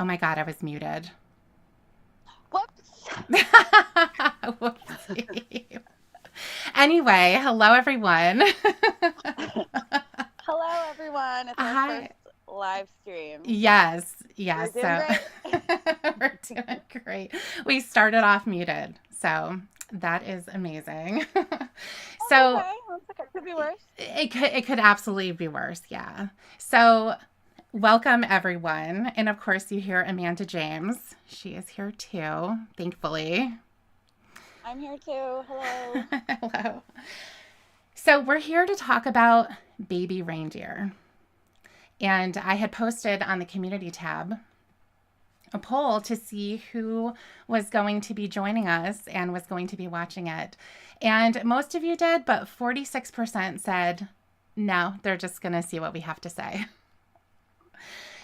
Oh my God, I was muted. Whoops. Whoopsie. Anyway, hello everyone. Hello, everyone. It's our first Hi. live stream. Yes, We're yes. doing So great. we're doing great. We started off muted. So that is amazing. Oh, So okay. Looks like it could be worse. it could absolutely be worse, yeah. So welcome everyone. And of course you hear Amanda James. She is here too, thankfully. I'm here too. Hello. Hello. So we're here to talk about Baby Reindeer. And I had posted on the community tab a poll to see who was going to be joining us and was going to be watching it. And most of you did, but 46% said, no, they're just going to see what we have to say.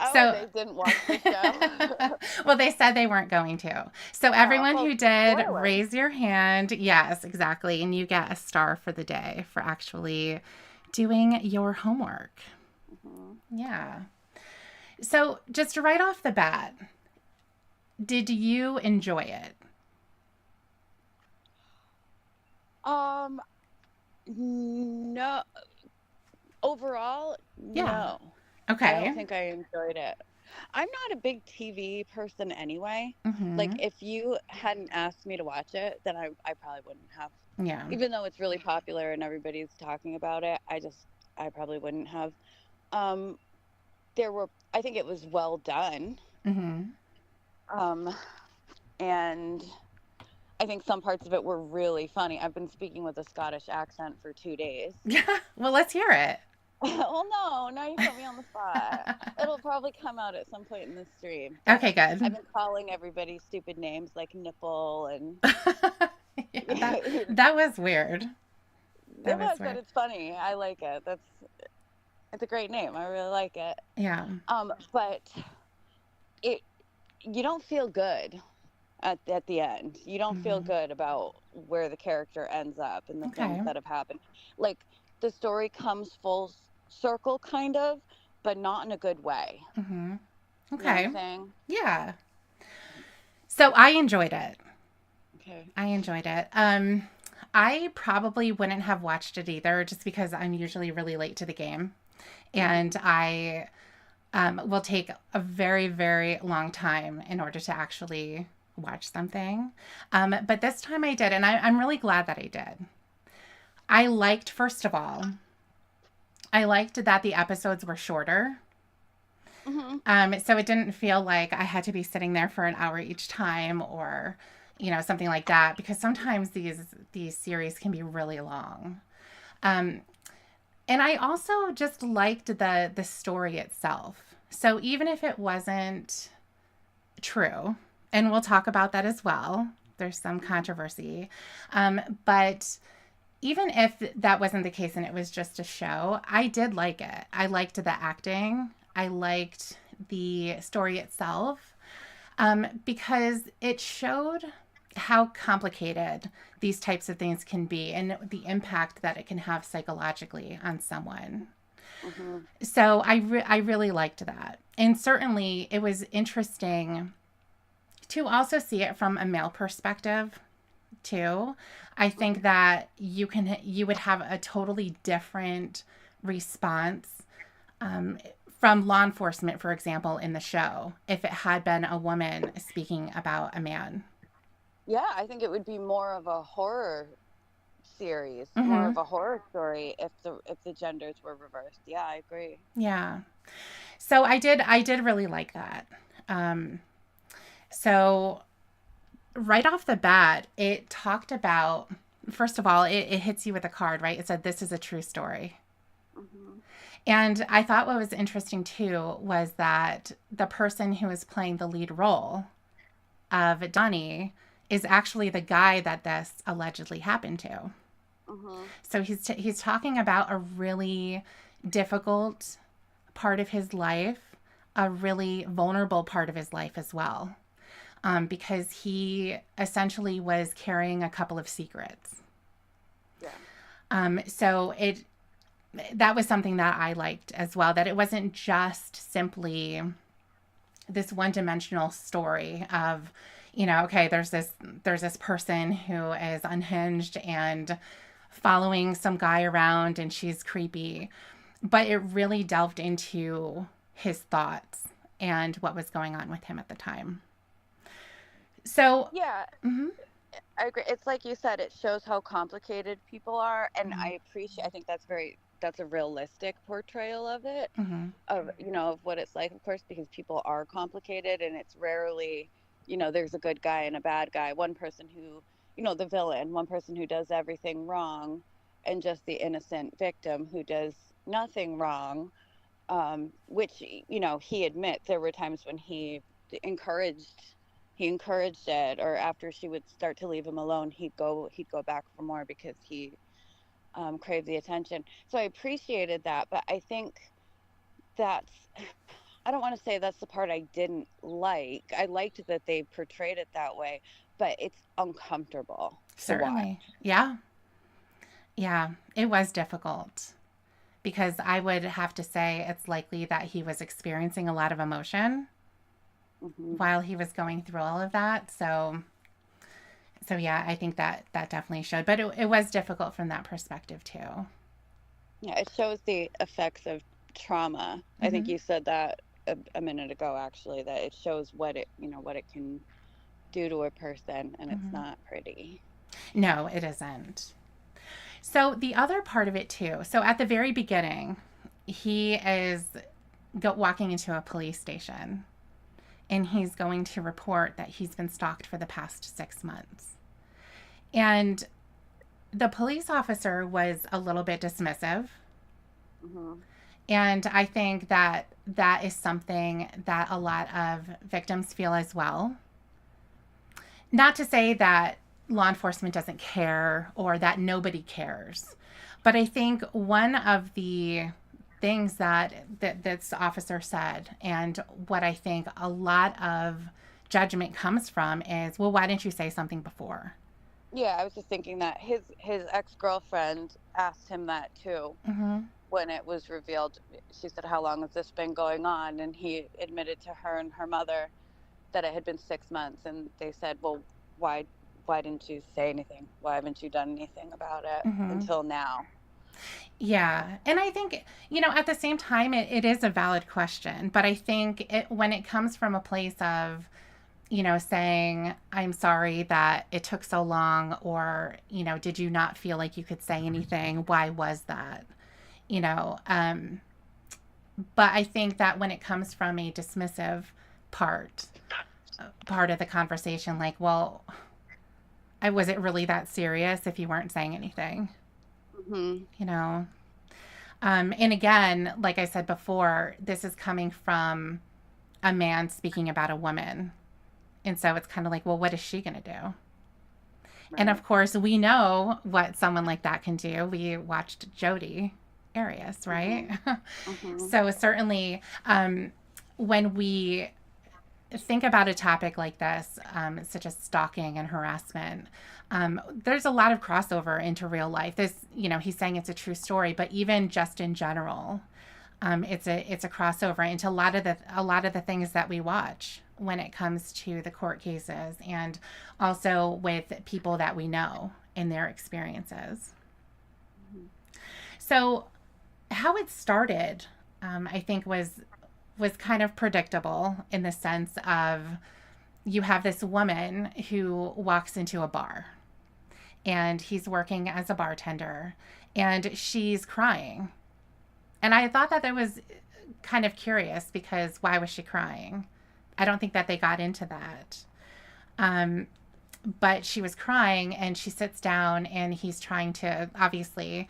Oh, So, they didn't watch the show. well, they said they weren't going to. So, Oh, everyone well, who did, spoiler. raise your hand. Yes, exactly. And you get a star for the day for actually doing your homework. hmm Yeah. So, just right off the bat, did you enjoy it? Um, no. Overall, Yeah. no. I Okay. don't think I enjoyed it. I'm not a big TV person anyway. Like, Mm-hmm. if you hadn't asked me to watch it, then I probably wouldn't have. Yeah. Even though it's really popular and everybody's talking about it, I probably wouldn't have. Um, I think it was well done. Mm-hmm. Um, and I think some parts of it were really funny. I've been speaking with a Scottish accent for 2 days. Yeah. Well, let's hear it. Well, no, now you put me on the spot. It'll probably come out at some point in the stream, but Okay, I've good. been calling everybody stupid names like nipple and Yeah, it that was weird. That was was, but weird. it's funny. I like it. It's a great name. I really like it. Yeah. But it you don't feel good at the end. You don't feel Mm-hmm. good about where the character ends up and the things Okay. that have happened. Like the story comes full circle kind of, but not in a good way. Mm-hmm. You know what I'm Okay. saying? Yeah. So I enjoyed it. Okay. I enjoyed it. I probably wouldn't have watched it either, just because I'm usually really late to the game, and Mhm. I will take a very, very long time in order to actually watch something. But this time I did, and I'm really glad that I did. I liked, first of all, I liked that the episodes were shorter. Mhm. So it didn't feel like I had to be sitting there for an hour each time, or, something like that, because sometimes these series can be really long. Um, and I also just liked the story itself. So even if it wasn't true, and we'll talk about that as well, there's some Mhm. controversy. But even if that wasn't the case and it was just a show, I did like it. I liked the acting. I liked the story itself, because it showed how complicated these types of things can be and the impact that it can have psychologically on someone. Mhm. So I really liked that. And certainly it was interesting to also see it from a male perspective too. I think Mhm. that you would have a totally different response, from law enforcement, for example, in the show, if it had been a woman speaking about a man. Yeah, I think it would be more of a horror series, more Mm-hmm. of a horror story if the genders were reversed. Yeah, I agree. Yeah. So I did really like that. Um, so right off the bat, it talked about, first of all, it hits you with a card, right? It said this is a true story. Mhm. And I thought what was interesting too was that the person who is playing the lead role of Donnie is actually the guy that this allegedly happened to. Mhm. So he's talking about a really difficult part of his life, a really vulnerable part of his life as well, because he essentially was carrying a couple of secrets. Yeah. So it that was something that I liked as well. That it wasn't just simply this one-dimensional story of, okay, there's this person who is unhinged and following some guy around and she's creepy. But it really delved into his thoughts and what was going on with him at the time. So, Yeah, mhm, I agree. It's like you said, it shows how complicated people are, and mhm, I think that's a realistic portrayal of it, mhm, of of what it's like, of course, because people are complicated, and it's rarely, there's a good guy and a bad guy, one person who, the villain, one person who does everything wrong, and just the innocent victim who does nothing wrong. Which he admits there were times when encouraged he encouraged it, or after she would start to leave him alone, he'd go back for more because he craved the attention. So I appreciated that, but I think that's I don't want to say that's the part I didn't like. I liked that they portrayed it that way, but it's uncomfortable to watch. certainly. Yeah. Yeah. It was difficult because I would have to say it's likely that he was experiencing a lot of emotion Hmm. while he was going through all of that. So yeah, I think that definitely showed, but it was difficult from that perspective too. Yeah, it shows the effects of trauma. I think Hmm. you said that a minute ago, actually, that it shows what it can do to a person, and it's Hmm. not pretty. No, it isn't. So the other part of it too. So at the very beginning, he is walking into a police station and he's going to report that he's been stalked for the past 6 months. And the police officer was a little bit dismissive. Hmm. And I think that that is something that a lot of victims feel as well. Not to say that law enforcement doesn't care or that nobody cares, but I think one of the things that this officer said, and what I think a lot of judgment comes from, is, well, why didn't you say something before? Yeah, I was just thinking that his ex-girlfriend asked him that too Mm-hmm. when it was revealed. She said, "How long has this been going on?" And he admitted to her and her mother that it had been 6 months, and they said, "Well, why why didn't you say anything? Why haven't you done anything about it Mm-hmm. until now?" Yeah. And I think, at the same time, it is a valid question. But I think when it comes from a place of, saying, I'm sorry that it took so long, or, did you not feel like you could say anything? Why was that? You know, um, but I think that when it comes from a dismissive part, part of the conversation, like, well, I was it really that serious if you weren't saying anything, Hmm. you know? And again, like I said before, this is coming from a man speaking about a woman. And so it's kind of like, well, what is she going to do? And Right. of course, we know what someone like that can do. We watched Jodi Arias, right? Hmm. Hmm. So certainly, when we think about a topic like this, such as stalking and harassment, there's a lot of crossover into real life. He's saying it's a true story, but even just in general, it's a crossover into a lot of the things that we watch when it comes to the court cases, and also with people that we know in their experiences. Hmm. So how it started, I think was kind of predictable in the sense of, you have this woman who walks into a bar and he's working as a bartender and she's crying. And I thought that was kind of curious, because why was she crying? I don't think that they got into that. Um, but she was crying and she sits down and he's trying to obviously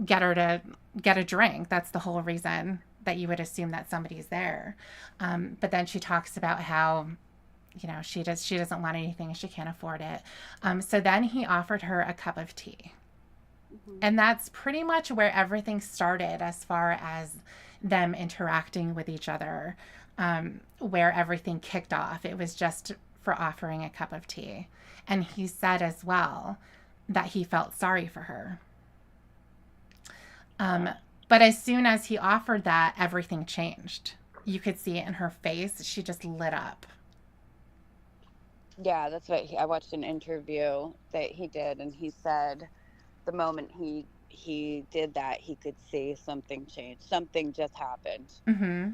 get her to get a drink. That's the whole reason that you would assume that somebody's there. But then she talks about how, she doesn't want anything and she can't afford it. So then he offered her a cup of tea. Hmm. And that's pretty much where everything started as far as them interacting with each other, where everything kicked off. It was just for offering a cup of tea. And he said as well that he felt sorry for her. Um, Yeah. but as soon as he offered that, everything changed. You could see it in her face. She just lit up. Yeah, that's what I watched an interview that he did, and he said the moment he did that, he could see something change. Something just happened Mm-hmm.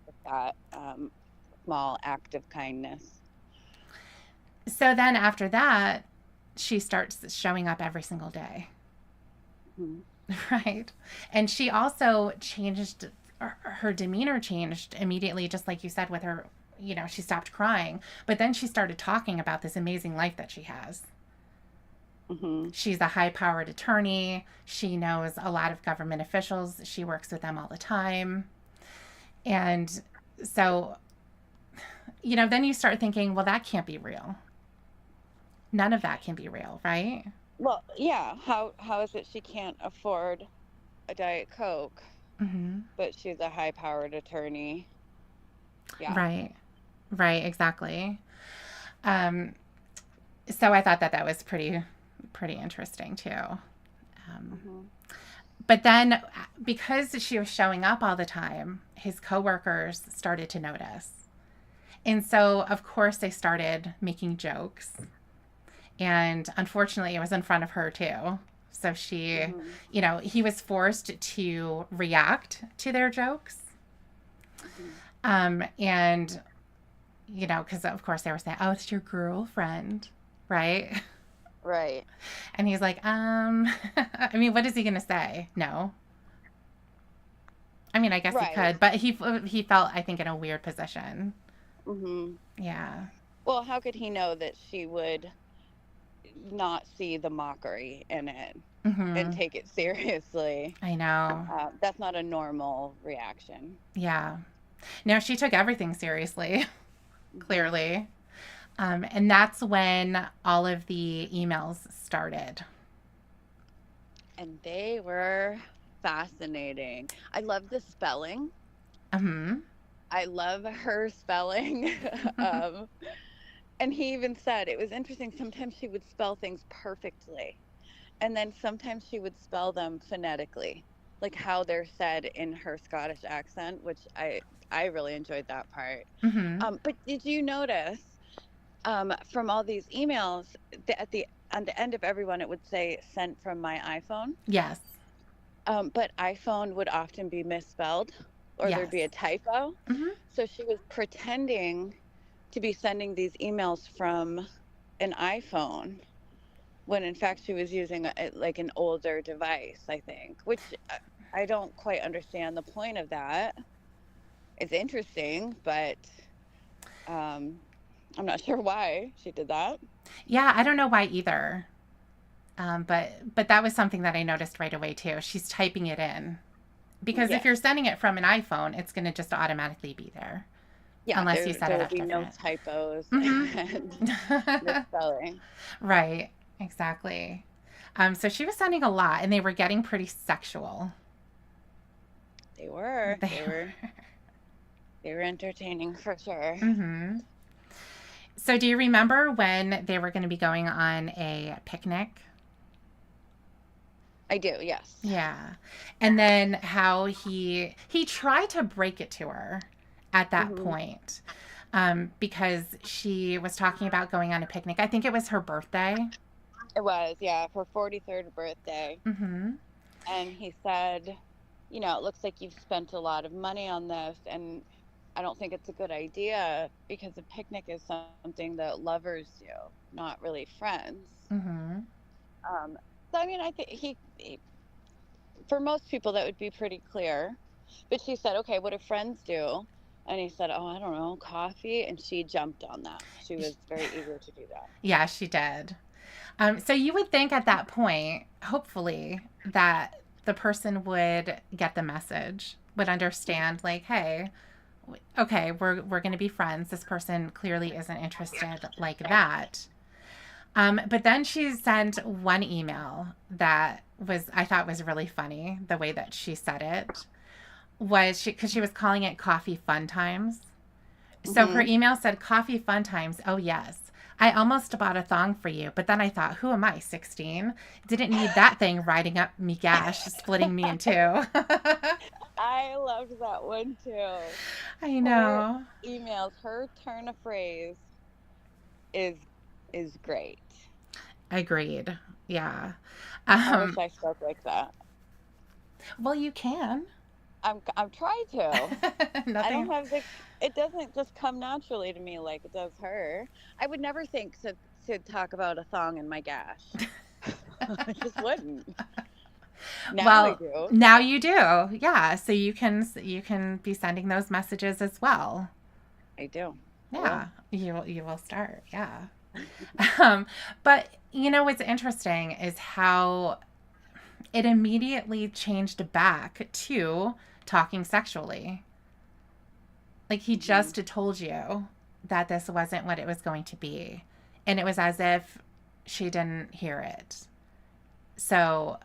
with that small act of kindness. So then after that, she starts showing up every single day. Mm-hmm. Right. And she also changed, her demeanor changed immediately, just like you said with her. She stopped crying, but then she started talking about this amazing life that she has. Mm-hmm. She's a high powered attorney. She knows a lot of government officials. She works with them all the time. And so, then you start thinking, well, that can't be real. None of that can be real, right? Well, yeah. How is it she can't afford a Diet Coke, Mm-hmm. but she's a high-powered attorney? Yeah. Right. Right. Exactly. Um, so I thought that was pretty interesting too. Mm-hmm. But then, because she was showing up all the time, his coworkers started to notice, and so of course they started making jokes. And unfortunately, it was in front of her too. So he was forced to react to their jokes. And because of course they were saying, "Oh, it's your girlfriend," right? Right. And he's like, I mean, what is he gonna say? No. I mean, I guess he Right. could, but he felt, I think, in a weird position. Mm-hmm. Yeah. Well, how could he know that she would not see the mockery in it and Mm-hmm. take it seriously? I know. That's not a normal reaction. Yeah. No, she took everything seriously, Mm-hmm. clearly. And that's when all of the emails started. And they were fascinating. I love the spelling. Mm-hmm. I love her spelling. um, and he even said it was interesting. Sometimes she would spell things perfectly, and then sometimes she would spell them phonetically, like how they're said in her Scottish accent, which I really enjoyed that part. Mm-hmm. But did you notice from all these emails on the end of everyone it would say sent from my iPhone? Yes. But iPhone would often be misspelled or there'd Yes. be a typo. Mm-hmm. So she was pretending to be sending these emails from an iPhone when in fact she was using like an older device, I think, which I don't quite understand the point of that. It's interesting, but I'm not sure why she did that. Yeah, I don't know why either. But that was something that I noticed right away too. She's typing it in because if Yes. you're sending it from an iPhone, it's going to just automatically be there Yeah, unless you set there it will up be no different. typos and Mm-hmm. misspelling. Right. Exactly. So she was sending a lot, and they were getting pretty sexual. They were. They They were. were. They were entertaining for sure. Mm-hmm. So do you remember when they were going to be going on a picnic? I do, yes. Yeah. And then how he tried to break it to her at that Hmm. point, because she was talking about going on a picnic. I think it was her birthday. It was, yeah, for 43rd birthday. Mm-hmm. And he said, it looks like you've spent a lot of money on this, and I don't think it's a good idea because a picnic is something that lovers do, not really friends. Mm-hmm. Um, so, I mean, I think for most people, that would be pretty clear. But she said, okay, what do friends do? And he said, oh, I don't know, coffee. And she jumped on that. She was very eager to do that. Yeah, she did. So you would think at that point, hopefully, that the person would get the message, would understand, like, hey, okay, we're going to be friends. This person clearly isn't interested like that. But then she sent one email that I thought was really funny. The way that she said it was because she was calling it coffee fun times. So her Hmm. email said, "Coffee fun times. Oh, yes. I almost bought a thong for you, but then I thought, who am I, 16? Didn't need that thing riding up me gash, splitting me in two." I loved that one too. I Her know. emails, her turn of phrase is is great. Agreed. Yeah. I wish Um, I spoke like that. well, you can. I'm trying to. I don't Nothing. have the. It doesn't just come naturally to me like it does her. I would never think to talk about a thong in my gash. I just wouldn't. Now I Well, do. now you do. Yeah, so you can be sending those messages as well. I do. I will. Yeah, you will start. Yeah. Um, but you know what's interesting is how it immediately changed back to talking sexually. Like he Hmm. just told you that this wasn't what it was going to be. And it was as if she didn't hear it. So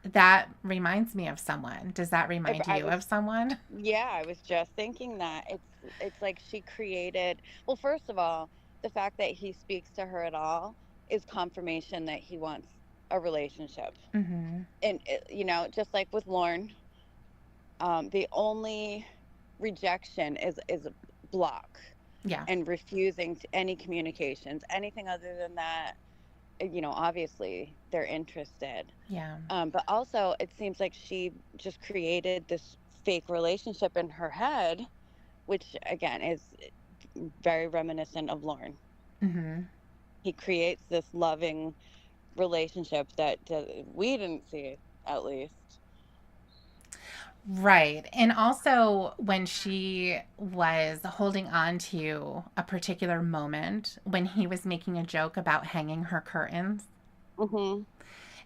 that reminds me of someone. Does that remind I you was of someone? Yeah, I was just thinking that it's like she created. Well, first of all, the fact that he speaks to her at all is confirmation that he wants a relationship. Mm-hmm. And just like with Lorne, the only rejection is a block Yeah. and refusing to any communications. Anything other than that, obviously they're interested. Yeah. But also, it seems like she just created this fake relationship in her head, which again is very reminiscent of Lorne. Mm-hmm. He creates this loving relationship that we didn't see, at least. Right. And also, when she was holding on to a particular moment when he was making a joke about hanging her curtains, Hmm.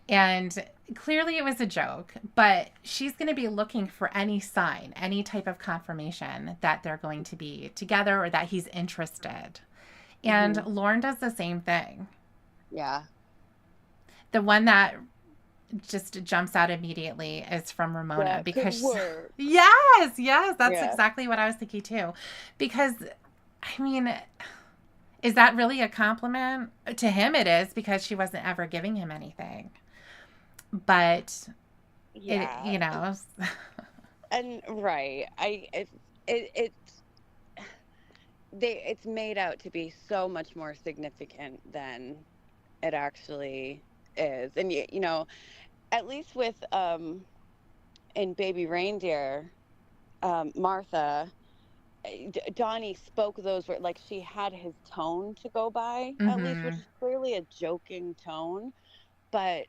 and clearly it was a joke, but she's going to be looking for any sign, any type of confirmation that they're going to be together or that he's interested. And Hmm. Lauren does the same thing. Yeah. The one that just jumps out immediately is from Ramona That could because, work. yes, that's Yeah. exactly what I was thinking too. Because, I mean, is that really a compliment? To him, it is because she wasn't ever giving him anything. But it, Yeah. you know, And right. It's it's made out to be so much more significant than it actually is. And at least with in Baby Reindeer, Martha, Donnie spoke those words like she had his tone to go by, at least, which mm-hmm. is clearly a joking tone. But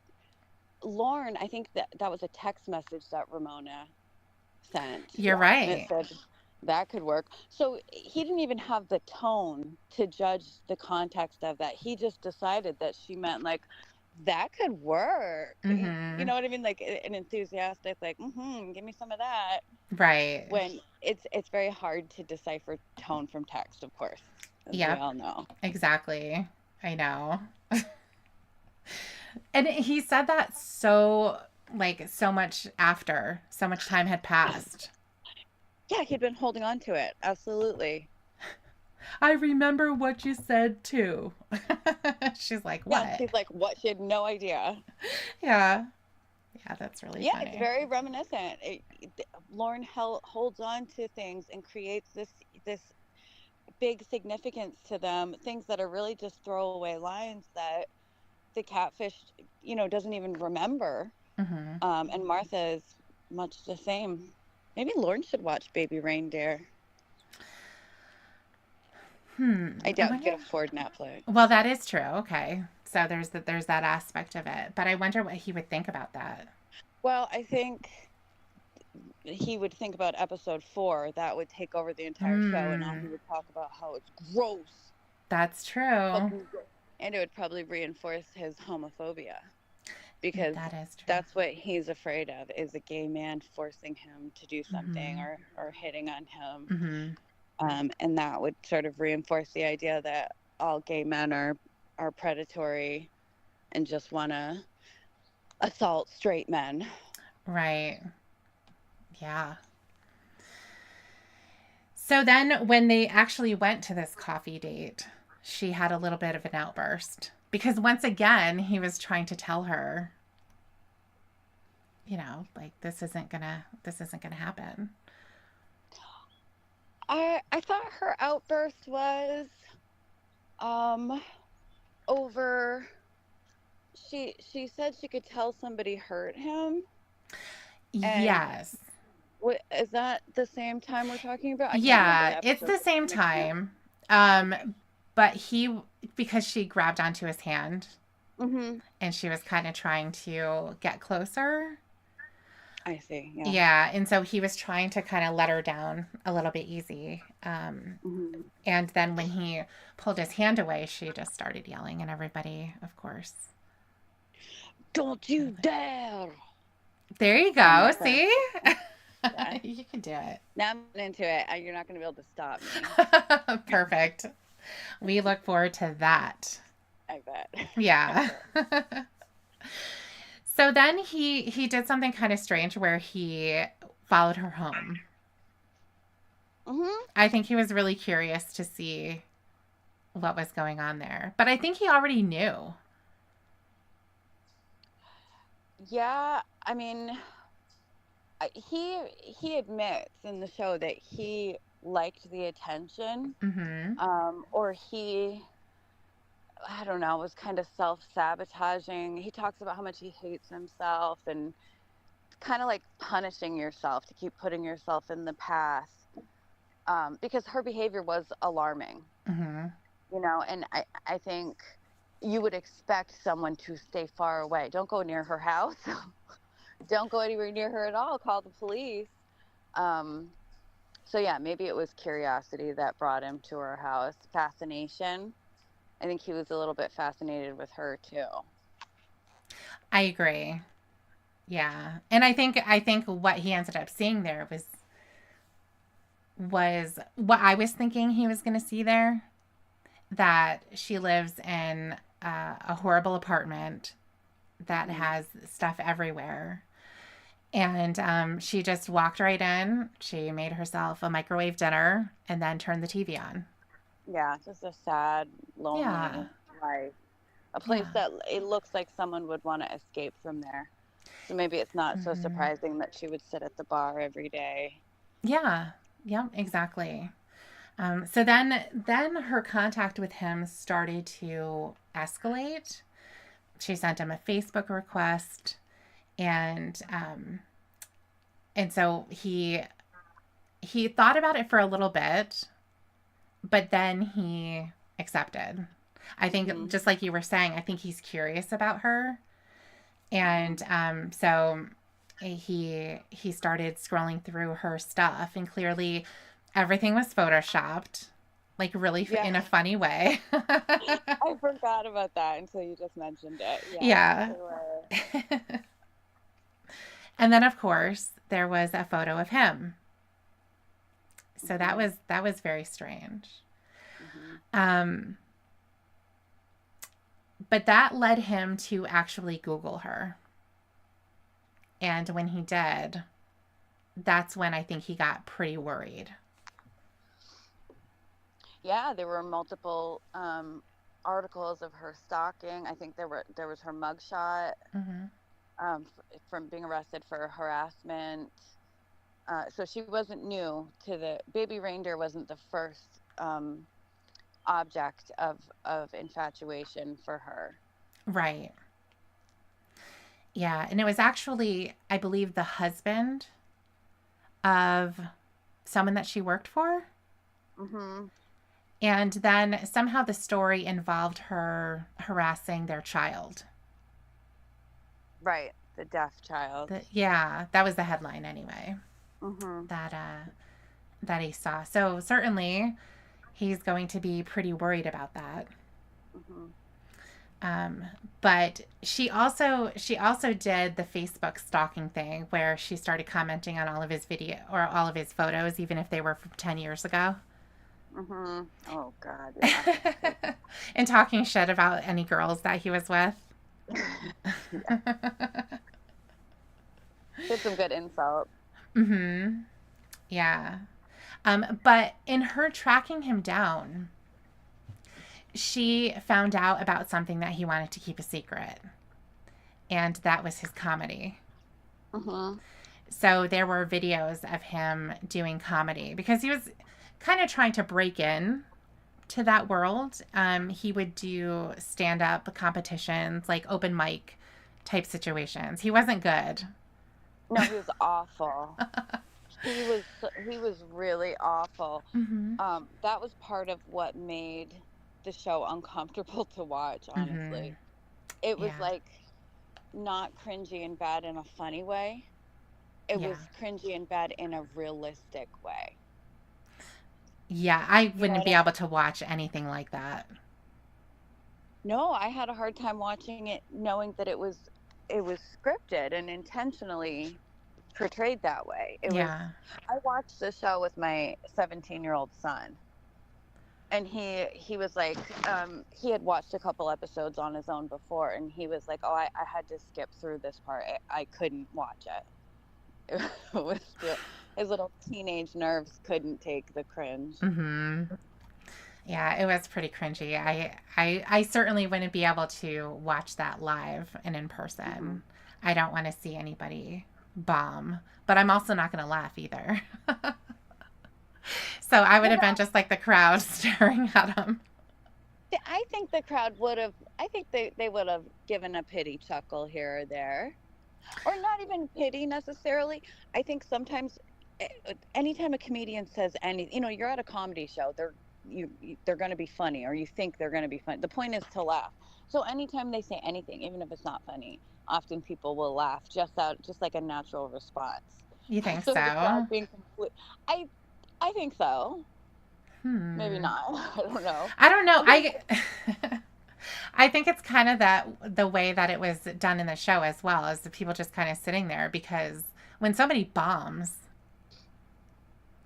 Lauren, I think that was a text message that Ramona sent, You're and it right. said that could work. So he didn't even have the tone to judge the context of that. He just decided that she meant like that could work. You Mm-hmm. know what I mean? Like an enthusiastic, like, give me some of that. Right. When it's very hard to decipher tone from text, of course, as we Yep. all know. Exactly. I know. And he said that so, like, so much after, so much time had passed. Yeah, he'd been holding on to it. Absolutely. I remember what you said too. She's like, Yeah, and what? she's like, what? She had no idea. Yeah. Yeah, that's really Yeah, it's funny. very reminiscent. Lauren holds on to things and creates this big significance to them, things that are really just throwaway lines that the catfish, doesn't even remember. Mm-hmm. And Martha is much the same. Maybe Lauren should watch Baby Reindeer. I I doubt he could wonder. afford Netflix. Well, that is true. Okay. So there's that aspect of it. But I wonder what he would think about that. Well, I think he would think about episode 4. That would take over the entire show, and all Hmm. he would talk about how it's gross. That's true. Fucking gross. And it would probably reinforce his homophobia, because That is true. that's what he's afraid of, is a gay man forcing him to do something, Mm-hmm. or hitting on him. Mm-hmm. And that would sort of reinforce the idea that all gay men are predatory and just want to assault straight men. Right. Yeah. So then when they actually went to this coffee date, she had a little bit of an outburst because once again, he was trying to tell her like this isn't gonna happen. I thought her outburst was um over. She said she could tell somebody hurt him, and Yes. what is that the same time we're talking about? I can't remember Yeah, the it's episode. the same Mixing up. time. Okay. But because she grabbed onto his hand Mhm. and she was kind of trying to get closer. I see. Yeah. Yeah, and so he was trying to kind of let her down a little bit easy. Mhm. And then when he pulled his hand away, she just started yelling, and everybody, of course. Don't you dare! There you And go. that's her. See? Yeah. You can do it. Now I'm into it. You're not going to be able to stop me. Perfect. We look forward to that. I bet. Yeah. I bet. So then he did something kind of strange where he followed her home. Mhm. I think he was really curious to see what was going on there. But I think he already knew. Yeah. I mean, he admits in the show that he liked the attention, Mhm. or he, I don't know, was kind of self-sabotaging. He talks about how much he hates himself, and kind of like punishing yourself to keep putting yourself in the past, because her behavior was alarming, Mhm. and I think you would expect someone to stay far away. Don't go near her house. Don't go anywhere near her at all. Call the police. Um, so yeah, maybe it was curiosity that brought him to her house. Fascination. I think he was a little bit fascinated with her too. I agree. Yeah. And I think what he ended up seeing there was what I was thinking he was going to see there, that she lives in a horrible apartment that Hmm. has stuff everywhere. And she just walked right in. She made herself a microwave dinner and then turned the TV on. Yeah, just a sad, Yeah. lonely life. A place Yeah. that it looks like someone would want to escape from there. So maybe it's not so Hmm. surprising that she would sit at the bar every day. Yeah. Yeah, exactly. So then her contact with him started to escalate. She sent him a Facebook request, and so he thought about it for a little bit, but then he accepted. I think, Hmm. just like you were saying, I think he's curious about her, Hmm. and so he started scrolling through her stuff, and clearly everything was photoshopped, like really Yeah, in a funny way. I forgot about that until you just mentioned it. Yeah, Yeah. they were. And then of course there was a photo of him. So that Hmm. was very strange. Hmm. Um, but that led him to actually Google her. And when he did, that's when I think he got pretty worried. Yeah, there were multiple articles of her stalking. I think there was her mugshot, Hmm. from being arrested for harassment. So she wasn't new to the Baby Reindeer wasn't the first object of infatuation for her. Right. Yeah. And it was actually, I believe, the husband of someone that she worked for. Hmm. And then somehow the story involved her harassing their child. Right, the deaf child. Yeah, that was the headline anyway. Hmm. That that he saw. So certainly he's going to be pretty worried about that. Hmm. Um, but she also did the Facebook stalking thing where she started commenting on all of his video or all of his photos, even if they were from 10 years ago, Hmm. Oh God, yeah. and talking shit about any girls that he was with. Yeah, did some good insult. Mm-hmm. Yeah. But in her tracking him down, she found out about something that he wanted to keep a secret, and that was his comedy. Mhm. So there were videos of him doing comedy because he was kind of trying to break in to that world. He would do stand up competitions, like open mic type situations. He wasn't good. No, he was awful. He was really awful. Mm-hmm. That was part of what made the show uncomfortable to watch, Mm-hmm. honestly. It was Yeah. like not cringy and bad in a funny way. It Yeah. was cringy and bad in a realistic way. Yeah. I You know wouldn't what be I able to watch anything like that. No, I had a hard time watching it knowing that it was scripted and intentionally portrayed that way. Yeah. I watched the show with my 17-year-old son, and he was like, he had watched a couple episodes on his own before, and he was like, oh, I had to skip through this part. I couldn't watch it. It was his little teenage nerves couldn't take the cringe. Mm-hmm. Yeah, it was pretty cringy. I certainly wouldn't be able to watch that live and in Hmm. person. I don't want to see anybody bomb, but I'm also not going to laugh either. So I would Well, have been just like the crowd staring at him. I think the crowd would have. I think they would have given a pity chuckle here or there, or not even pity necessarily. I think sometimes, anytime a comedian says any, you're at a comedy show, they're going to be funny, or you think they're going to be funny. The point is to laugh. So anytime they say anything, even if it's not funny, often people will laugh just like a natural response. You think So the crowd so? being complete, I I think so. Maybe Hmm. not. I don't know. I don't know. Sometimes. I think it's kind of that the way that it was done in the show as well, as the people just kind of sitting there because when somebody bombs,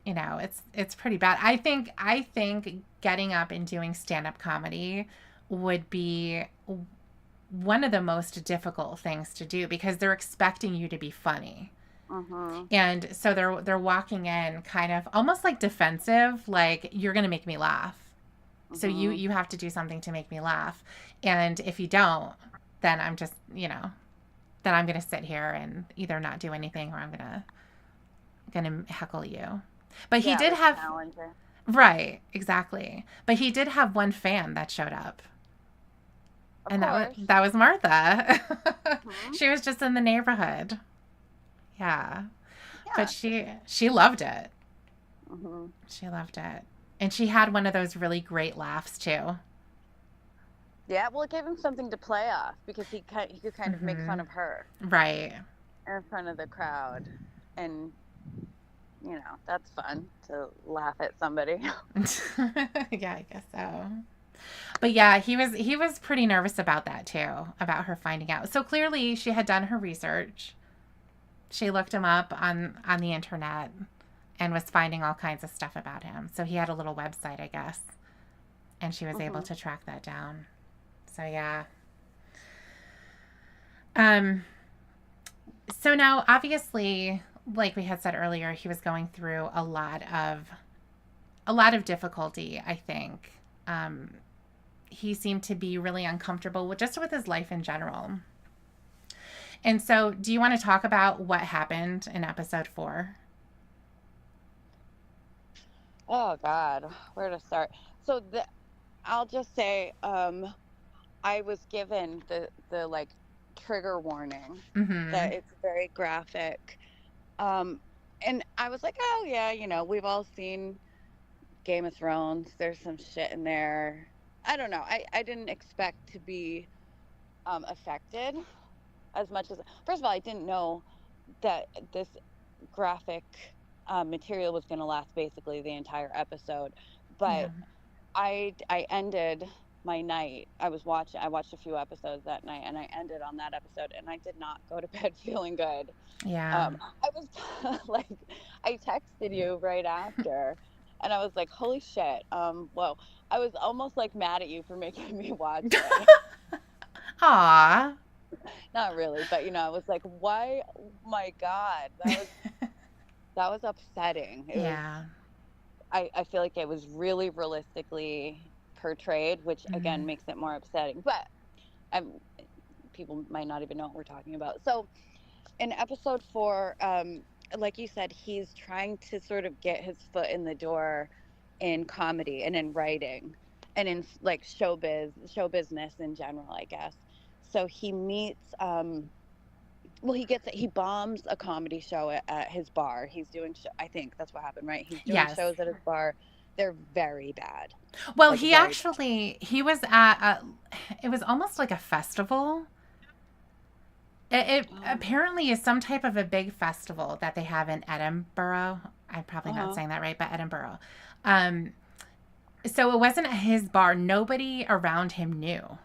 it's pretty bad. I think getting up and doing stand-up comedy would be one of the most difficult things to do because they're expecting you to be funny. Mhm. And so they're walking in kind of almost like defensive, like you're going to make me laugh. So you Mhm. you have to do something to make me laugh. And if you don't, then I'm just, then I'm going to sit here and either not do anything or I'm going to heckle you. But he Yeah, did like have challenger. right, exactly. But he did have one fan that showed up. Of And that was course. that was Martha. Mhm. She was just in the neighborhood. Yeah. But Yeah. she loved it. Mhm. She loved it. And she had one of those really great laughs too. Yeah, well, it gave him something to play off because he could kind of make fun Hmm. of her Right. in front of the crowd, and that's fun to laugh at somebody. Yeah, I guess so. But yeah, he was pretty nervous about that too, about her finding out. So clearly she had done her research. She looked him up on the internet and was finding all kinds of stuff about him. So he had a little website, I guess, and she was able Mhm. to track that down. So yeah. Um so now obviously like we had said earlier, he was going through a lot of difficulty, I think. Um he seemed to be really uncomfortable just with his life in general. And so, do you want to talk about what happened in episode 4? Oh God, where to start? So I'll just say, I was given the like trigger warning Mm-hmm. that it's very graphic. Um, and I was like, oh yeah, we've all seen Game of Thrones. There's some shit in there. I don't know. I didn't expect to be affected as much as. First of all, I didn't know that this graphic material was going to last basically the entire episode. Yeah. But I ended my night. I watched a few episodes that night, and I ended on that episode, and I did not go to bed feeling good. Yeah. I was like, I texted you right after, and I was like, holy shit. Whoa. I was almost like mad at you for making me watch it. Aw. Not really, but I was like, why? Oh my God, that was upsetting. It was. Yeah. I feel like it was really realistically portrayed, which again Mm-hmm. makes it more upsetting. But I'm, people might not even know what we're talking about. So in episode 4, like you said, he's trying to sort of get his foot in the door in comedy and in writing and in like show business in general, I guess. So he meets, well, he bombs a comedy show at his bar. He's doing, I think that's what happened, right? He's doing Yes. shows at his bar. They're very bad, Well, like he very bad. actually he was at it was almost like a festival. It Oh, apparently is some type of a big festival that they have in Edinburgh. I'm probably not uh-huh. saying that right, but Edinburgh. Um, so it wasn't at his bar. Nobody around him knew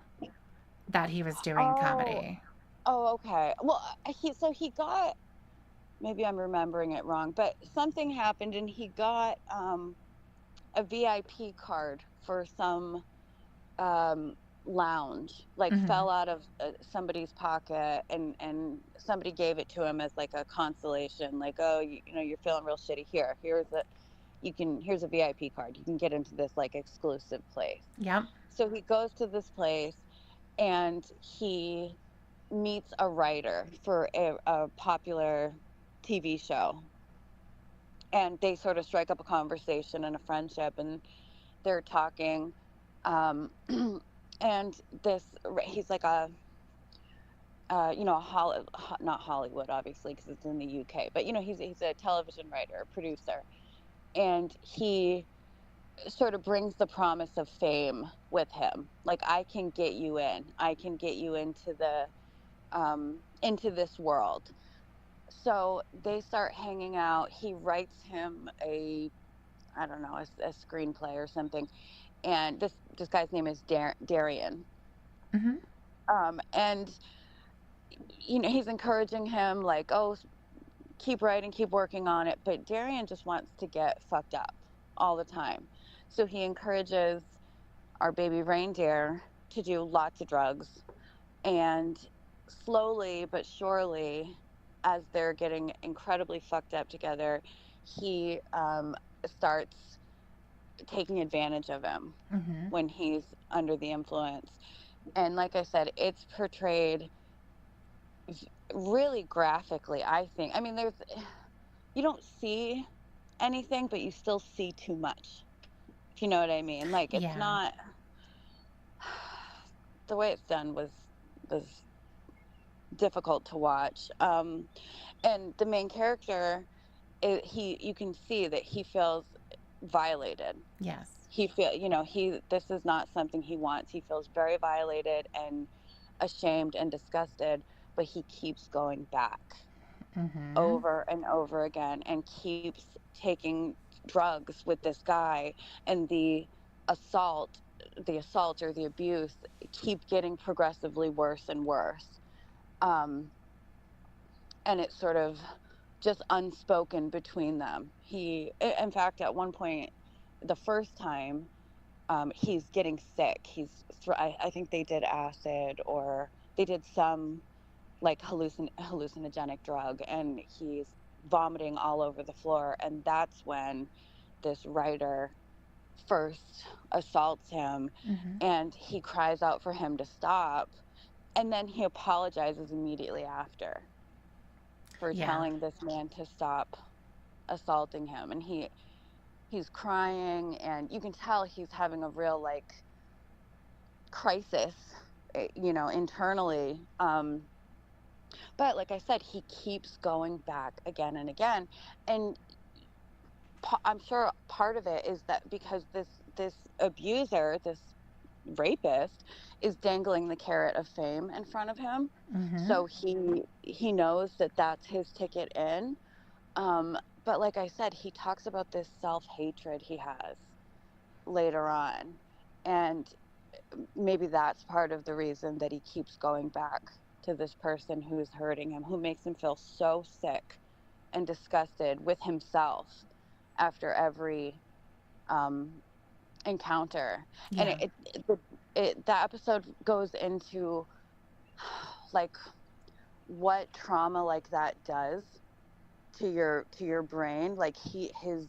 that he was doing Oh, comedy. oh, okay. Well, he got, maybe I'm remembering it wrong, but something happened and he got a VIP card for some um, lounge, like Hmm. fell out of somebody's pocket, and somebody gave it to him as like a consolation, like, oh, you know, you're feeling real shitty. Here's a VIP card. You can get into this like exclusive place. Yep. So he goes to this place and he meets a writer for a popular TV show, and they sort of strike up a conversation and a friendship, and they're talking, um, and this he's like a you know, not Hollywood obviously because it's in the UK, but you know, he's a television writer, producer, and he sort of brings the promise of fame with him, like, I can get you in, I can get you into this world. So they start hanging out. He writes him a, I don't know, a screenplay or something, and this guy's name is Darian. Hmm. And you know, he's encouraging him like, oh, keep writing, keep working on it. But Darian just wants to get fucked up all the time. So he encourages our baby reindeer to do lots of drugs. And slowly but surely, as they're getting incredibly fucked up together, he starts taking advantage of him Hmm. when he's under the influence. And like I said, it's portrayed really graphically, I think. I mean, you don't see anything, but you still see too much. If you know what I mean. Like, it's Yeah. not, the way it's done was difficult to watch. And the main character, he you can see that he feels violated. Yes. He feel you know he This is not something he wants. He feels very violated and ashamed and disgusted, but he keeps going back Hmm. over and over again and keeps taking drugs with this guy, and assault assault or the abuse keep getting progressively worse and worse. um, and it's sort of just unspoken between them. In fact, at one point, the first time, he's getting sick. I think they did acid, or they did some like hallucinogenic drug, and he's vomiting all over the floor. And that's when this writer first assaults him, Hmm. and he cries out for him to stop. And then he apologizes immediately after for Yeah. telling this man to stop assaulting him. And he's crying, and you can tell he's having a real like crisis, you know, internally. But like I said, he keeps going back again and again. And I'm sure part of it is that because this abuser, this rapist, is dangling the carrot of fame in front of him, Hmm. so he knows that that's his ticket in. um but like I said, he talks about this self-hatred he has later on, and maybe that's part of the reason that he keeps going back to this person who's hurting him, who makes him feel so sick and disgusted with himself after every um, encounter. And Yeah. that episode goes into like what trauma like that does to your brain. Like his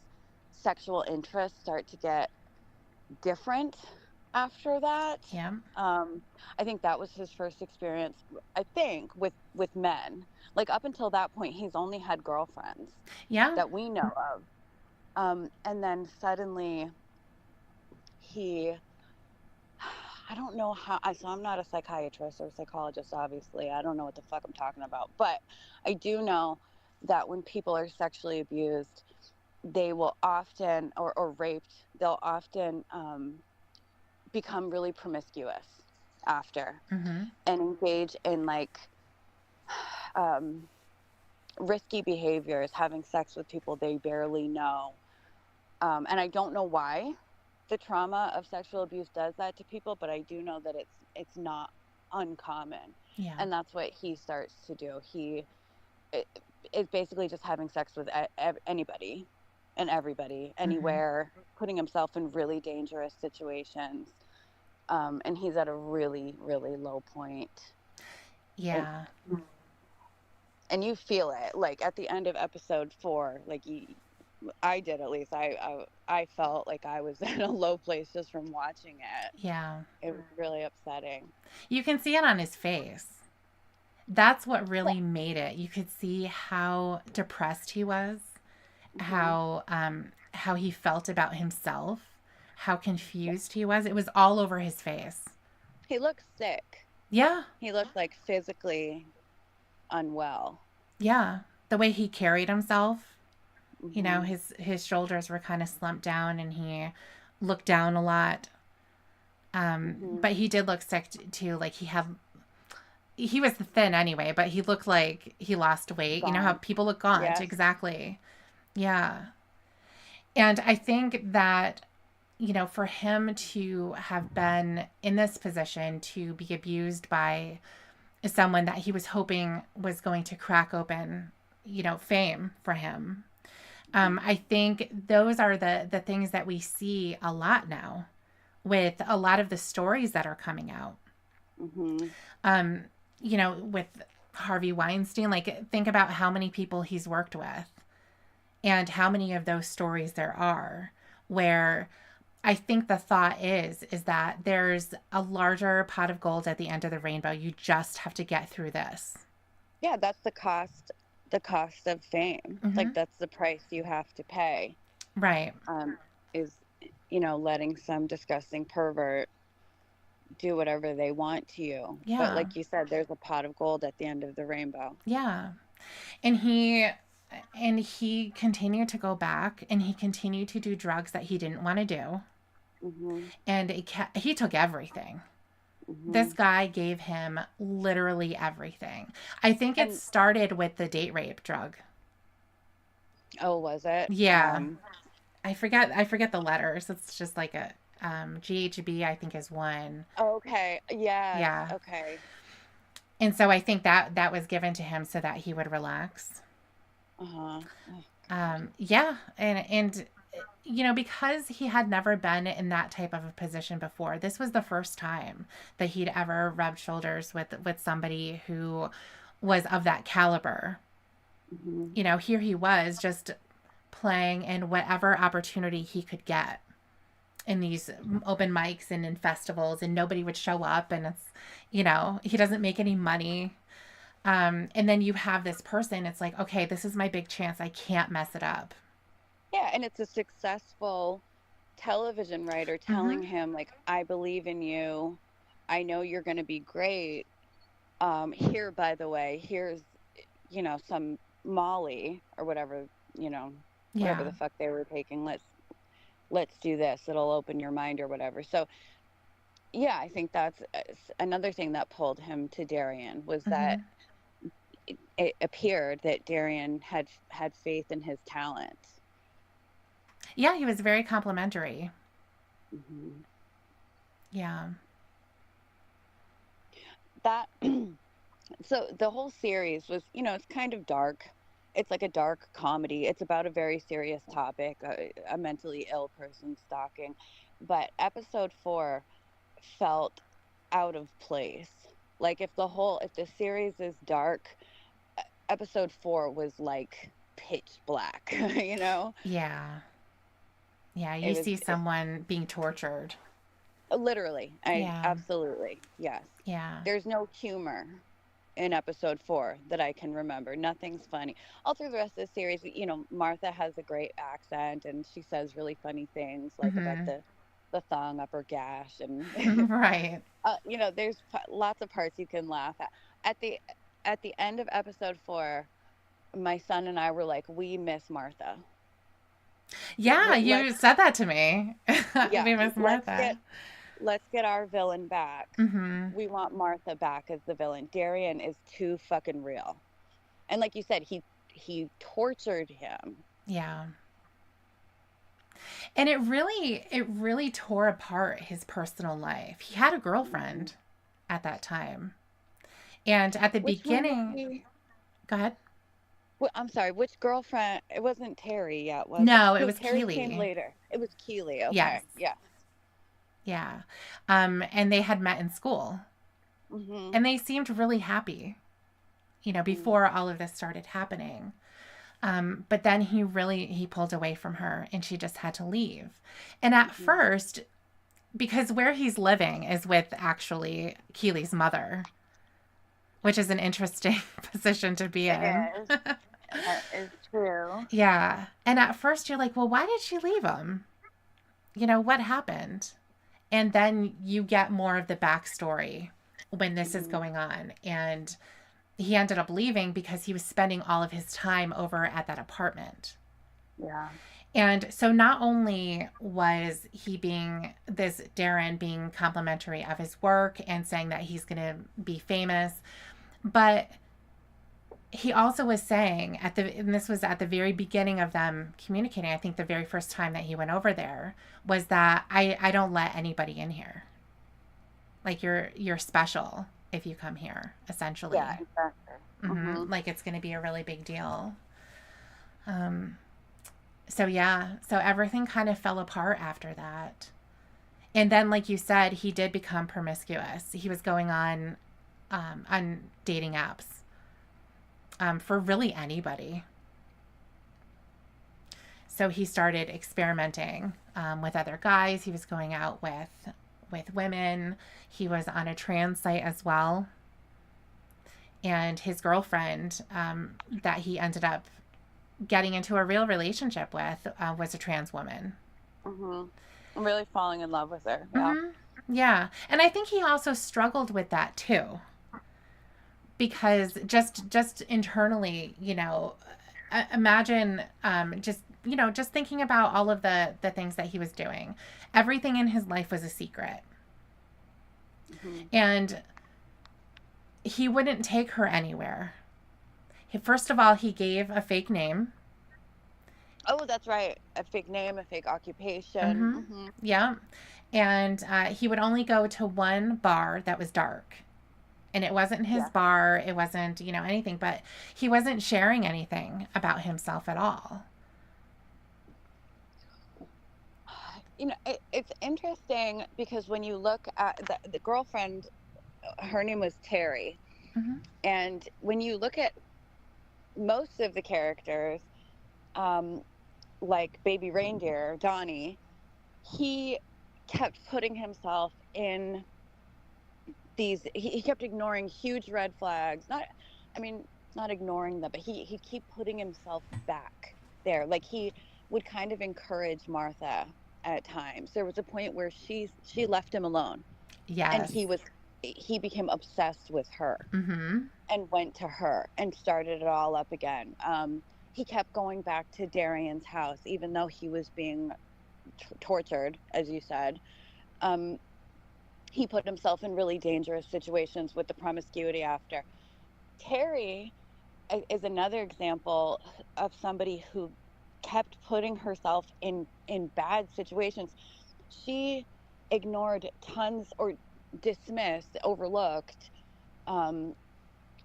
sexual interests start to get different, after that. Yeah. I think that was his first experience, I think, with men. Like up until that point, he's only had girlfriends Yeah. that we know of. And then suddenly he, I don't know how, so I'm not a psychiatrist or a psychologist, obviously. I don't know what the fuck I'm talking about. But I do know that when people are sexually abused, they will often, or raped, they'll often become really promiscuous after Mm-hmm. and engage in like um, risky behaviors, having sex with people they barely know. And I don't know why the trauma of sexual abuse does that to people, but I do know that it's not uncommon, Yeah. and that's what he starts to do. He is basically just having sex with anybody and everybody, Mm-hmm. anywhere, putting himself in really dangerous situations. And he's at a really, really low point. And Yeah. and you feel it, like at the end of episode 4, like I did, at least I felt like I was in a low place just from watching it. Yeah. It was really upsetting. You can see it on his face. That's what Yeah. really made it. You could see how depressed he was, Hmm. how he felt about himself, how confused he was. It was all over his face. He looked sick. Yeah. He looked like physically unwell. Yeah. The way he carried himself, Hmm. his shoulders were kind of slumped down and he looked down a lot. Hmm. But he did look sick too. Like he was thin anyway, but he looked like he lost weight. You know how Gaunt. people look gaunt? Yes. Exactly. Yeah. And I think that, for him to have been in this position to be abused by someone that he was hoping was going to crack open, fame for him. Hmm. I think those are the things that we see a lot now with a lot of the stories that are coming out. Hmm. Um, with Harvey Weinstein, like think about how many people he's worked with and how many of those stories there are where I think the thought is that there's a larger pot of gold at the end of the rainbow. You just have to get through this. Yeah, that's the cost of fame. Mm-hmm. Like that's the price you have to pay. Right. Um, is letting some disgusting pervert do whatever they want to you. But Yeah. like you said, there's a pot of gold at the end of the rainbow. Yeah. And he continued to go back and he continued to do drugs that he didn't want to do. Hmm. And he took everything. Hmm. This guy gave him literally everything. I think it And started with the date rape drug. oh, was it? Yeah. I forget the letters. It's just like a GHB I think is one. Okay. Yes. Yeah. Okay. And so I think that was given to him so that he would relax. Uh-huh. Oh, God. Yeah, and because he had never been in that type of a position before, this was the first time that he'd ever rubbed shoulders with somebody who was of that caliber. Hmm. Here he was just playing in whatever opportunity he could get in these open mics and in festivals, and nobody would show up, and he doesn't make any money. And then you have this person, it's like, okay, this is my big chance. I can't mess it up. Yeah, and it's a successful television writer Mm-hmm. telling him like, I believe in you. I know you're going to be great. Here, by the way, here's some Molly or whatever, whatever Yeah. the fuck they were taking. Let's do this. It'll open your mind or whatever. So yeah, I think that's another thing that pulled him to Darian was Mm-hmm. that it appeared that Darian had faith in his talent. Yeah, he was very complimentary. Hmm. Yeah. That so the whole series was, it's kind of dark. It's like a dark comedy. It's about a very serious topic, a mentally ill person stalking. But episode 4 felt out of place. Like if the series is dark, episode 4 was like pitch black, you know? Yeah. Yeah. You It was see someone being tortured. Literally. I Yeah. absolutely. Yes. Yeah. There's no humor in episode 4 that I can remember. Nothing's funny. All through the rest of the series, Martha has a great accent and she says really funny things like about Hmm. the thong up her gash and Right. there's lots of parts you can laugh at. At the at the end of episode 4, my son and I were like, we miss Martha. Yeah, you Let's said that to me. yeah, We miss Martha. let's get our villain back. Hmm. We want Martha back as the villain. Darian is too fucking real. And like you said, he tortured him. Yeah. And it really tore apart his personal life. He had a Mhm. girlfriend at that time. And at the Which one did beginning, he? go ahead. I'm sorry. Which girlfriend? It wasn't Terry yet, was it? No, it No, was Terry came Keeley. later. It was Keeley. Yes. Okay. Yeah. Yeah. And they had met in school. Mhm. And they seemed really happy, Mhm. before all of this started happening. But then he pulled away from her and she just had to leave. And at Mhm. first, because where he's living is with actually Keeley's mother, which is an interesting position to be It in. is. That is true. Yeah. And at first you're like, well, why did she leave him? What happened? And then you get more of the backstory when this is Mhm. going on. And he ended up leaving because he was spending all of his time over at that apartment. Yeah. And so not only was Darren being complimentary of his work and saying that he's going to be famous, but he also was saying and this was at the very beginning of them communicating, I think the very first time that he went over there, was that I don't let anybody in here. Like you're special if you come here, Yeah. essentially. Exactly. Mhm. Like it's going to be a really big deal. Um, so yeah, so everything kind of fell apart after that. And then, like you said, he did become promiscuous. He was going on dating apps, for really anybody. So he started experimenting, with other guys. He was going out with women. He was on a trans site as well. And his girlfriend, that he ended up getting into a real relationship with, was a trans woman. Mhm. I'm really falling in love with her. Yeah. Hmm. Yeah. And I think he also struggled with that too, because just internally, imagine, just thinking about all of the things that he was doing. Everything in his life was a secret. Mhm. And he wouldn't take her anywhere. First of all, he gave a fake name. Oh, that's right. A fake name, a fake occupation. Mm-hmm. Mhm. Yeah. And he would only go to one bar that was dark. And it wasn't his Yeah. bar. It wasn't, anything, but he wasn't sharing anything about himself at all. It's interesting because when you look at the girlfriend, her name was Terry. Mm-hmm. And when you look at most of the characters, um, like Baby Reindeer, Donnie, he kept putting himself in he kept ignoring huge red flags. I mean, not ignoring them, but he keep putting himself back there. Like he would kind of encourage Martha at times. There was a point where she left him alone and Yes. he became obsessed with her Mm-hmm. and went to her and started it all up again. He kept going back to Darian's house, even though he was being tortured, as you said. Um, he put himself in really dangerous situations with the promiscuity after. Terry is another example of somebody who kept putting herself in bad situations. She ignored tons or dismissed, overlooked, um,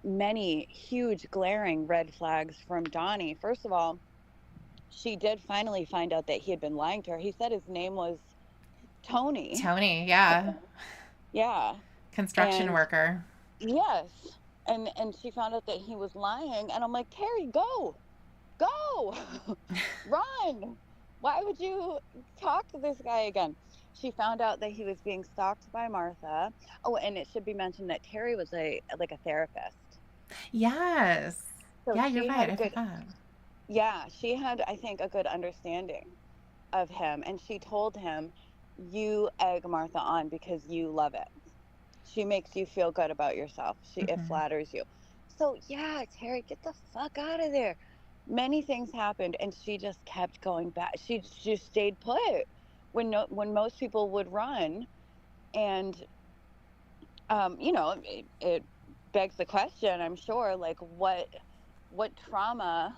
many huge glaring red flags from Donnie. First of all, she did finally find out that he had been lying to her. He said his name was Tony. Tony, yeah. Yeah. Construction And worker. yes. And she found out that he was lying and I'm like, "Terry, go. Go. Run. Why would you talk to this guy again?" She found out that he was being stalked by Martha. Oh, and it should be mentioned that Terry was a therapist. Yes. So Yeah, you're she right. had a I good, forgot. yeah, she had, I think, a good understanding of him. And she told him, you egg Martha on because you love it. She makes you feel good about yourself. It Hmm. flatters you. So yeah, Terry, get the fuck out of there. Many things happened, and she just kept going back. She just stayed put when when most people would run. And it begs the question, I'm sure, like what trauma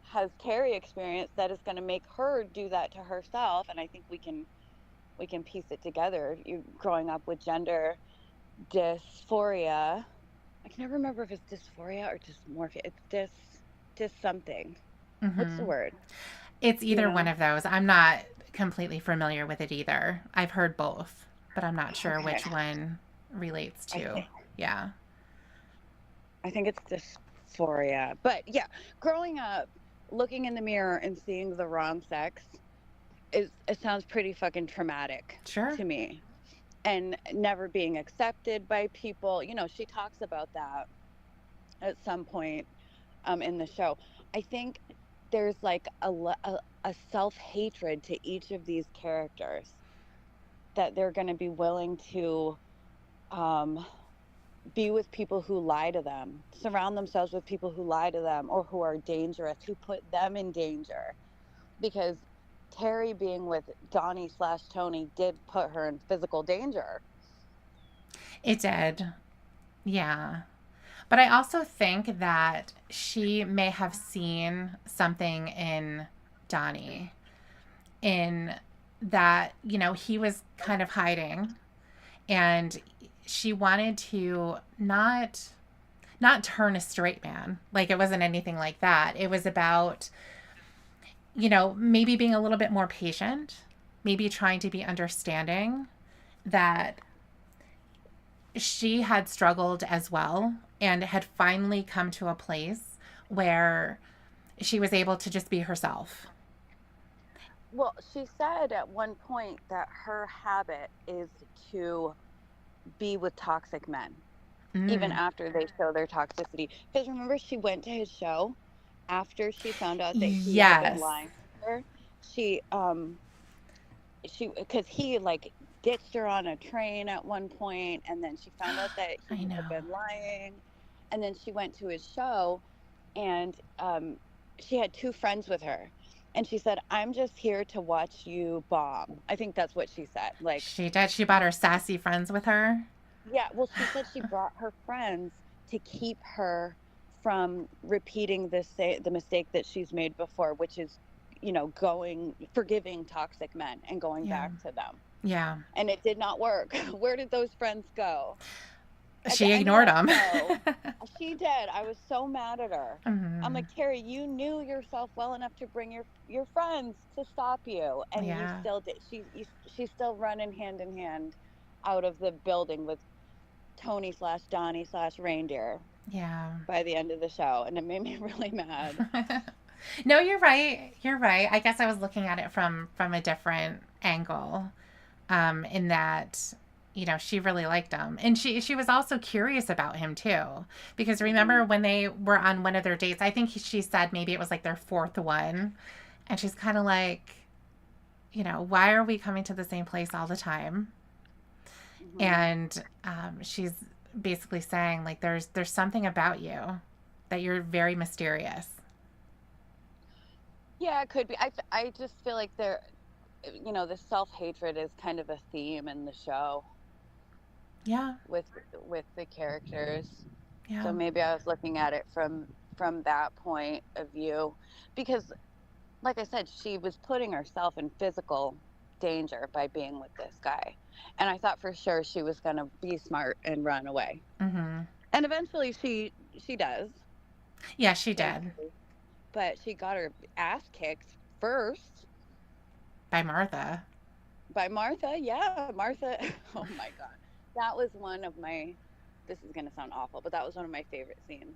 has Terry experienced that is going to make her do that to herself? And I think we can piece it together. You growing up with gender dysphoria. I can never remember if it's dysphoria or dysmorphia. It's dis something. What's the Hmm. word? It's Do you either one know? of those. I'm not completely familiar with it either. I've heard both, but I'm not sure Okay. which one relates I to. think Yeah. I think it's dysphoria. But yeah, growing up, looking in the mirror and seeing the wrong sex it sounds pretty fucking traumatic Sure. to me. And never being accepted by people. She talks about that at some point in the show. I think there's like a self-hatred to each of these characters that they're going to be willing to um, be with people who lie to them, surround themselves with people who lie to them or who are dangerous, who put them in danger. Because Terry being with Donnie slash Tony did put her in physical danger. It did. Yeah. But I also think that she may have seen something in Donnie, in that, he was kind of hiding, and she wanted to not turn a straight man. Like, it wasn't anything like that. It was about, maybe being a little bit more patient, maybe trying to be understanding that she had struggled as well and had finally come to a place where she was able to just be herself. Well, she said at one point that her habit is to be with toxic men, even Mm. after they show their toxicity. Because remember, she went to his show after she found out that he had been Yes. lying to her. She, because he like ditched her on a train at one point, and then she found out that I he had know. been lying, and then she went to his show, and she had two friends with her. And she said, I'm just here to watch you bomb. I think that's what she said. Like, She did. She brought her sassy friends with her. yeah, well, she said she brought her friends to keep her from repeating the mistake that she's made before, which is, forgiving toxic men and going Yeah. back to them. Yeah. And it did not work. Where did those friends go? At She the end of ignored that them. show, she did. I was so mad at her. I'm Hmm. like, Terry, you knew yourself well enough to bring your friends to stop you, and you Yeah. still did. She's still running hand in hand out of the building with Tony slash Donnie slash Reindeer Yeah. by the end of the show, and it made me really mad. No, you're right. You're right. I guess I was looking at it from a different angle. In that, she really liked him, and she was also curious about him too, because Hmm. remember when they were on one of their dates, I think she said maybe it was like their fourth one, and she's kind of like, why are we coming to the same place all the time? Hmm. And she's basically saying like there's something about you that you're very mysterious. Yeah, it could be. I just feel like the self hatred is kind of a theme in the show Yeah. with the characters. Yeah. So maybe I was looking at it from that point of view, because, like I said, she was putting herself in physical danger by being with this guy, and I thought for sure she was going to be smart and run away, Hmm. and eventually she does, Yeah, she did. thankfully. But she got her ass kicked first By Martha. by Martha. Yeah, Martha. Oh my God. That was one of my, this is going to sound awful, but that was one of my favorite scenes.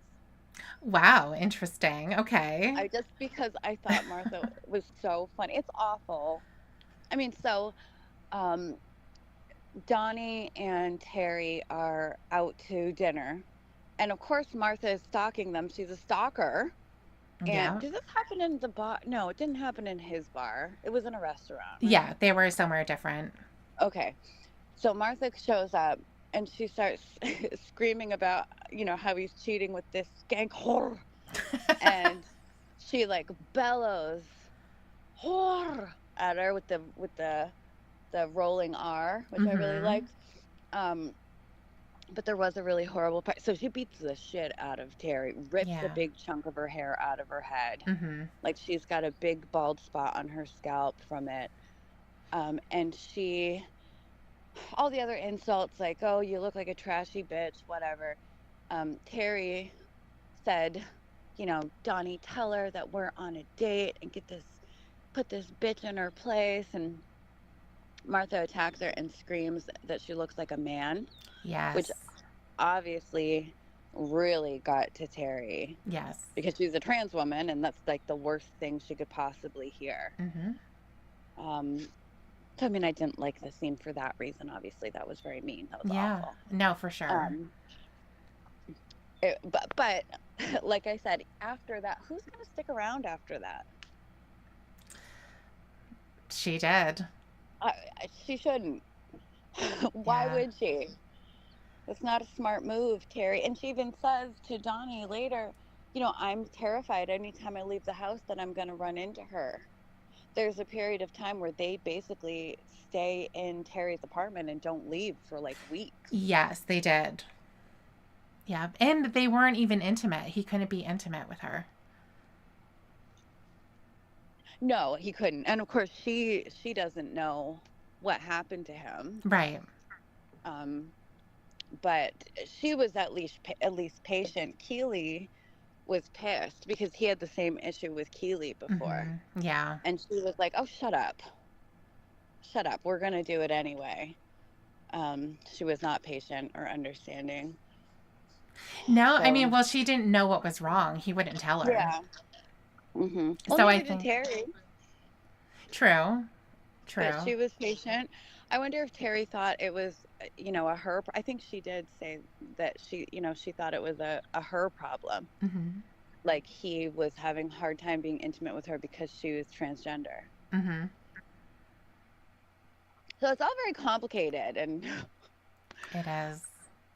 Wow, interesting. Okay. I just because I thought Martha was so funny. It's awful. I mean, so Um, Donnie and Terry are out to dinner. And of course, Martha is stalking them. She's a stalker. And Yeah. did this happen in the bar? No, it didn't happen in his bar. It was in a restaurant, right? Yeah, they were somewhere different. Okay. So Martha shows up and she starts screaming about, how he's cheating with this skank whore. And she like bellows whore at her with the rolling R, which I really Mm-hmm. liked. Um, but there was a really horrible part. So she beats the shit out of Terry, rips a Yeah. big chunk of her hair out of her head. Mm-hmm. Like she's got a big bald spot on her scalp from it. And all the other insults like, oh, you look like a trashy bitch, whatever. Terry said, Donnie, tell her that we're on a date and put this bitch in her place. And Martha attacks her and screams that she looks like a man, which Yes. obviously really got to Terry Yes. because she's a trans woman and that's like the worst thing she could possibly hear. Mm-hmm. Um, so, I mean, I didn't like the scene for that reason. Obviously, that was very mean. That was Yeah. awful. No, for sure. Um, but like I said, after that, who's going to stick around after that? She did. I, she shouldn't. Why Yeah. would she? It's not a smart move, Terry. And she even says to Donnie later, I'm terrified anytime I leave the house that I'm going to run into her. There's a period of time where they basically stay in Terry's apartment and don't leave for like weeks. Yes, they did. Yeah. And they weren't even intimate. He couldn't be intimate with her. No, he couldn't. And of course, she doesn't know what happened to him. Right. Um, but she was at least patient. Keely was pissed because he had the same issue with Keely before, Mm-hmm. Yeah. and she was like, "Oh, shut up. We're gonna do it anyway." She was not patient or understanding. No, I mean, So well, she didn't know what was wrong. He wouldn't tell her. yeah. Well, So I neither did think, Terry, true. but True. she was patient. I wonder if Terry thought it was, a her. I think she did say that she thought it was a her problem. Mm-hmm. Like he was having a hard time being intimate with her because she was transgender. Mm-hmm. So it's all very complicated, and It is.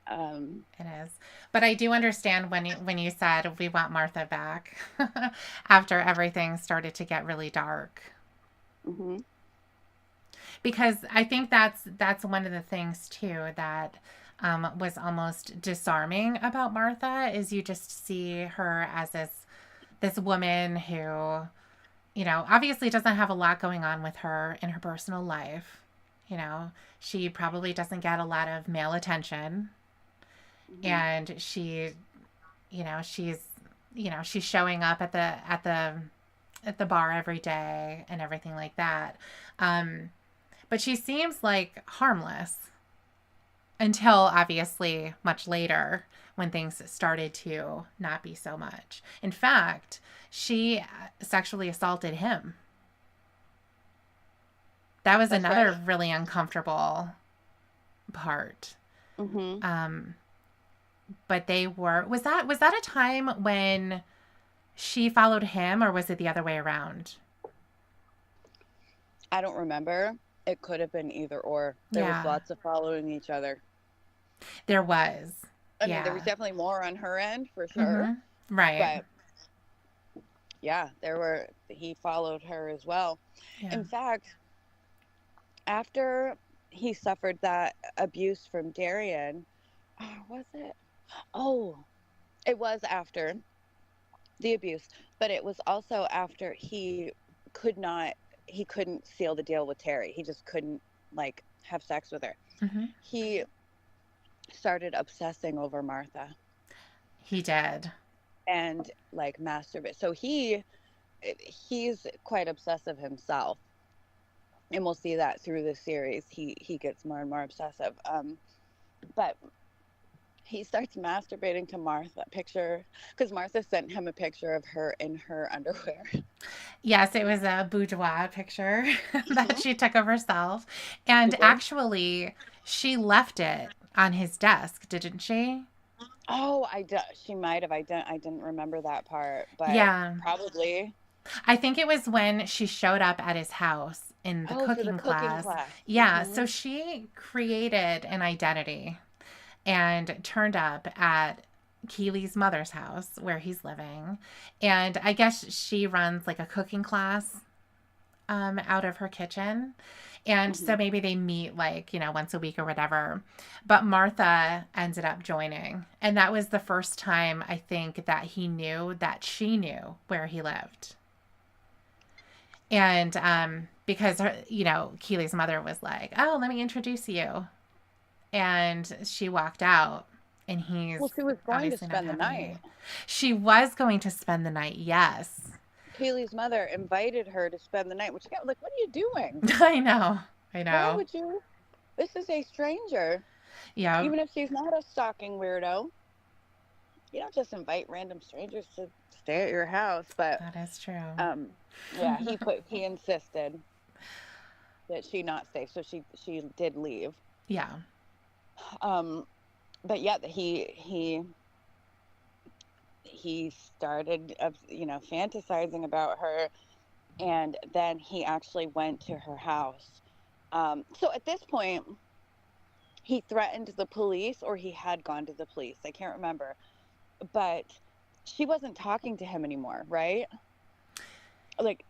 um, It is. But I do understand when you said we want Martha back after everything started to get really dark. hmm Because I think that's one of the things too that was almost disarming about Martha is you just see her as this woman who, obviously doesn't have a lot going on with her in her personal life. She probably doesn't get a lot of male attention, hmm and she's she's showing up at the bar every day and everything like that. But she seems like harmless until obviously much later when things started to not be so much. In fact, she sexually assaulted him. That was that's another right. really uncomfortable part. hmm Um, but they were was that a time when she followed him or was it the other way around? I don't remember. It could have been either or. There was Yeah, lots of following each other. there was. I mean, there was Yeah. definitely more on her end for sure, Mhm. Right. but yeah, he followed her as well. Yeah. In fact, after he suffered that abuse from Darian, was it? Oh, it was after the abuse, but it was also after he couldn't seal the deal with Terry. He just couldn't like have sex with her. Mhm. He started obsessing over Martha He did. and like masturbate. So he's quite obsessive himself, and we'll see that through the series. He gets more and more obsessive. But he starts masturbating to Martha picture because Martha sent him a picture of her in her underwear. Yes, it was a boudoir picture that Hmm. she took of herself. She And did. actually, she left it on his desk, didn't she? Oh, she might have. I didn't remember that part, but Yeah. probably. I think it was when she showed up at his house in the Oh, for the cooking cooking class. class. Yeah. So she created an identity and turned up at Keely's mother's house where he's living. And I guess she runs like a cooking class out of her kitchen. And Hmm. so maybe they meet like, once a week or whatever. But Martha ended up joining. And that was the first time I think that he knew that she knew where he lived. And because Keely's mother was like, "Oh, let me introduce you," and she walked out, and he's Well, she was going to obviously not spend the happy. night. She was going to spend the night, yes. Kaylee's mother invited her to spend the night, which got like, what are you doing? I know, I Why know. would you? This is a stranger. Yeah, Even if she's not a stalking weirdo, you don't just invite random strangers to stay at your house. But that is true. um, yeah, he insisted that she not stay, so she did leave. Yeah. Um, but yeah, he started, fantasizing about her, and then he actually went to her house. So at this point, he threatened the police, or he had gone to the police. I can't remember, but she wasn't talking to him anymore, right? Like,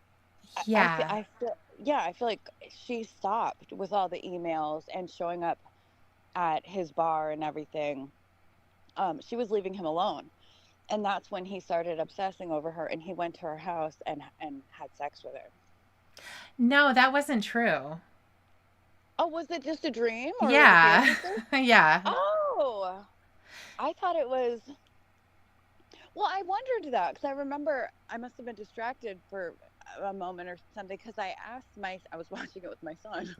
Yeah. I feel like she stopped with all the emails and showing up at his bar and everything. She was leaving him alone, and that's when he started obsessing over her, and he went to her house and had sex with her. No, that wasn't true. Oh, was it just a dream or was it Yeah. fantasy? Yeah. Oh, I thought it was. Well, I wondered that because I remember I must have been distracted for a moment or something because I was watching it with my son.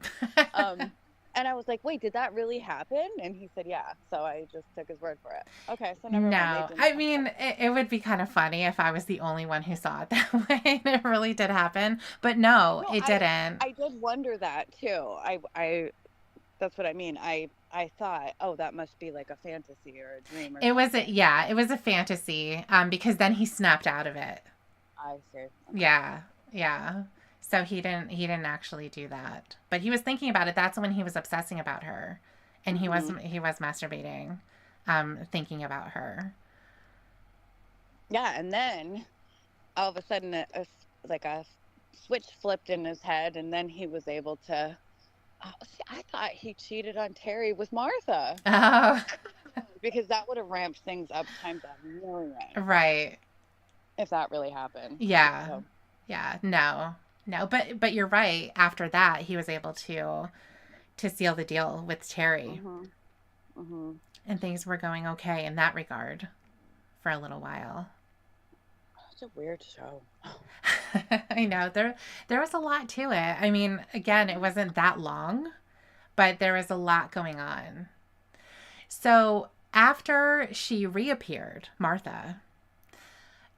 Um, and I was like, wait, did that really happen? And he said, yeah. So I just took his word for it. Okay, so never mind. They No, didn't I have sex. mean, it would be kind of funny if I was the only one who saw it that way. It really did happen. But no, No, it didn't. I did wonder that too. That's what I mean. I thought, oh, that must be like a fantasy or a dream or something. It was a fantasy because then he snapped out of it. I see. Okay. Yeah. Yeah. So he didn't actually do that. But he was thinking about it. That's when he was obsessing about her. And Hmm. he was masturbating thinking about her. Yeah, and then all of a sudden, like a switch flipped in his head, and then he was able to. Oh, see, I thought he cheated on Terry with Martha Oh, because that would have ramped things up times a million right. if that really happened. Yeah. So, Yeah. No. No, but you're right. After that, he was able to seal the deal with Terry, hmm hmm and things were going okay in that regard for a little while. such a weird show. I know there was a lot to it. I mean, again, it wasn't that long, but there was a lot going on. So after she reappeared, Martha,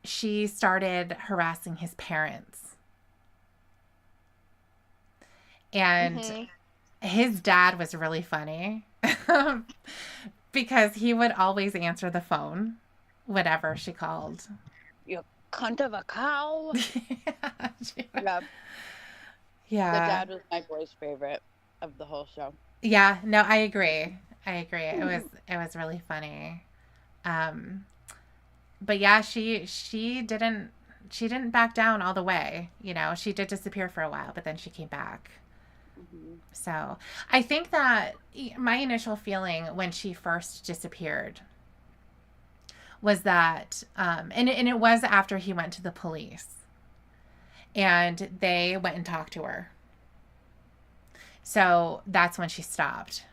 she started harassing his parents. And Hmm. his dad was really funny because he would always answer the phone whenever she called. You cunt of a cow. Yeah. Yeah, the Yeah. dad was my boy's favorite of the whole show. Yeah, no, I agree. I agree. It was really funny. Um but yeah, she didn't back down all the way. She did disappear for a while, but then she came back. Hmm. So, I think that my initial feeling when she first disappeared was that and it was after he went to the police and they went and talked to her. So, that's when she stopped.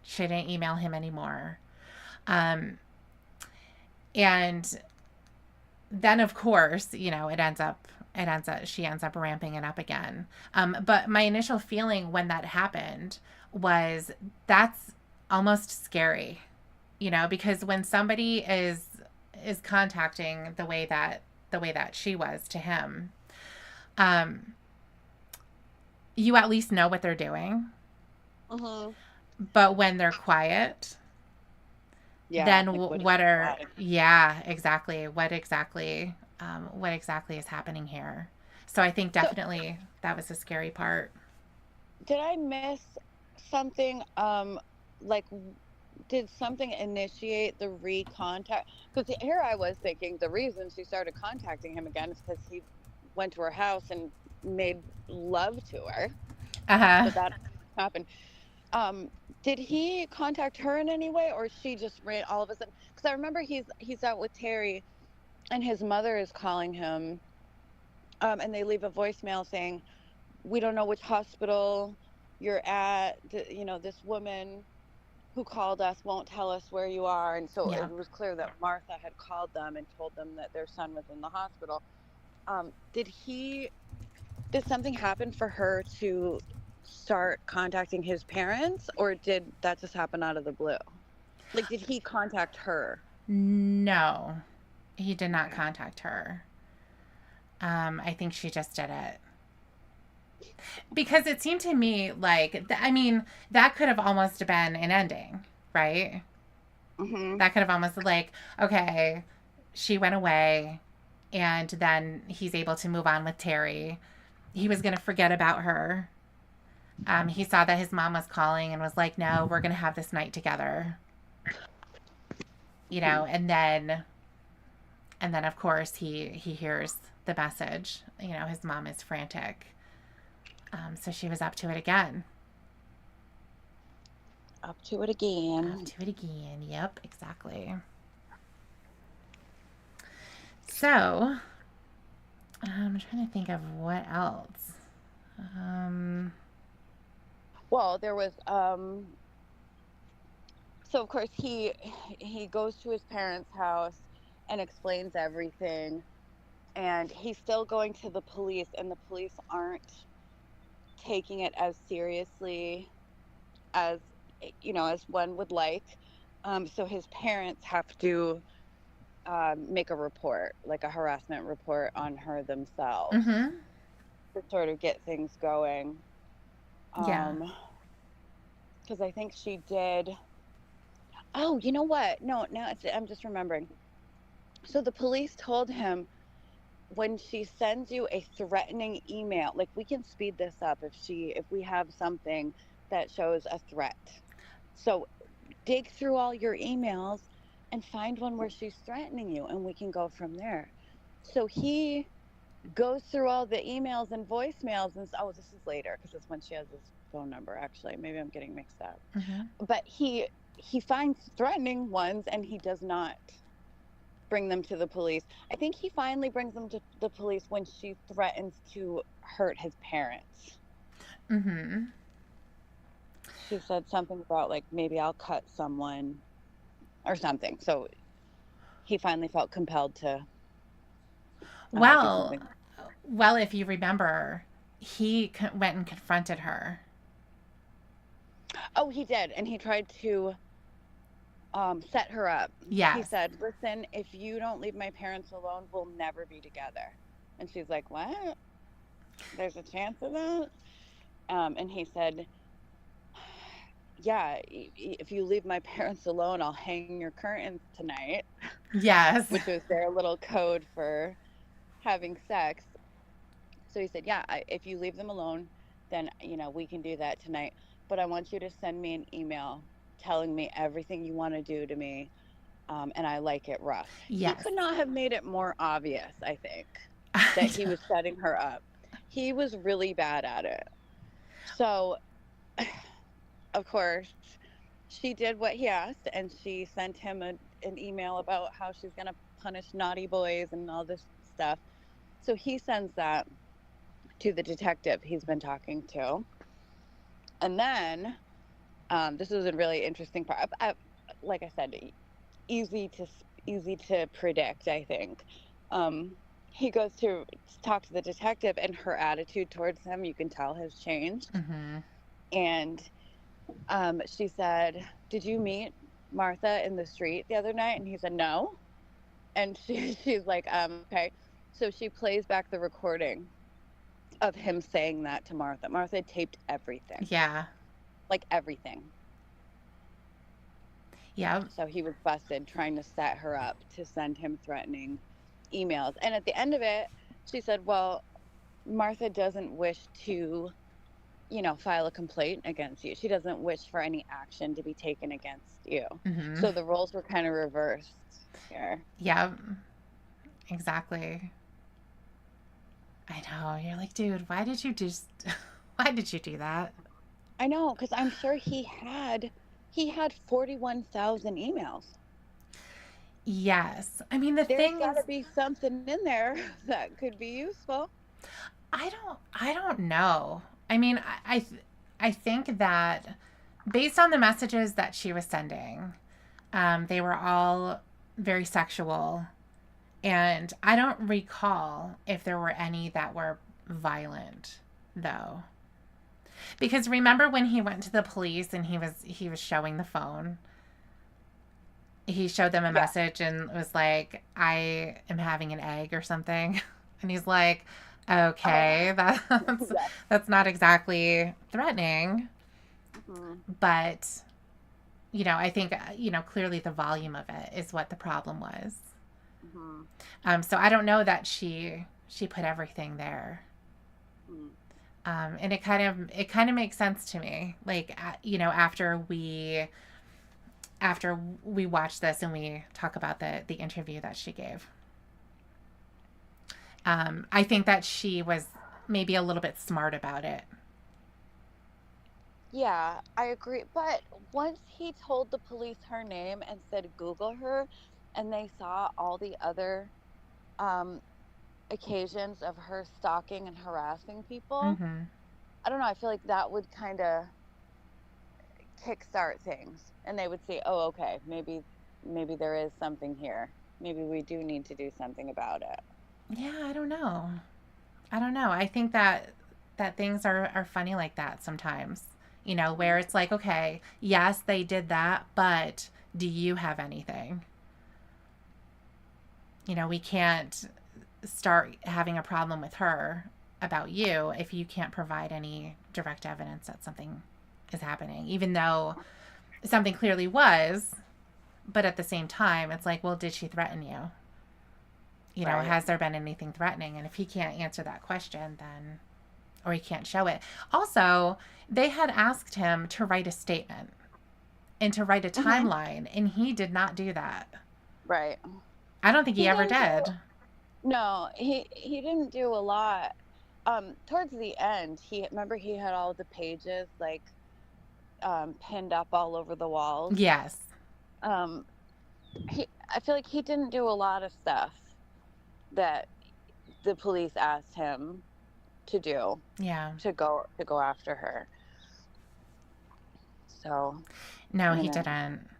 She didn't email him anymore. Um, and then of course, she ends up ramping it up again. But my initial feeling when that happened was that's almost scary. because when somebody is contacting the way that she was to him, um, you at least know what they're doing. Mm-hmm. But when they're quiet, Yeah, then like what are you what are plotting? yeah, exactly. What exactly is happening here? So I think So definitely that was the scary part. did I miss something? Like, did something initiate the recontact? Because here I was thinking the reason she started contacting him again is because he went to her house and made love to her, Uh-huh. but that happened. Um, did he contact her in any way, or she just ran all of a sudden? Because I remember he's out with Terry, and his mother is calling him, and they leave a voicemail saying, "We don't know which hospital you're at. This woman who called us won't tell us where you are." And so it Yep. was clear that Martha had called them and told them that their son was in the hospital. Um, did he? Did something happen for her to start contacting his parents, or did that just happen out of the blue? Like, did he contact her? No, he did not Okay. contact her. I think she just did it. Because it seemed to me like, I mean, that could have almost been an ending, right? Mm-hmm. That could have almost like, okay, she went away, and then he's able to move on with Terry. He was going to forget about her. He saw that his mom was calling and was like, no, we're going to have this night together, and then of course he hears the message. His mom is frantic. So she was up to it again. Up to it Up again. to it again. Yep, exactly. So I'm trying to think of what else. Um, Well, there was so of course he goes to his parents' house and explains everything, and he's still going to the police, and the police aren't taking it as seriously as as one would like. So his parents have to make a report, like a harassment report on her themselves, mm-hmm. to sort of get things going. Yeah. Um, because I think she did. Oh, you know what? No, now I'm just remembering. So the police told him, when she sends you a threatening email, like, we can speed this up if we have something that shows a threat. So dig through all your emails and find one where she's threatening you, and we can go from there. So he goes through all the emails and voicemails, and oh, this is later because it's when she has his phone number. Actually, maybe I'm getting mixed up. Mm-hmm. But he finds threatening ones, and he does not bring them to the police. I think he finally brings them to the police when she threatens to hurt his parents. Mm-hmm. She said something about, like, maybe I'll cut someone or something. So he finally felt compelled to do Well, something. well, if you remember, he went and confronted her. Oh, he did, and he tried to set her up. He Yes. said, "Listen, if you don't leave my parents alone, we'll never be together." And she's like, "What? There's a chance of that?" And he said, "Yeah, if you leave my parents alone, I'll hang your curtains tonight," Yes. which was their little code for having sex. So he said, "Yeah, if you leave them alone, then we can do that tonight. But I want you to send me an email telling me everything you want to do to me, and I like it rough." He Yes. could not have made it more obvious, I think, that he was setting her up. He was really bad at it. So, of course, she did what he asked, and she sent him an email about how she's going to punish naughty boys and all this stuff. So he sends that to the detective he's been talking to. And then this was a really interesting part. Like I said, easy to easy to predict, I think. Um, he goes to talk to the detective, and her attitude towards him, you can tell, has changed. Mm-hmm. And she said, "Did you meet Martha in the street the other night?" And he said, "No." And she's like, okay. So she plays back the recording of him saying that to Martha. Martha taped everything, Yeah. like everything. Yeah. So he was busted trying to set her up to send him threatening emails. And at the end of it, she said, "Well, Martha doesn't wish to, file a complaint against you. She doesn't wish for any action to be taken against you." Mm-hmm. So the roles were kind of reversed here. Yeah. Exactly. I know. You're like, dude, why did you just why did you do that? I know, because I'm sure he had 41,000 emails. Yes. I mean, the There's thing got to is, be something in there that could be useful. I don't know. I mean, I think that based on the messages that she was sending, they were all very sexual, and I don't recall if there were any that were violent, though. Because remember when he went to the police and he was showing the phone, he showed them a Yeah. message and was like, "I am having an egg" or something, and he's like, "Okay, that's Yeah. that's not exactly threatening." Mhm. But I think clearly the volume of it is what the problem was. Mhm. So I don't know that she put everything there. Mhm. And it kind of makes sense to me. Like after we watch this and we talk about the interview that she gave. I think that she was maybe a little bit smart about it. Yeah, I agree. But once he told the police her name and said Google her, and they saw all the other um, occasions of her stalking and harassing people, Mm-hmm. I don't know. I feel like that would kind of kickstart things, and they would say, "Oh, okay, maybe there is something here. Maybe we do need to do something about it." Yeah, I don't know. I don't know. I think that things are funny like that sometimes. Where it's like, okay, yes, they did that, but do you have anything? We can't start having a problem with her about you if you can't provide any direct evidence that something is happening, even though something clearly was. But at the same time, it's like, well, did she threaten you? Right. Has there been anything threatening? And if he can't answer that question, then, or he can't show it. Also, they had asked him to write a statement and to write a Hmm. timeline, and he did not do that. Right. I don't think he He ever didn't do. did. No, he didn't do a lot. Towards the end, he had all the pages like pinned up all over the walls. Yes. Um, I feel like he didn't do a lot of stuff that the police asked him to do Yeah. to go after her. So, No, you he know. didn't.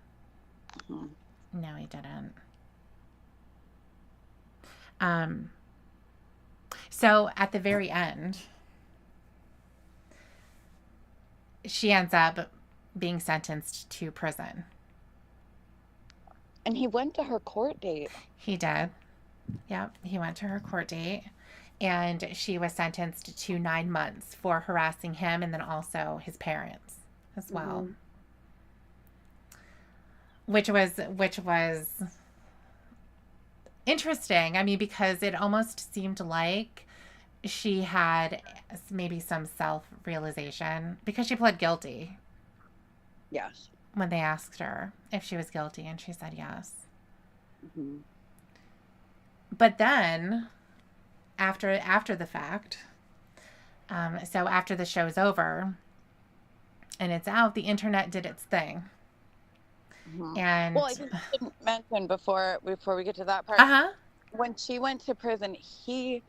Mhm. No, he didn't. Um, so at the very end, she ends up being sentenced to prison. And he went to her court date. He did. Yep. He went to her court date, and she was sentenced to 9 months for harassing him and then also his parents as well. Hmm. Which was interesting. I mean, because it almost seemed like she had maybe some self realization because she pled guilty Yes. when they asked her if she was guilty, and she said yes. Hmm. But then, after the fact, so after the show's over and it's out, the internet did its thing, Hmm. Well, and I just didn't mention before we get to that part. uh huh, When she went to prison, he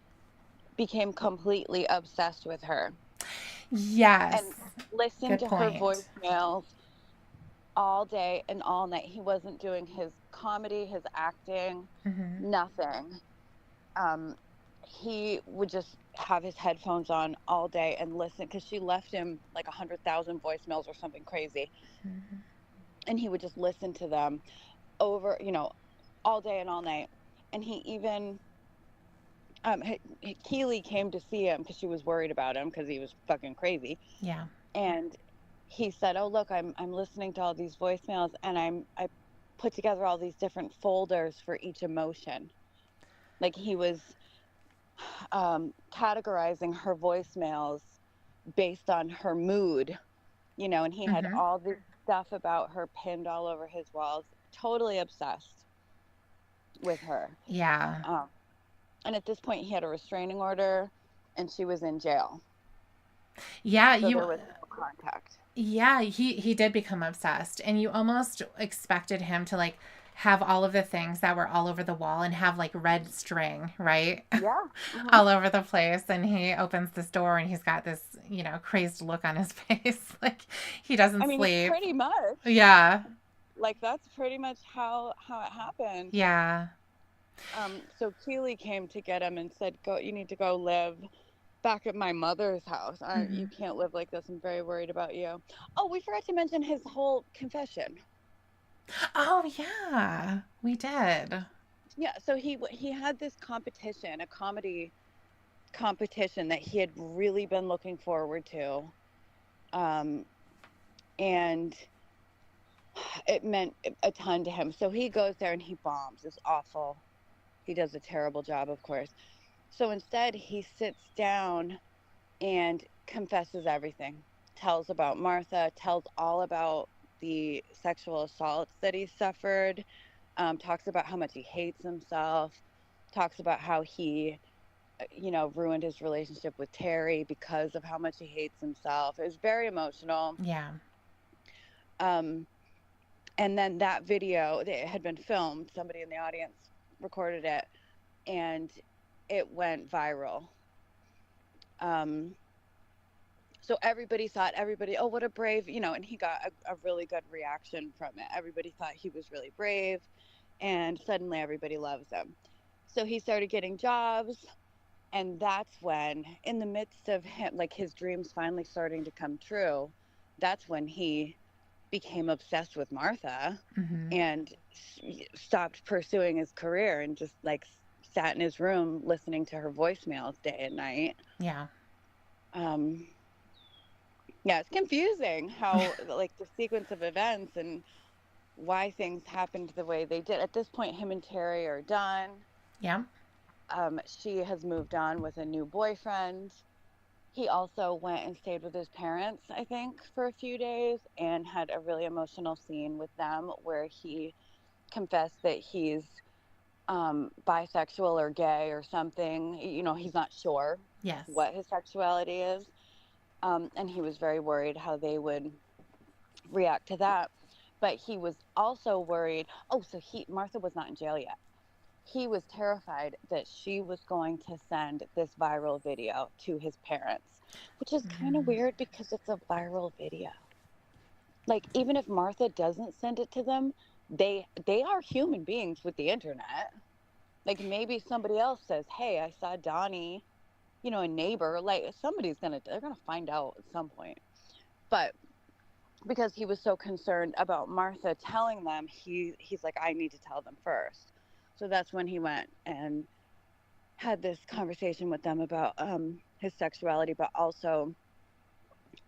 became completely obsessed with her yes, and listened good to her point. voicemails all day and all night. He wasn't doing his comedy, his acting, Mm-hmm. nothing. Um, he would just have his headphones on all day and listen because she left him like 100,000 voicemails or something crazy. Mm-hmm. and he would just listen to them over, all day and all night. And he even, Keely came to see him because she was worried about him because he was fucking crazy. Yeah. And he said, "Oh, look, I'm listening to all these voicemails, and I put together all these different folders for each emotion." Like he was categorizing her voicemails based on her mood, and he had Mm-hmm. all this stuff about her pinned all over his walls, totally obsessed with her. Yeah. Um, and at this point, he had a restraining order, and she was in jail, Yeah, so you there was no contact. yeah, he did become obsessed, and you almost expected him to like have all of the things that were all over the wall and have like red string, right? Yeah. Hmm. All over the place, and he opens this door and he's got this, crazed look on his face like he I doesn't mean, sleep. pretty much. Yeah. Like that's pretty much how it happened. Yeah. So Keely came to get him and said, "Go, you need to go live back at my mother's house. Hmm. You can't live like this. I'm very worried about you." Oh, we forgot to mention his whole confession. Oh yeah, we did. Yeah, so he had this competition, a comedy competition that he had really been looking forward to, um, and it meant a ton to him. So he goes there and he bombs. It's awful. He does a terrible job, of course. So instead, he sits down and confesses everything, tells about Martha, tells all about the sexual assaults that he suffered, talks about how much he hates himself, talks about how he, ruined his relationship with Terry because of how much he hates himself. It was very emotional. Yeah. Um, and then that video, it had been filmed, somebody in the audience recorded it, and it went viral. Um, so everybody thought, oh, what a brave, and he got a really good reaction from it. Everybody thought he was really brave, and suddenly everybody loves him. So he started getting jobs, and that's when, in the midst of him, like his dreams finally starting to come true, that's when he became obsessed with Martha Hmm. and stopped pursuing his career and just like sat in his room listening to her voicemails day and night. Yeah. Um, yeah, it's confusing how like the sequence of events and why things happened the way they did. At this point, him and Terry are done. Yeah. She has moved on with a new boyfriend. He also went and stayed with his parents, I think, for a few days and had a really emotional scene with them where he confessed that he's bisexual or gay or something. He's not sure Yes. what his sexuality is. And he was very worried how they would react to that. But he was also worried. Oh, so Martha was not in jail yet. He was terrified that she was going to send this viral video to his parents, which is kind of Mm. weird because it's a viral video. Like even if Martha doesn't send it to them, they are human beings with the internet. Like maybe somebody else says, "Hey, I saw Donnie, a neighbor." Like they're gonna find out at some point. But because he was so concerned about Martha telling them, he's like, "I need to tell them first." So that's when he went and had this conversation with them about his sexuality, but also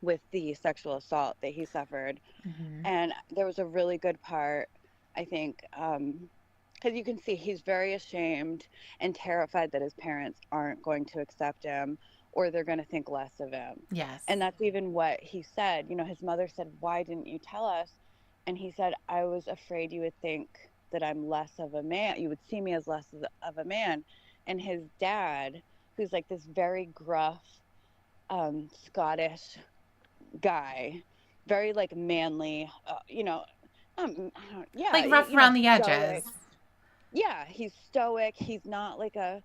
with the sexual assault that he suffered. Hmm. And there was a really good part, I think, because you can see he's very ashamed and terrified that his parents aren't going to accept him or they're going to think less of him. Yes. And that's even what he said. His mother said, "Why didn't you tell us?" And he said, "I was afraid you would think that I'm less of a man. You would see me as less of a man." And his dad, who's like this very gruff, Scottish guy, very like manly, yeah, Like rough around the edges. stoic. Yeah, he's stoic. He's not like a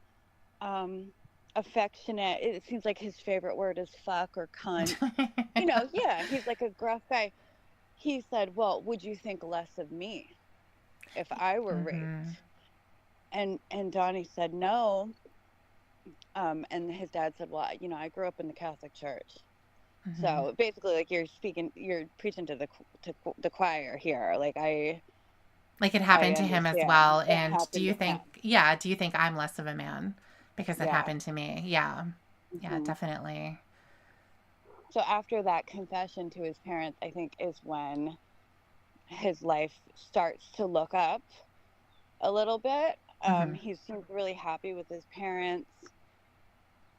um affectionate. It seems like his favorite word is fuck or cunt. Yeah, he's like a gruff guy. He said, "Well, would you think less of me if I were Hmm. raped?" And Donnie said no. And his dad said, "Well, I grew up in the Catholic Church." Mm-hmm. So basically, like, you're preaching to the choir here. Like, Like it I happened to him as understand well. it And happened to him. do you think I'm less of a man because it Yeah. happened to me? Yeah. Yeah, Hmm. definitely. So after that confession to his parents, I think is when his life starts to look up a little bit. Mm-hmm. He seems really happy with his parents.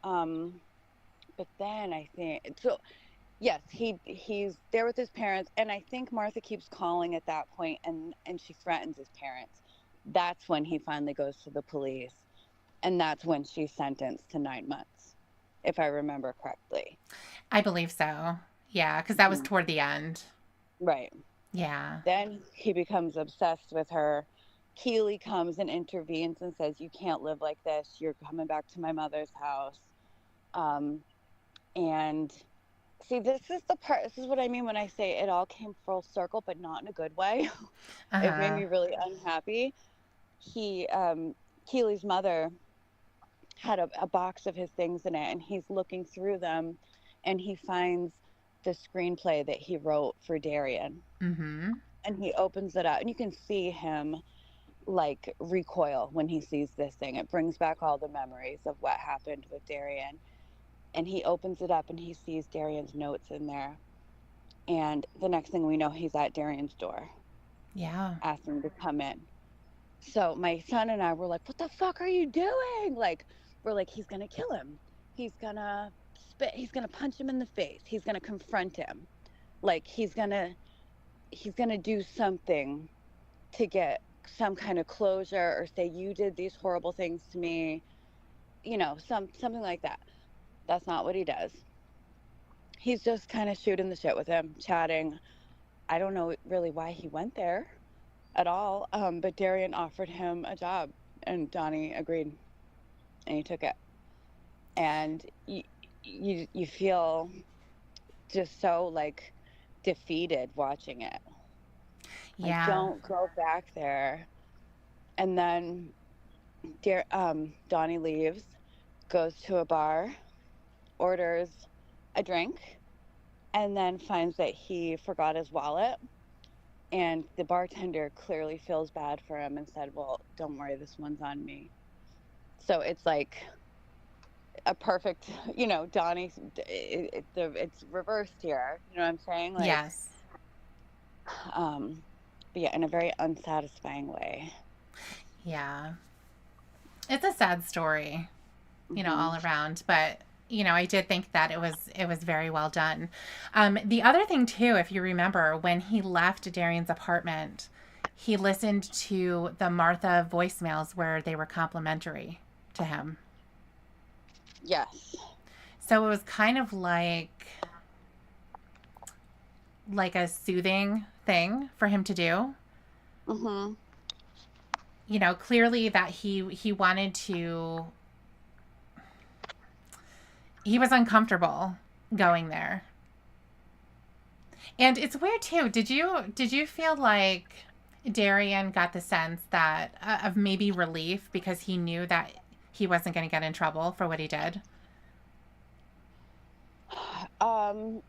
Um, but then I think so. Yes, he's there with his parents, and I think Martha keeps calling at that point, and she threatens his parents. That's when he finally goes to the police, and that's when she's sentenced to 9 months, if I remember correctly. I believe so. Yeah, because that was Mhm. toward the end. Right. Yeah. Then he becomes obsessed with her. Keeley comes and intervenes and says, "You can't live like this. You're coming back to my mother's house." Um, and see, this is the part, this is what I mean when I say it all came full circle, but not in a good way. It made Uh-huh. me really unhappy. Keely's mother had a box of his things in it, and he's looking through them, and he finds the screenplay that he wrote for Darian. Mm-hmm. And he opens it up, and you can see him like recoil when he sees this thing. It brings back all the memories of what happened with Darian. And he opens it up and he sees Darian's notes in there. And the next thing we know, he's at Darian's door Yeah. asking to come in. So my son and I were like, "What the fuck are you doing?" Like, we're like, "He's gonna kill him. He's gonna spit. He's gonna punch him in the face. He's gonna confront him. Like, he's gonna do something to get some kind of closure, or say you did these horrible things to me. Something like that." That's not what he does. He's just kind of shooting the shit with him, chatting. I don't know really why he went there at all. But Darian offered him a job, and Donnie agreed, and he took it. And you feel just so like defeated watching it. Like, Yeah. don't go back there. And then Donnie leaves, goes to a bar, orders a drink, and then finds that he forgot his wallet. And the bartender clearly feels bad for him and said, "Well, don't worry, this one's on me." So it's like a perfect, Donnie. It's reversed here. You know what I'm saying? Like, Yes. um, but yeah, in a very unsatisfying way. Yeah. It's a sad story, Hmm. all around, but I did think that it was very well done. The other thing too, if you remember, when he left Darian's apartment, he listened to the Martha voicemails where they were complimentary to him. Yes. So it was kind of like a soothing thing for him to do. Hmm. Clearly that he wanted to, he was uncomfortable going there. And it's weird too. Did you feel like Darian got the sense that of maybe relief because he knew that he wasn't going to get in trouble for what he did? Um,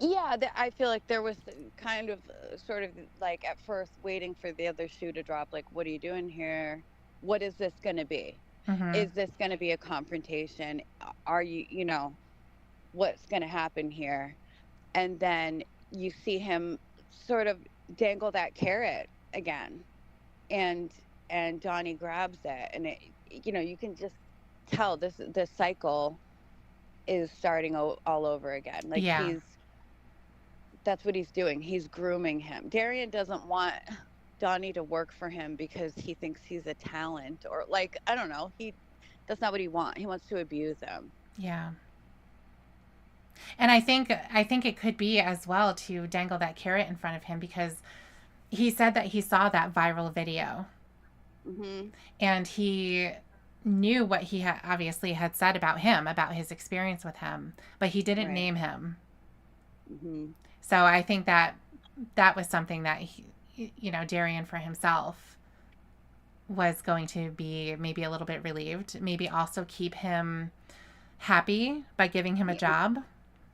yeah, I feel like there was kind of sort of like at first waiting for the other shoe to drop. Like, what are you doing here? What is this going to be? Mm-hmm. Is this going to be a confrontation? Are what's going to happen here? And then you see him sort of dangle that carrot again, and Donnie grabs it, and you can just tell this cycle is starting all over again. Like, Yeah. that's what he's doing. He's grooming him. Darian doesn't want Donnie to work for him because he thinks he's a talent, or, like, I don't know. That's not what he wants. He wants to abuse him. Yeah. And I think it could be as well to dangle that carrot in front of him because he said that he saw that viral video Hmm. and he knew what he obviously had said about him, about his experience with him, but he didn't Right. name him. Hmm. So I think that was something that Darian for himself was going to be maybe a little bit relieved, maybe also keep him happy by giving him a Yeah. job.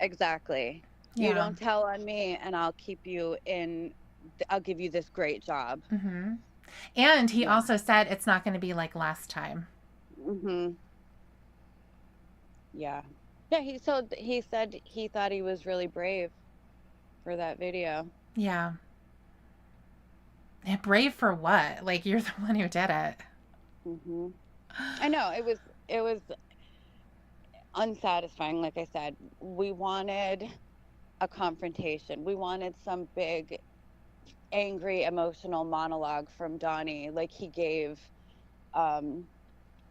Exactly. You Yeah. don't tell on me, and I'll keep you in. I'll give you this great job. Mm-hmm. And he Yeah. also said it's not going to be like last time. Mhm. Yeah. Yeah. He said he thought he was really brave for that video. Yeah. And brave for what? Like, you're the one who did it. Mhm. I know it was unsatisfying. Like I said, we wanted a confrontation. We wanted some big, angry, emotional monologue from Donnie, like he gave um,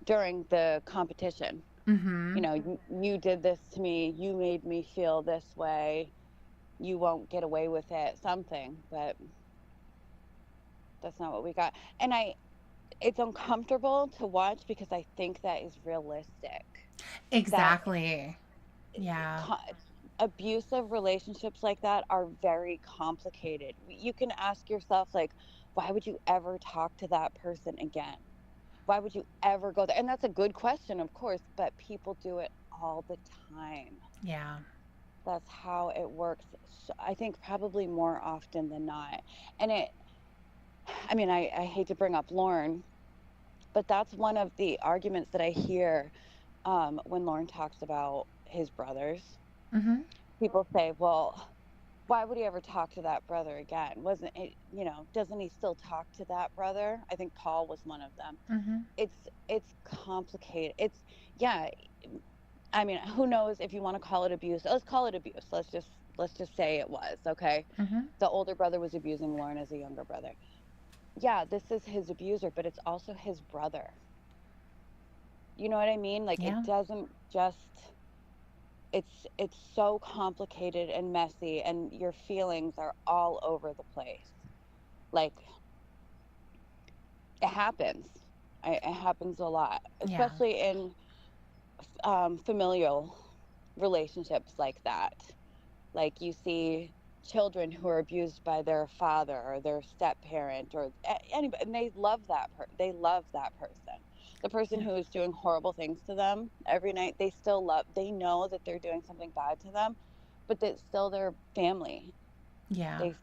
during the competition. Mm-hmm. You did this to me. You made me feel this way. You won't get away with it. Something, but that's not what we got. And it's uncomfortable to watch because I think that is realistic. That Exactly. Yeah. co- abusive relationships like that are very complicated. You can ask yourself, like, why would you ever talk to that person again? Why would you ever go there? And that's a good question, of course, but people do it all the time. Yeah. That's how it works. I think probably more often than not. And I mean, I hate to bring up Lauren, but that's one of the arguments that I hear when Lauren talks about his brothers. Mm-hmm. People say, well, why would he ever talk to that brother again? Wasn't it, doesn't he still talk to that brother? I think Paul was one of them. Mm-hmm. It's complicated. Yeah, I mean, who knows if you want to call it abuse. Let's call it abuse. Let's just say it was, okay? Mm-hmm. The older brother was abusing Lauren as a younger brother. Yeah, this is his abuser, but it's also his brother. You know what I mean? Like it Yeah. doesn't just it's so complicated and messy, and your feelings are all over the place. Like it happens. It happens a lot, Yeah. especially in familial relationships like that. Like you see children who are abused by their father or their step parent or anybody, and they love that person. The person Yeah. who is doing horrible things to them every night, they still love. They know that they're doing something bad to them, but it's still their family. Yeah. They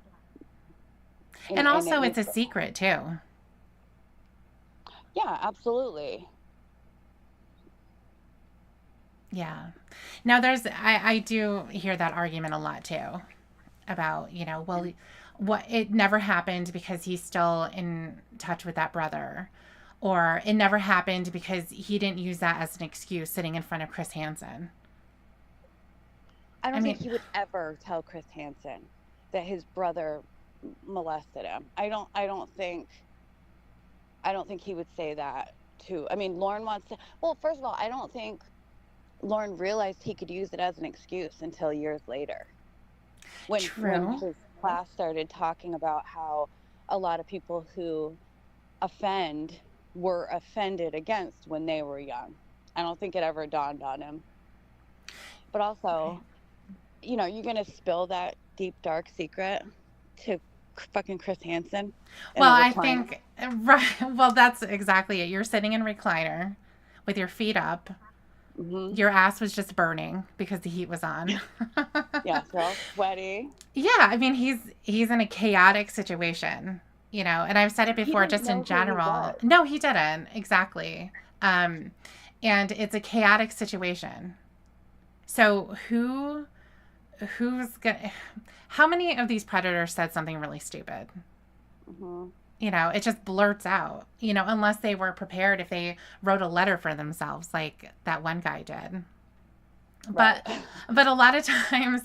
And and it also, it's makes a secret, too. yeah, absolutely. Yeah. Now, I do hear that argument a lot, too, about, well, what it never happened because he's still in touch with that brother. Or it never happened because he didn't use that as an excuse sitting in front of Chris Hansen. I I don't think mean, he would ever tell Chris Hansen that his brother molested him. I don't think he would say that too. I mean, Lauren wants to. Well, first of all, I don't think Lauren realized he could use it as an excuse until years later, when true. his class started talking about how a lot of people who offend were offended against when they were young. I don't think it ever dawned on him. But Right. also, you're gonna spill that deep dark secret to fucking Chris Hansen in Well, a I recliner. think, right. Well, that's exactly it. You're sitting in recliner with your feet up. Hmm. Your ass was just burning because the heat was on. Yes, they're all sweaty. Yeah, I mean, he's in a chaotic situation, and I've said it He before didn't just in know who he general. was. No, he didn't. Exactly. Um and it's a chaotic situation. So who's going to how many of these predators said something really stupid? Hmm. It just blurts out, unless they were prepared if they wrote a letter for themselves like that one guy did. Right. But a lot of times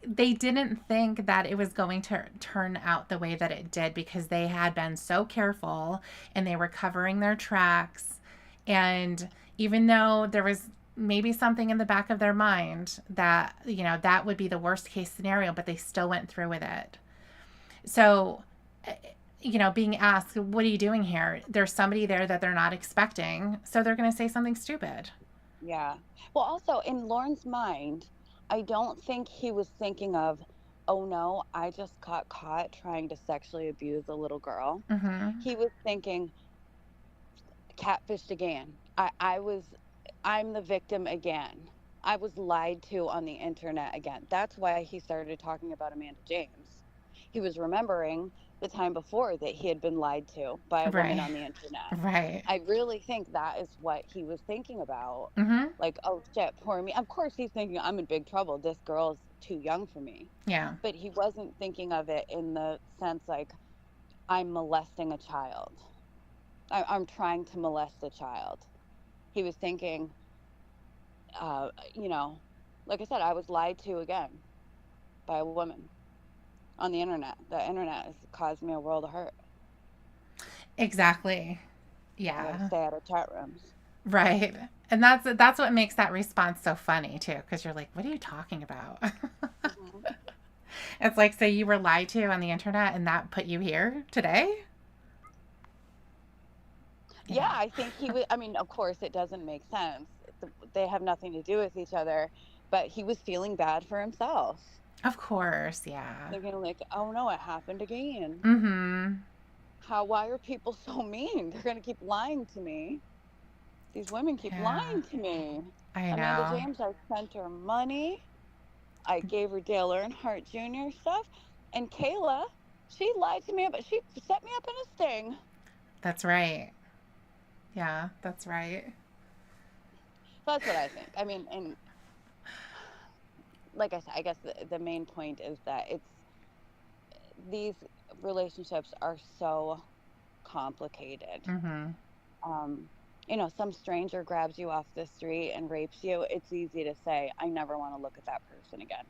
they didn't think that it was going to turn out the way that it did because they had been so careful and they were covering their tracks. And even though there was maybe something in the back of their mind that that would be the worst case scenario, but they still went through with it. So being asked, what are you doing here, there's somebody there that they're not expecting, so they're going to say something stupid. Yeah. Well, also in Lauren's mind, I don't think he was thinking of, oh no, I just got caught trying to sexually abuse a little girl. Mm-hmm. He was thinking, catfished again. I'm the victim again. I was lied to on the internet again. That's why he started talking about Amanda James. He was remembering the time before that he had been lied to by a woman Right. on the internet. Right. I really think that is what he was thinking about. Mm-hmm. Like, oh shit, poor me. Of course, he's thinking, I'm in big trouble. This girl's too young for me. Yeah. But he wasn't thinking of it in the sense like, I'm molesting a child. I'm trying to molest a child. He was thinking, you know, like I said, I was lied to again by a woman on the internet. The internet has caused me a world of hurt. Exactly. I got to Yeah. stay out of chat rooms. Right. And that's what makes that response so funny too, because you're like, what are you talking about? Hmm. It's like, say you were lied to on the internet and that put you here today? Yeah, Yeah. I think he was. I mean, of course, it doesn't make sense. They have nothing to do with each other, but he was feeling bad for himself. Of course, yeah. Thinking like, oh no, it happened again. Mm-hmm. Why are people so mean? They're going to keep lying to me. These women keep Yeah. lying to me. I Amanda know. James, I sent her money. I gave her Dale Earnhardt Jr. stuff. And Kayla, she lied to me, but she set me up in a sting. That's right. Yeah, that's right. That's what I think. I mean, and like I said, I guess the main point is that these relationships are so complicated. Mm-hmm. Um, some stranger grabs you off the street and rapes you. It's easy to say, I never want to look at that person again.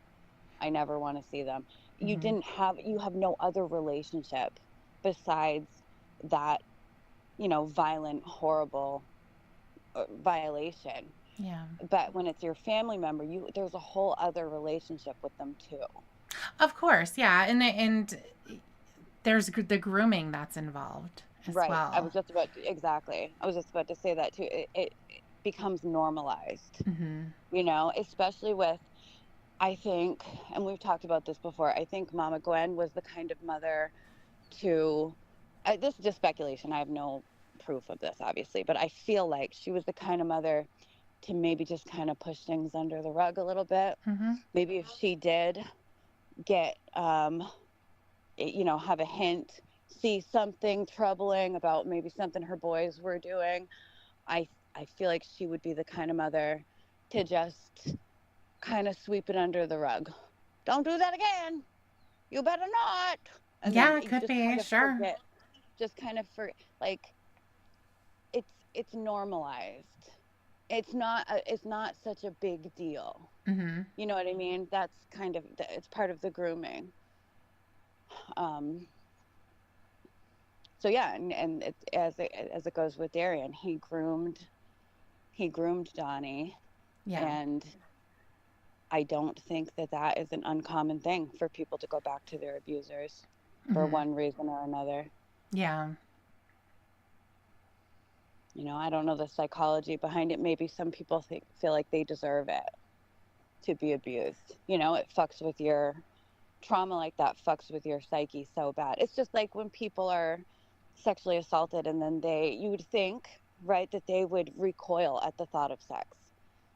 I never want to see them. Mm-hmm. You have no other relationship besides that, violent, horrible violation. Yeah. But when it's your family member, there's a whole other relationship with them too. Of course, yeah. And there's the grooming that's involved as Right. well. I was just about to say that too. It becomes normalized, Mm-hmm. especially with, I think, and we've talked about this before, I think Mama Gwen was the kind of mother to, this is just speculation. I have no proof of this, obviously, but I feel like she was the kind of mother to maybe just kind of push things under the rug a little bit. Mm-hmm. Maybe if she did get, have a hint, see something troubling about maybe something her boys were doing, I I feel like she would be the kind of mother to just kind of sweep it under the rug. Don't do that again. You better not. And then Yeah, it you could just be, kind of sure. forget. Just kind of for like it's normalized. It's not such a big deal. Mm-hmm. You know what I mean? That's kind of it's part of the grooming. Um, so yeah, and as it goes with Darian, he groomed Donnie, Yeah. and I don't think that is an uncommon thing for people to go back to their abusers for Mm-hmm. one reason or another. Yeah. I don't know the psychology behind it. Maybe some people feel like they deserve it to be abused. It fucks with your trauma, like that fucks with your psyche so bad. It's just like when people are sexually assaulted and then you would think, right, that they would recoil at the thought of sex.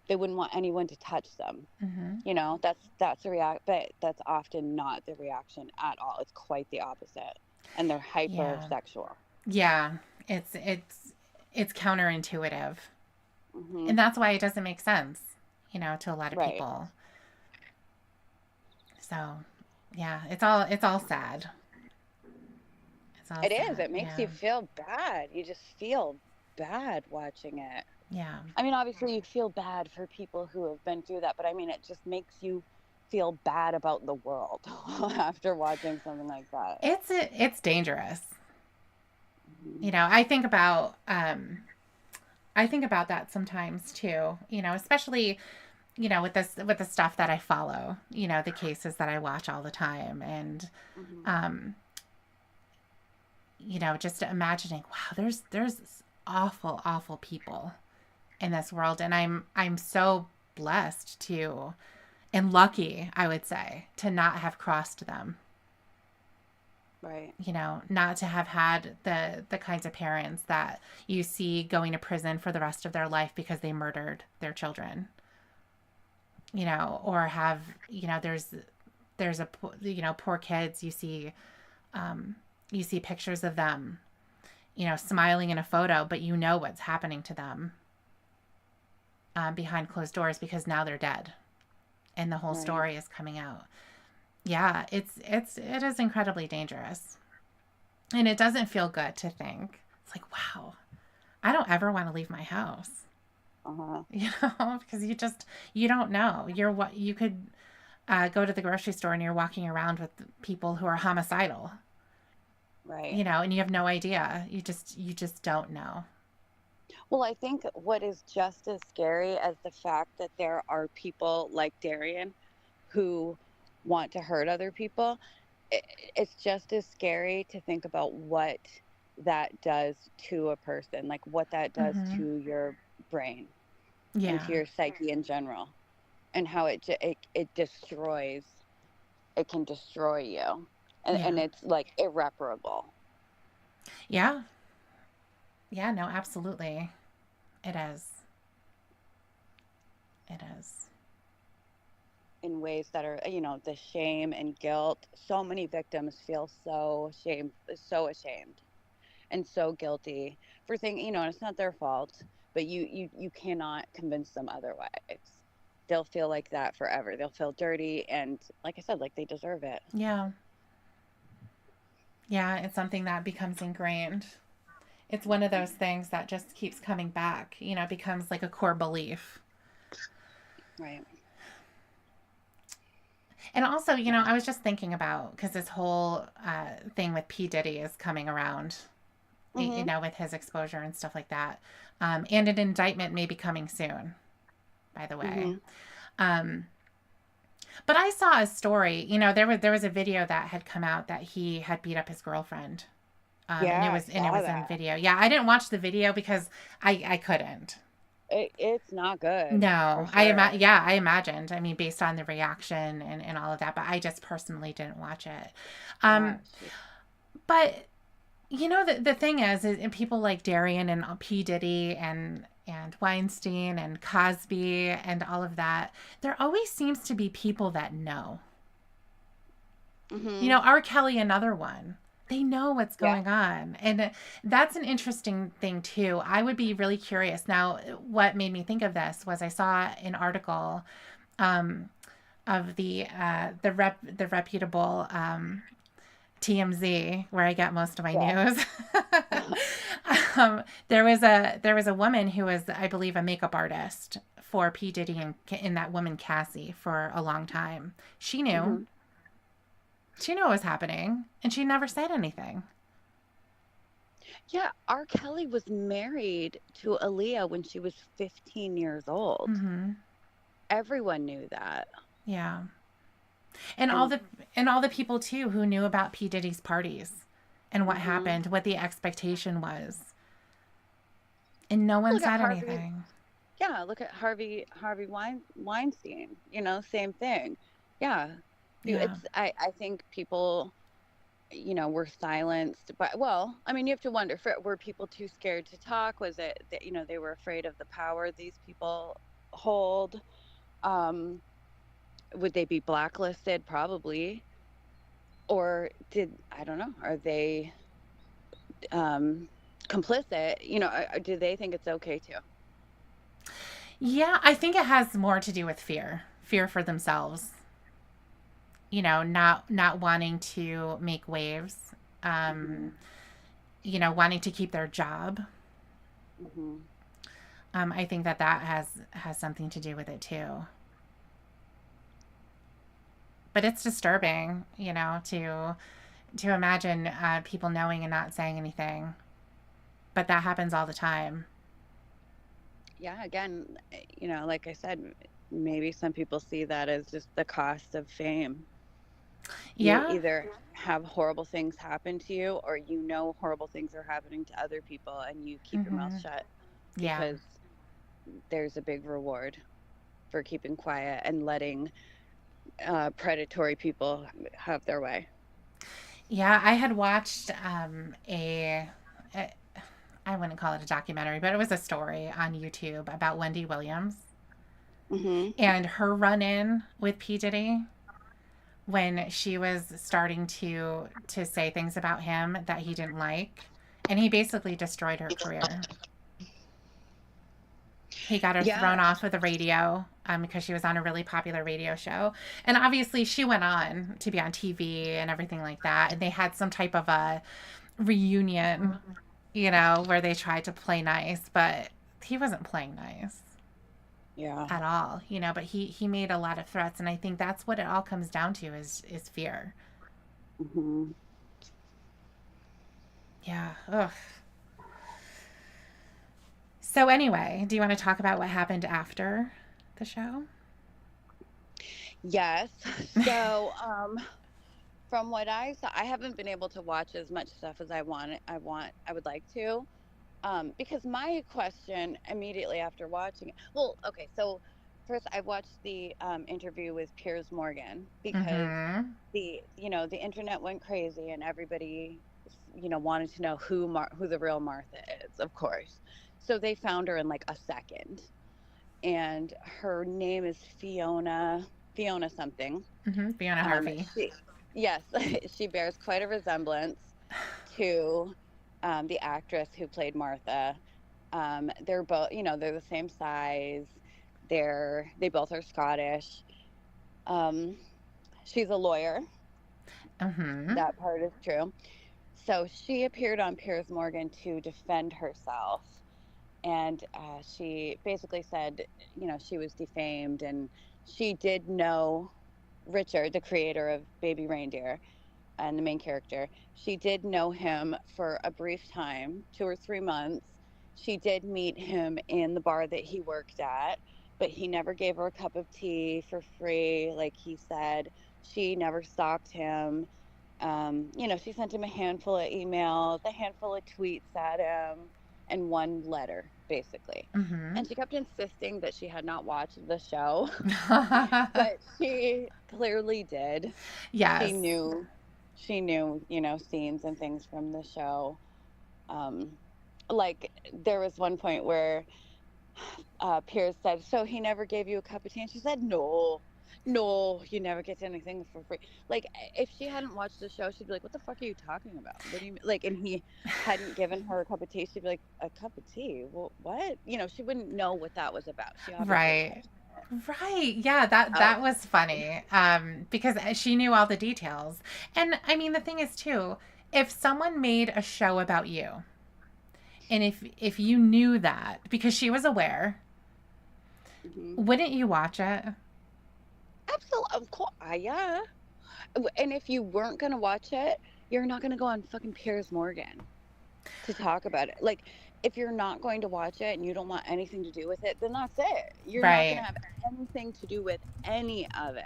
They wouldn't want anyone to touch them. Mm-hmm. That's a but that's often not the reaction at all. It's quite the opposite. And they're Yeah. hypersexual. Yeah. It's counterintuitive. Hmm. And that's why it doesn't make sense, to a lot of Right. people. So, yeah, it's all sad. It's all It is. sad. It makes Yeah. you feel bad. You just feel bad watching it. Yeah. I mean, obviously, you feel bad for people who have been through that, but I mean, it just makes you feel bad about the world after watching something like that. It's dangerous. Hmm. I think about that sometimes too, especially, with the stuff that I follow, the cases that I watch all the time and Hmm. um just imagining, wow, there's awful, awful people in this world. And I'm so blessed to and lucky, I would say, to not have crossed them. Right. Not to have had the kinds of parents that you see going to prison for the rest of their life because they murdered their children. or have, there's a, poor kids, you see pictures of them, smiling in a photo, but what's happening to them behind closed doors because now they're dead and the whole Right. story is coming out. Yeah, it is incredibly dangerous. And it doesn't feel good to think. It's like, wow, I don't ever want to leave my house. Uh-huh. Because you don't know. You could go to the grocery store and you're walking around with people who are homicidal, Right. and you have no idea. You just don't know. Well, I think what is just as scary as the fact that there are people like Darian who want to hurt other people, it's just as scary to think about what that does to a person, like what that does Mm-hmm. to your brain and Yeah. to your psyche in general, and how it destroys, it can destroy you, and Yeah. it's like irreparable. Yeah. Yeah. No, absolutely. It is. It is. In ways that are, the shame and guilt. So many victims feel so ashamed and so guilty for thinking, and it's not their fault, but you cannot convince them otherwise. They'll feel like that forever. They'll feel dirty, and like I said, like they deserve it. Yeah. Yeah. It's something that becomes ingrained. It's one of those things that just keeps coming back, becomes like a core belief. Right. And also, Yeah. I was just thinking about, because this whole thing with P. Diddy is coming around, Mhm. with his exposure and stuff like that. And an indictment may be coming soon, by the way. Mhm. Um, but I saw a story, there was a video that had come out that he had beat up his girlfriend. And Yeah, it I was and it saw was in that. video. Yeah, I didn't watch the video because I couldn't. It's not good for No, sure. yeah, I imagined. I mean, based on the reaction and all of that, but I just personally didn't watch it. Um, Gosh. but the thing is and people like Darian and P Diddy and Weinstein and Cosby and all of that, there always seems to be people that know. Mhm. R. Kelly, another one. They know what's Yeah. going on. And that's an interesting thing, too. I would be really curious. Now, what made me think of this was I saw an article um, of the reputable TMZ, where I get most of my Yeah. news. There was a woman who was, I believe, a makeup artist for P Diddy and that woman Cassie for a long time. She knew. Mhm. She knew what was happening, and she never said anything. Yeah, R. Kelly was married to Aaliyah when she was 15 years old. Mm-hmm. Everyone knew that. Yeah, and all And the and all the people too who knew about P Diddy's parties and what mhm. happened, what the expectation was, and no one Look at said Harvey. anything. Yeah, look at Harvey Weinstein, same thing. Yeah. Yeah. I think people, were silenced, but well, I mean, you have to wonder, were people too scared to talk? Was it that, they were afraid of the power these people hold? Um, would they be blacklisted? Probably. Or I don't know, are they um complicit? Do they think it's okay too? Yeah, I think it has more to do with fear for themselves. Not wanting to make waves. Hmm. Um, wanting to keep their job. Hmm. I think that has something to do with it too. But it's disturbing, to imagine people knowing and not saying anything. But that happens all the time. Yeah, again, like I said, maybe some people see that as just the cost of fame. You Yeah. either have horrible things happen to you, or horrible things are happening to other people and you keep your mouth Mm-hmm. shut Yeah. because there's a big reward for keeping quiet and letting predatory people have their way. Yeah. I had watched a I wouldn't call it a documentary, but it was a story on YouTube about Wendy Williams. Mhm. And her run-in with P. Diddy when she was starting to say things about him that he didn't like, and he basically destroyed her career. He got her Yeah. thrown off of the radio because she was on a really popular radio show. And obviously, she went on to be on TV and everything like that. And they had some type of a reunion, where they tried to play nice, but he wasn't playing nice Yeah. at all, but he made a lot of threats. And I think that's what it all comes down to is fear. Mhm. Yeah. Ugh. So, anyway, do you want to talk about what happened after the show? Yes. So, from what I saw, I haven't been able to watch as much stuff as I would like to. Because my question immediately after watching it, well, okay, so first I watched the interview with Piers Morgan because Mm-hmm. the internet went crazy and everybody wanted to know who the real Martha is, of course. So they found her in like a second, and her name is Fiona something. Mm-hmm. Fiona Harvey. She Yes, she bears quite a resemblance to the actress who played Martha. They're both, they're the same size. They both are Scottish. Um, she's a lawyer. Mm-hmm. That part is true. So she appeared on Piers Morgan to defend herself, and she basically said, she was defamed, and she did know Richard, the creator of Baby Reindeer, and the main character. She did know him for a brief time, 2 or 3 months. She did meet him in the bar that he worked at, but he never gave her a cup of tea for free, like he said. She never stalked him. She sent him a handful of emails, a handful of tweets at him, and one letter, basically. Mm-hmm. And she kept insisting that she had not watched the show, but she clearly did. She Yes. knew she knew, scenes and things from the show. Um, like there was one point where Piers said, "So he never gave you a cup of tea?" And she said, "No, no, you never get anything for free." Like if she hadn't watched the show, she'd be like, "What the fuck are you talking about? What do you mean?" Like, and he hadn't given her a cup of tea. She'd be like, "A cup of tea? Well, what?" She wouldn't know what that was about. She obviously Right. Right. Yeah, that oh, was funny. Because she knew all the details. And I mean the thing is too, if someone made a show about you, and if you knew that because she was aware, hmm wouldn't you watch it? absolutely, of course, yeah. And if you weren't gonna watch it, you're not gonna go on fucking Piers Morgan to talk about it. Like, if you're not going to watch it and you don't want anything to do with it, then that's it. You're not gonna Right. have anything to do with any of it.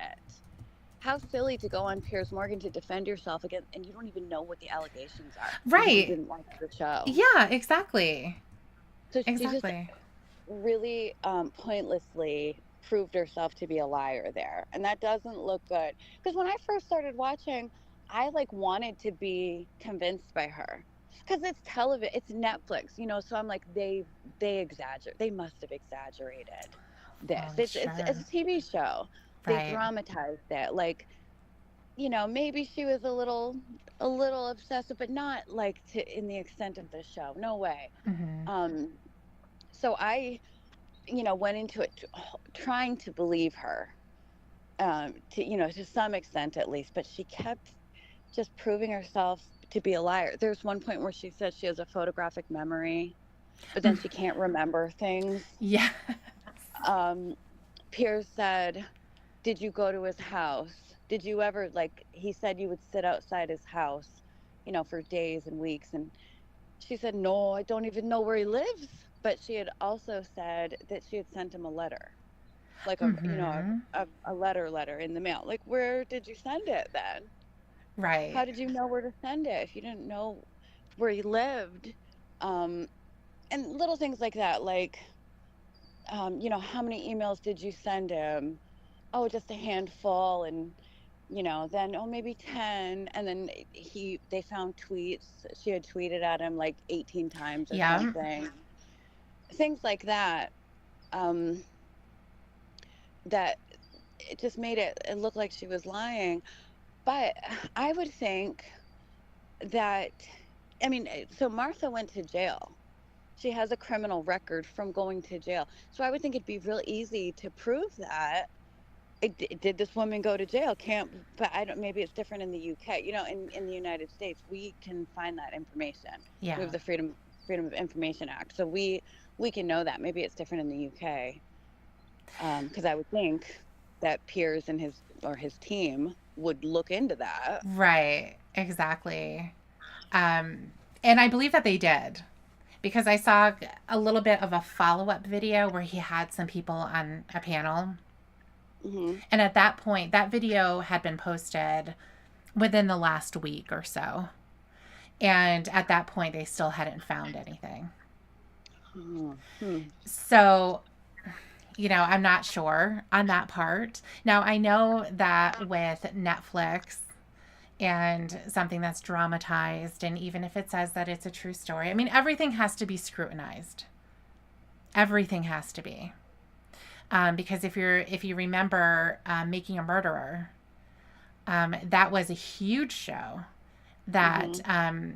How silly to go on Piers Morgan to defend yourself against, and you don't even know what the allegations are because you Right. didn't watch the show. Yeah, exactly. So she just Exactly. really pointlessly proved herself to be a liar there, and that doesn't look good. Because when I first started watching, I like wanted to be convinced by her because it's television, it's Netflix, so I'm like they exaggerate, they must have exaggerated this. Well, It's sure. a TV show. They Right. dramatized it, like, maybe she was a little obsessive, but not like to in the extent of the show. No way. Mm-hmm. um so I went into it trying to believe her, to some extent at least, but she kept just proving herself to be a liar. There's one point where she says she has a photographic memory, but then she can't remember things. Yeah. Um, Piers said, "Did you go to his house? Did you ever, like, he said you would sit outside his house, for days and weeks." And she said, "No, I don't even know where he lives." But she had also said that she had sent him a letter, like Mm-hmm. a letter in the mail. Like, where did you send it then? How Right. did you know where to send it if you didn't know where he lived? Um, and little things like that, like, how many emails did you send him? Oh, just a handful. And then, oh, maybe 10. And then they found tweets. She had tweeted at him like 18 times or Yeah. something. Things like that. Um, that it just made it look like she was lying. But I would think that, I mean, so Martha went to jail. She has a criminal record from going to jail. So I would think it'd be real easy to prove that. Did this woman go to jail? Can't, but I don't, maybe it's different in the UK. You know, in the United States, we can find that information. We Yeah. have the Freedom of Information Act. So we can know that. Maybe it's different in the UK. Because I would think that Piers and his team would look into that. Right. Exactly. And I believe that they did, because I saw a little bit of a follow up video where he had some people on a panel. Hmm. And at that point, that video had been posted within the last week or so. And at that point, they still hadn't found anything. Hmm. So, I'm not sure on that part. Now, I know that with Netflix and something that's dramatized, and even if it says that it's a true story, I mean, everything has to be scrutinized. Everything has to be. Because if you remember Making a Murderer, that was a huge show that Hmm.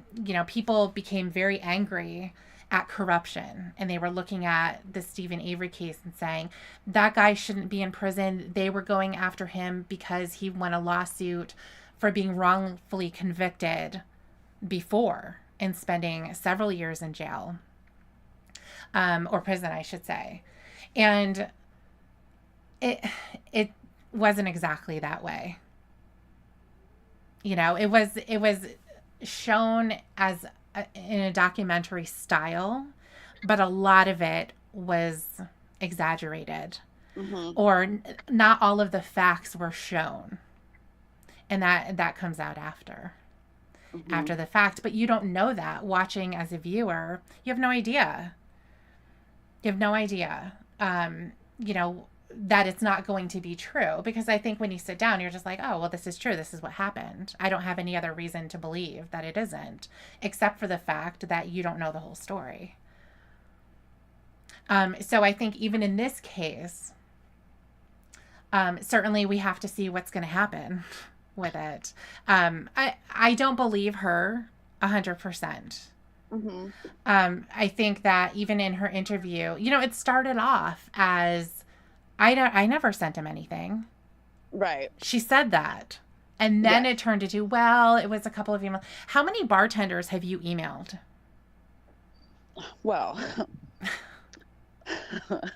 people became very angry at corruption, and they were looking at the Stephen Avery case and saying that guy shouldn't be in prison. They were going after him because he won a lawsuit for being wrongfully convicted before and spending several years in jail, or prison, I should say. And it wasn't exactly that way. It was shown as in a documentary style, but a lot of it was exaggerated, Hmm. or not all of the facts were shown, and that comes out Hmm. after the fact. But you don't know that watching as a viewer. You have no idea. You have no idea. You know that it's not going to be true, because I think when you sit down, you're just like, oh, well, this is true. This is what happened. I don't have any other reason to believe that it isn't, except for the fact that you don't know the whole story. So I think even in this case, certainly we have to see what's going to happen with it. I don't believe her 100%. Hmm. I think that even in her interview, it started off as I never sent him anything. Right. She said that. And then Yes. it turned into, well, it was a couple of emails. How many bartenders have you emailed? Well,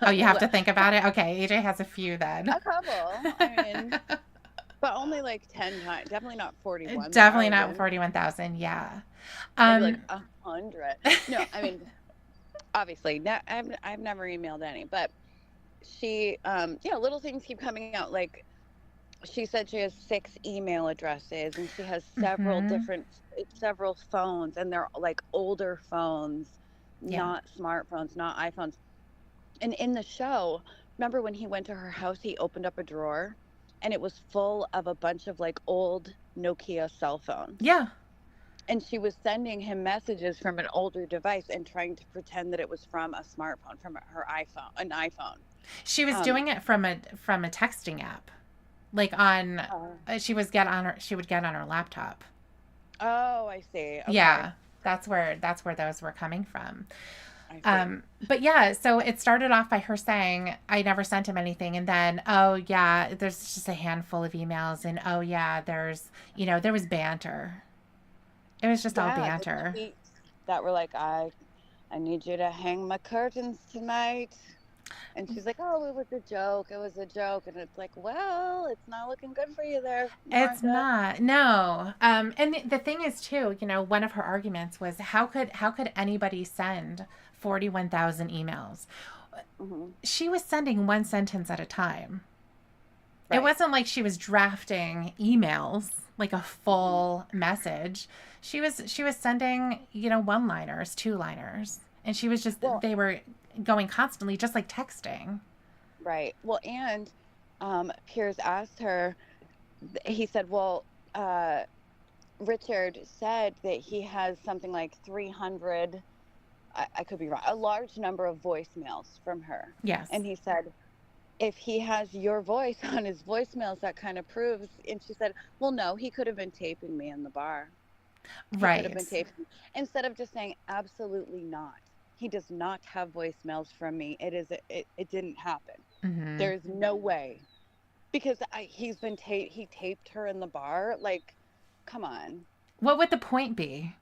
Oh, you have to think about it? Okay, AJ has a few then. a couple. I mean, but only like 10 times. Definitely not Definitely not 41,000. 41,000. Yeah. Maybe like Um, 100. No, I mean, obviously, I've never emailed any, but she, little things keep coming out. Like she said, she has 6 email addresses, and she has mhm. several phones, and they're like older phones, Yeah. not smartphones, not iPhones. And in the show, remember when he went to her house, he opened up a drawer, and it was full of a bunch of like old Nokia cell phones. Yeah. And she was sending him messages from an older device and trying to pretend that it was from a smartphone, from her iPhone, an iPhone. She was Um, doing it from a texting app. Like on uh, she would get on her laptop. oh, I see. Okay, Yeah. That's where those were coming from. I see. But yeah, so it started off by her saying, I never sent him anything. And then, oh, yeah, there's just a handful of emails. And oh, yeah, there was banter. It was just all Yeah, the banter. tweets that were like, I need you to hang my curtains tonight. And she's like, oh, it was a joke. It was a joke. And it's like, well, it's not looking good for you there, It's Martha. not, no. And the thing is, too, one of her arguments was how could anybody send 41,000 emails? Hmm. She was sending one sentence at a time. It Right. wasn't like she was drafting emails like a Hmm. full message. She was sending, one-liners, two-liners. And she was just Well, they were going constantly, just like texting. right. Well, and Piers asked her, he said, well, uh, Richard said that he has something like 300, I could be wrong, a large number of voicemails from her. Yes. And he said, if he has your voice on his voicemails, that kind of proves. And she said, well, no, he could have been taping me in the bar. He could have Right. been taping me. Instead of just saying, absolutely not. He does not have voicemails from me. It didn't happen. Mm-hmm. There's no way. Because he taped her in the bar. Like, come on. What would the point be?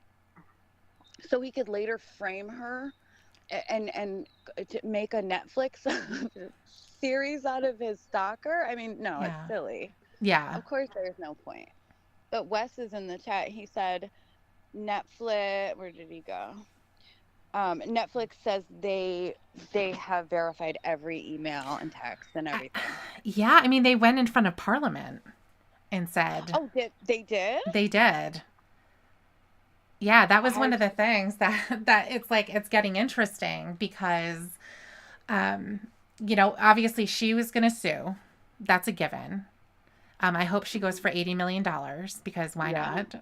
So he could later frame her and to make a Netflix series out of his stalker. I mean, no, it's Yeah. silly. Yeah. Of course, there's no point. But Wes is in the chat. He said Netflix. Where did he go? Netflix says they have verified every email and text and I, everything. yeah. I mean, they went in front of Parliament and said Oh, they did? they did. Yeah, that was one I of the things that it's like it's getting interesting because, um, obviously she was going to sue. That's a given. I hope she goes for $80 million because why yeah. not?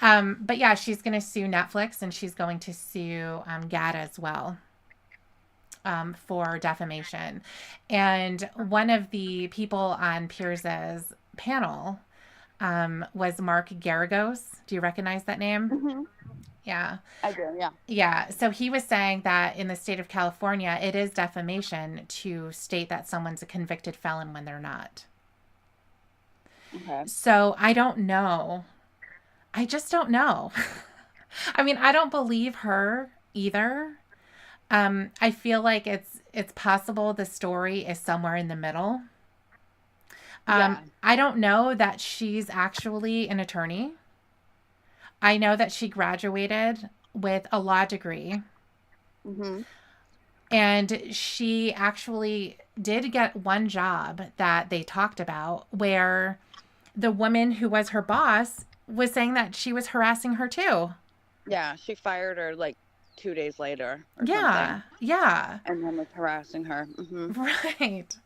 But yeah, she's going to sue Netflix and she's going to sue GAD as well for defamation. And one of the people on Piers's panel was Mark Garagos. Do you recognize that name? hmm Yeah. I do. Yeah. Yeah. So he was saying that in the state of California, it is defamation to state that someone's a convicted felon when they're not. Okay. So I don't know. I just don't know. I mean, I don't believe her either. I feel like it's possible the story is somewhere in the middle. Yeah. I don't know that she's actually an attorney. I know that she graduated with a law degree. hmm And she actually did get one job that they talked about where the woman who was her boss was saying that she was harassing her too. Yeah. She fired her like 2 days later or something, Yeah. Yeah. and then was harassing her. Right.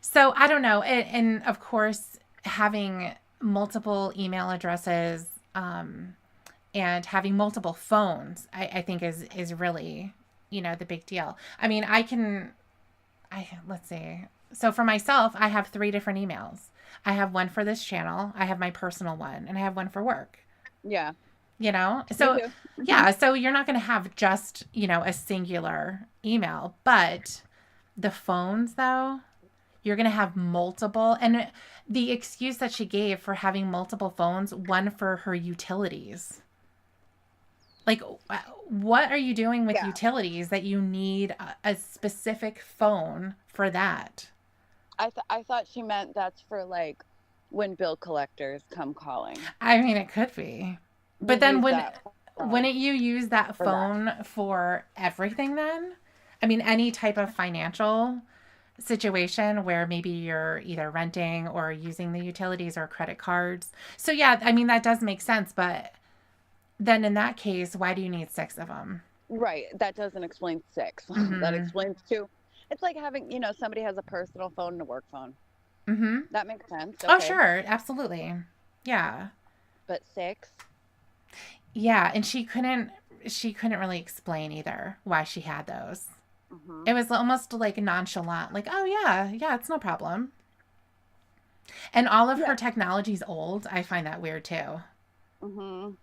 So I don't know. And of course, having multiple email addresses and having multiple phones, I think is really, the big deal. I mean, let's see. So for myself, I have 3 different emails. I have one for this channel, I have my personal one, and I have one for work. Yeah. Me So too. yeah, so you're not going to have just, a singular email, but the phones though, you're going to have multiple. And the excuse that she gave for having multiple phones, one for her utilities. Like, what are you doing with Yeah. utilities that you need a specific phone for that? I thought she meant that's for like when bill collectors come calling. I mean, it could be. You But then use that phone wouldn't you use that for that. phone for everything then? I mean, any type of financial situation where maybe you're either renting or using the utilities or credit cards. So yeah, I mean that does make sense, but then in that case, why do you need 6 of them? Right. That doesn't explain six. That Mm-hmm. explains two. It's like having, somebody has a personal phone and a work phone. Mm-hmm. That makes sense. Oh, Okay. sure, absolutely. Yeah. But six? Yeah, and she couldn't really explain either why she had those. hmm It was almost like nonchalant, like, "Oh yeah, yeah, it's no problem." And all of her Yeah. technology's old. I find that weird too. hmm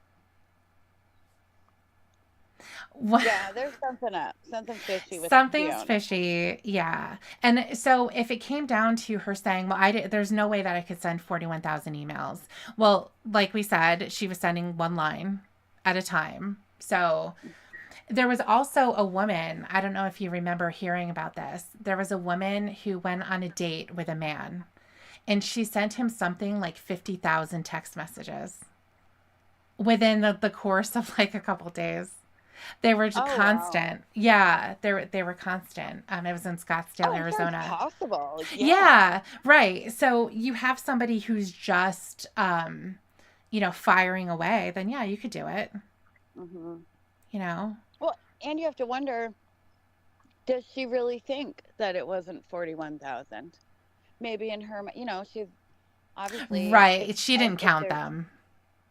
What? Yeah, there's something up. Something fishy with Something's Fiona. fishy, yeah. And so if it came down to her saying, "Well, there's no way that I could send 41,000 emails." Well, like we said, she was sending one line at a time. So there was also a woman, I don't know if you remember hearing about this. There was a woman who went on a date with a man and she sent him something like 50,000 text messages within the course of like a couple days. They were just Oh, wow. constant. Yeah, they were constant. It was in Oh, Scottsdale, I'm sure it's Arizona. possible. Yeah. Yeah, right. So you have somebody who's just firing away, then yeah, you could do it, hmm you know. Well, and you have to wonder, does she really think that it wasn't 41,000? Maybe in her, she's obviously Right. She didn't if count there's them.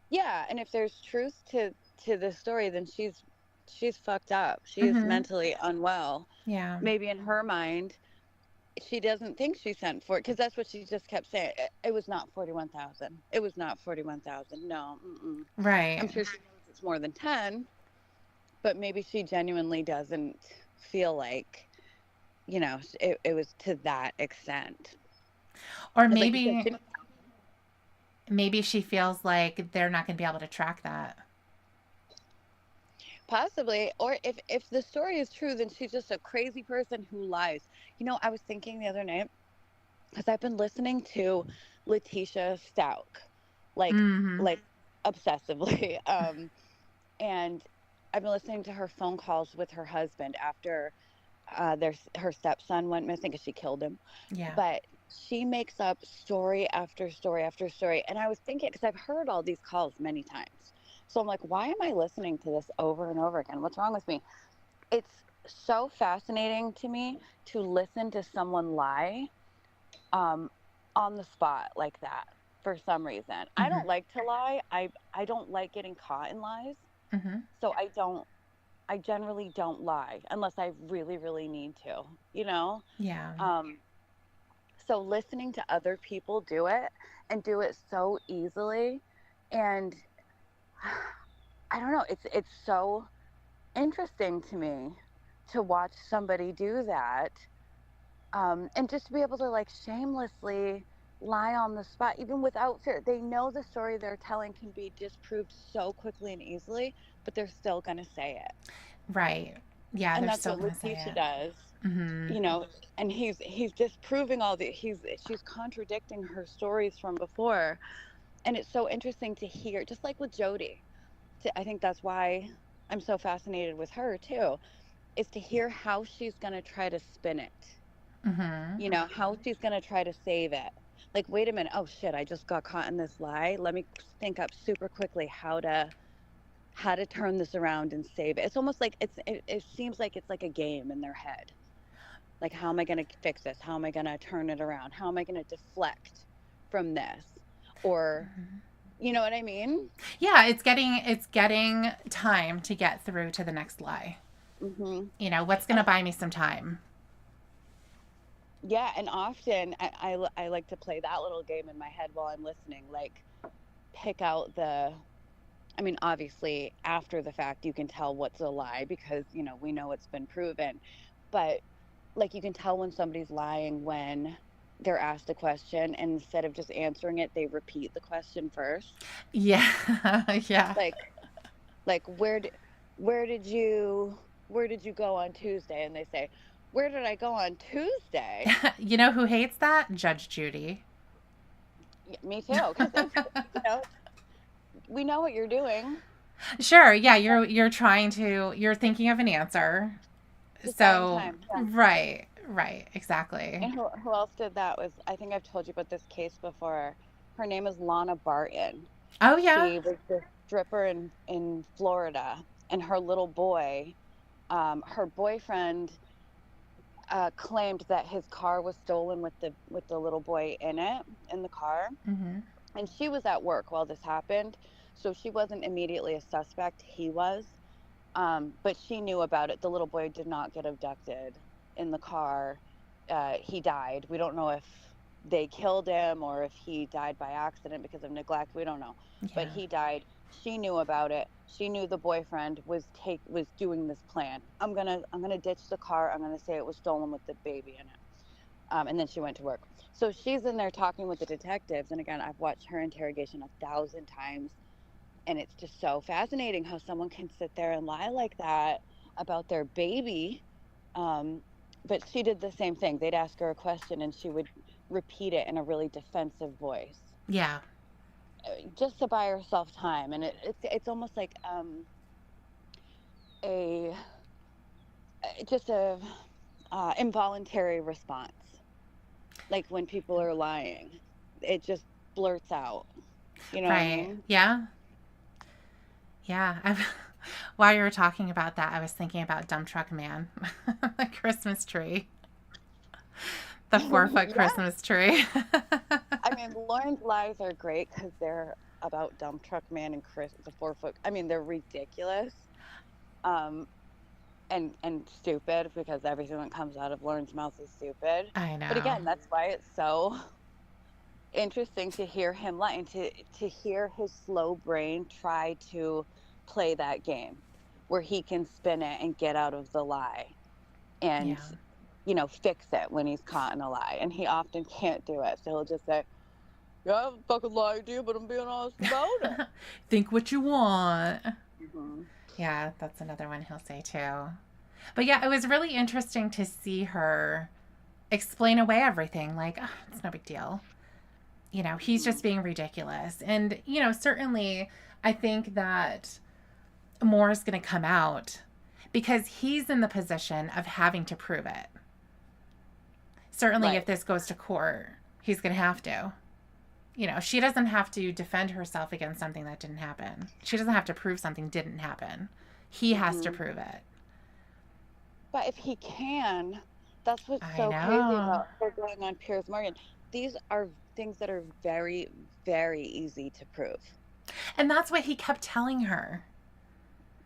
yeah, and if there's truth to the story, then she's fucked up. She is Mhm. mentally unwell. Yeah. Maybe in her mind, she doesn't think she sent for it because that's what she just kept saying. It was not 41,000. It was not 41,000. No, mm-mm. I'm Right. sure she knows it's more than 10, but maybe she genuinely doesn't feel like, it was to that extent. Or Because, like you said, maybe she feels like they're not going to be able to track that. possibly, or if the story is true, then she's just a crazy person who lies. I was thinking the other night because I've been listening to Letitia Stalk, like Mhm. like obsessively, and I've been listening to her phone calls with her husband after her stepson went missing because she killed him. Yeah. But she makes up story after story after story, and I was thinking because I've heard all these calls many times, so I'm like, why am I listening to this over and over again? What's wrong with me? It's so fascinating to me to listen to someone lie um, on the spot like that for some reason. I Mhm. don't like to lie. I don't like getting caught in lies. Mhm. So I generally don't lie unless I really, really need to, you know? Yeah. Um, so listening to other people do it and do it so easily, and I don't know, it's so interesting to me to watch somebody do that, and just to be able to like shamelessly lie on the spot even without fear. They know the story they're telling can be disproved so quickly and easily, but they're still going to say it. Right. Yeah, And they're that's still what going to say Letitia it. does, Mhm. you know and he's disproving all the she's contradicting her stories from before. And it's so interesting to hear, just like with Jody. I think that's why I'm so fascinated with her too, is to hear how she's going to try to spin it, Mhm. how she's going to try to save it. Like, wait a minute, oh shit, I just got caught in this lie. Let me think up super quickly how to turn this around and save it. It's almost like it seems like it's like a game in their head. Like, how am I going to fix this? How am I going to turn it around? How am I going to deflect from this? Or, you know what I mean? Yeah, it's getting time to get through to the next lie. Hmm. What's going to And buy me some time? yeah, and often I like to play that little game in my head while I'm listening. Like, pick out I mean, obviously, after the fact, you can tell what's a lie because, we know it's been proven. But, like, you can tell when somebody's lying when they're asked a question, and instead of just answering it, they repeat the question first. Yeah. Yeah. Like, like where did you go on Tuesday? And they say, where did I go on Tuesday? You know who hates that? Judge Judy. Yeah, me too, because you know we know what you're doing. Sure. Yeah, you're thinking of an answer. Just buying So, time. Yeah. right, right, exactly. And who else did that? Was I think I've told you about this case before. Her name is Lana Barton. Oh yeah. She was this stripper in Florida, and her little boy, her boyfriend, claimed that his car was stolen with the little boy in the car, Mhm. and she was at work while this happened, so she wasn't immediately a suspect. He was, but she knew about it. The little boy did not get abducted in the car. He died. We don't know if they killed him or if he died by accident because of neglect. We don't know, but Yeah. he died. She knew about it. She knew the boyfriend was doing this plan. I'm gonna ditch the car. I'm gonna say it was stolen with the baby in it. And then she went to work. So she's in there talking with the detectives. And again, I've watched her interrogation 1,000 times, and it's just so fascinating how someone can sit there and lie like that about their baby. Um, but she did the same thing. They'd ask her a question and she would repeat it in a really defensive voice, Yeah. just to buy herself time. And it's almost like a just a involuntary response. Like when people are lying, it just blurts out. You know what I Right. mean? Yeah. Yeah. While you were talking about that, I was thinking about Dump Truck Man, the Christmas tree, the 4 foot Yeah. Christmas tree. I mean, Lauren's lies are great because they're about Dump Truck Man and Chris, the 4 foot. I mean, they're ridiculous. Um, and stupid, because everything that comes out of Lauren's mouth is stupid. I But know. again, that's why it's so interesting to hear him lie, and to hear his slow brain try to play that game where he can spin it and get out of the lie, and Yeah. fix it when he's caught in a lie, and he often can't do it, so he'll just say, yeah, I haven't fucking lied to you, but I'm being honest about it. Think what you want. Mm-hmm. Yeah, that's another one he'll say too. But yeah, it was really interesting to see her explain away everything. Like, oh, it's no big deal. He's Mm-hmm. just being ridiculous. And, certainly I think that more is going to come out because he's in the position of having to prove it. Certainly, if Right. this goes to court, he's going to have to. She doesn't have to defend herself against something that didn't happen. She doesn't have to prove something didn't happen. He has to Mm-hmm. prove it. But if he can, that's what's I so crazy know. about her going on Piers Morgan. These are things that are very, very easy to prove. And that's what he kept telling her.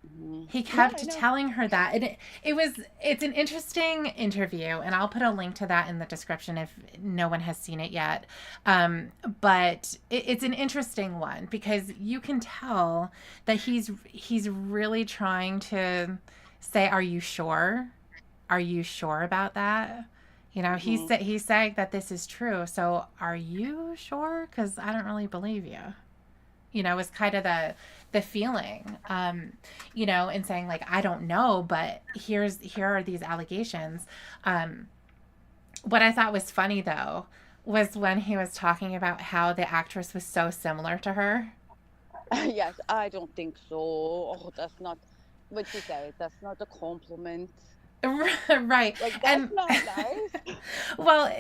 Mm-hmm. He Yeah, I kept know. telling her that. And it's an interesting interview, and I'll put a link to that in the description if no one has seen it yet. But it's an interesting one because you can tell that he's really trying to say, "Are you sure? Are you sure about that?" Mm-hmm. He's saying that this is true. So are you sure? Because I don't really believe you. Is kind of the feeling, and saying like, I don't know, but here are these allegations. What I thought was funny though was when he was talking about how the actress was so similar to her. Yes, I don't think so. Oh, that's not. What'd she say? That's not a compliment. Right. Like, that's And not nice. well,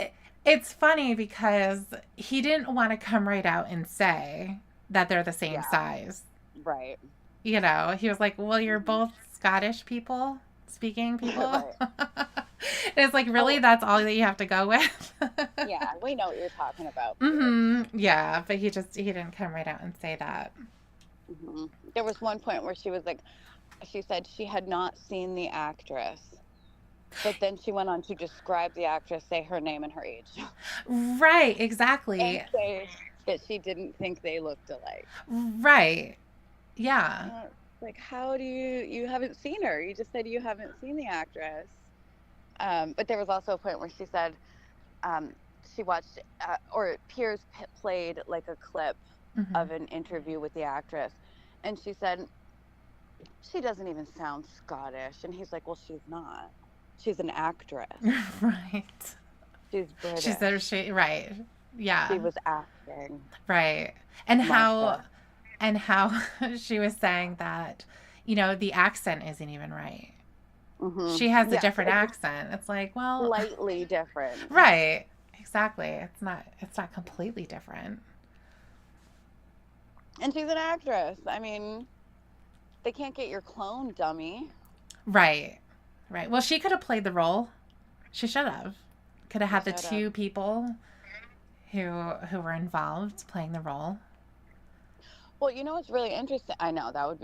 it's funny because he didn't want to come right out and say that they're the same Yeah. size. Right. He was like, well, you're Hmm. both Scottish people, speaking people. Right. It's like, really, Oh, that's all that you have to go with? yeah. We know what you're talking about, Pierce. Yeah, but he didn't come right out and say that. Hmm. There was one point where she was like, she said she had not seen the actress, but then she went on to describe the actress, say her name and her age, Right, and exactly. say that she didn't think they looked alike. Right. Yeah. Like, how do you haven't seen her? You just said you haven't seen the actress. But there was also a point where she said um, she watched, or Piers played like a clip Hmm. of an interview with the actress, and she said she doesn't even sound Scottish, and he's like, well, she's not. She's an actress. Right. She's She said British. right. She Yeah. was acting. Right. And Martha. how she was saying that, the accent isn't even right. Hmm. She has a Yes, different it's accent. It's like, well, slightly different. right. Exactly. It's not completely different. And she's an actress. I mean, they can't get your clone, dummy. Right. Right. Well, she could have played the role. She should have. Could have She had the should have. two people who were involved playing the role. Well, what's really interesting. I know that would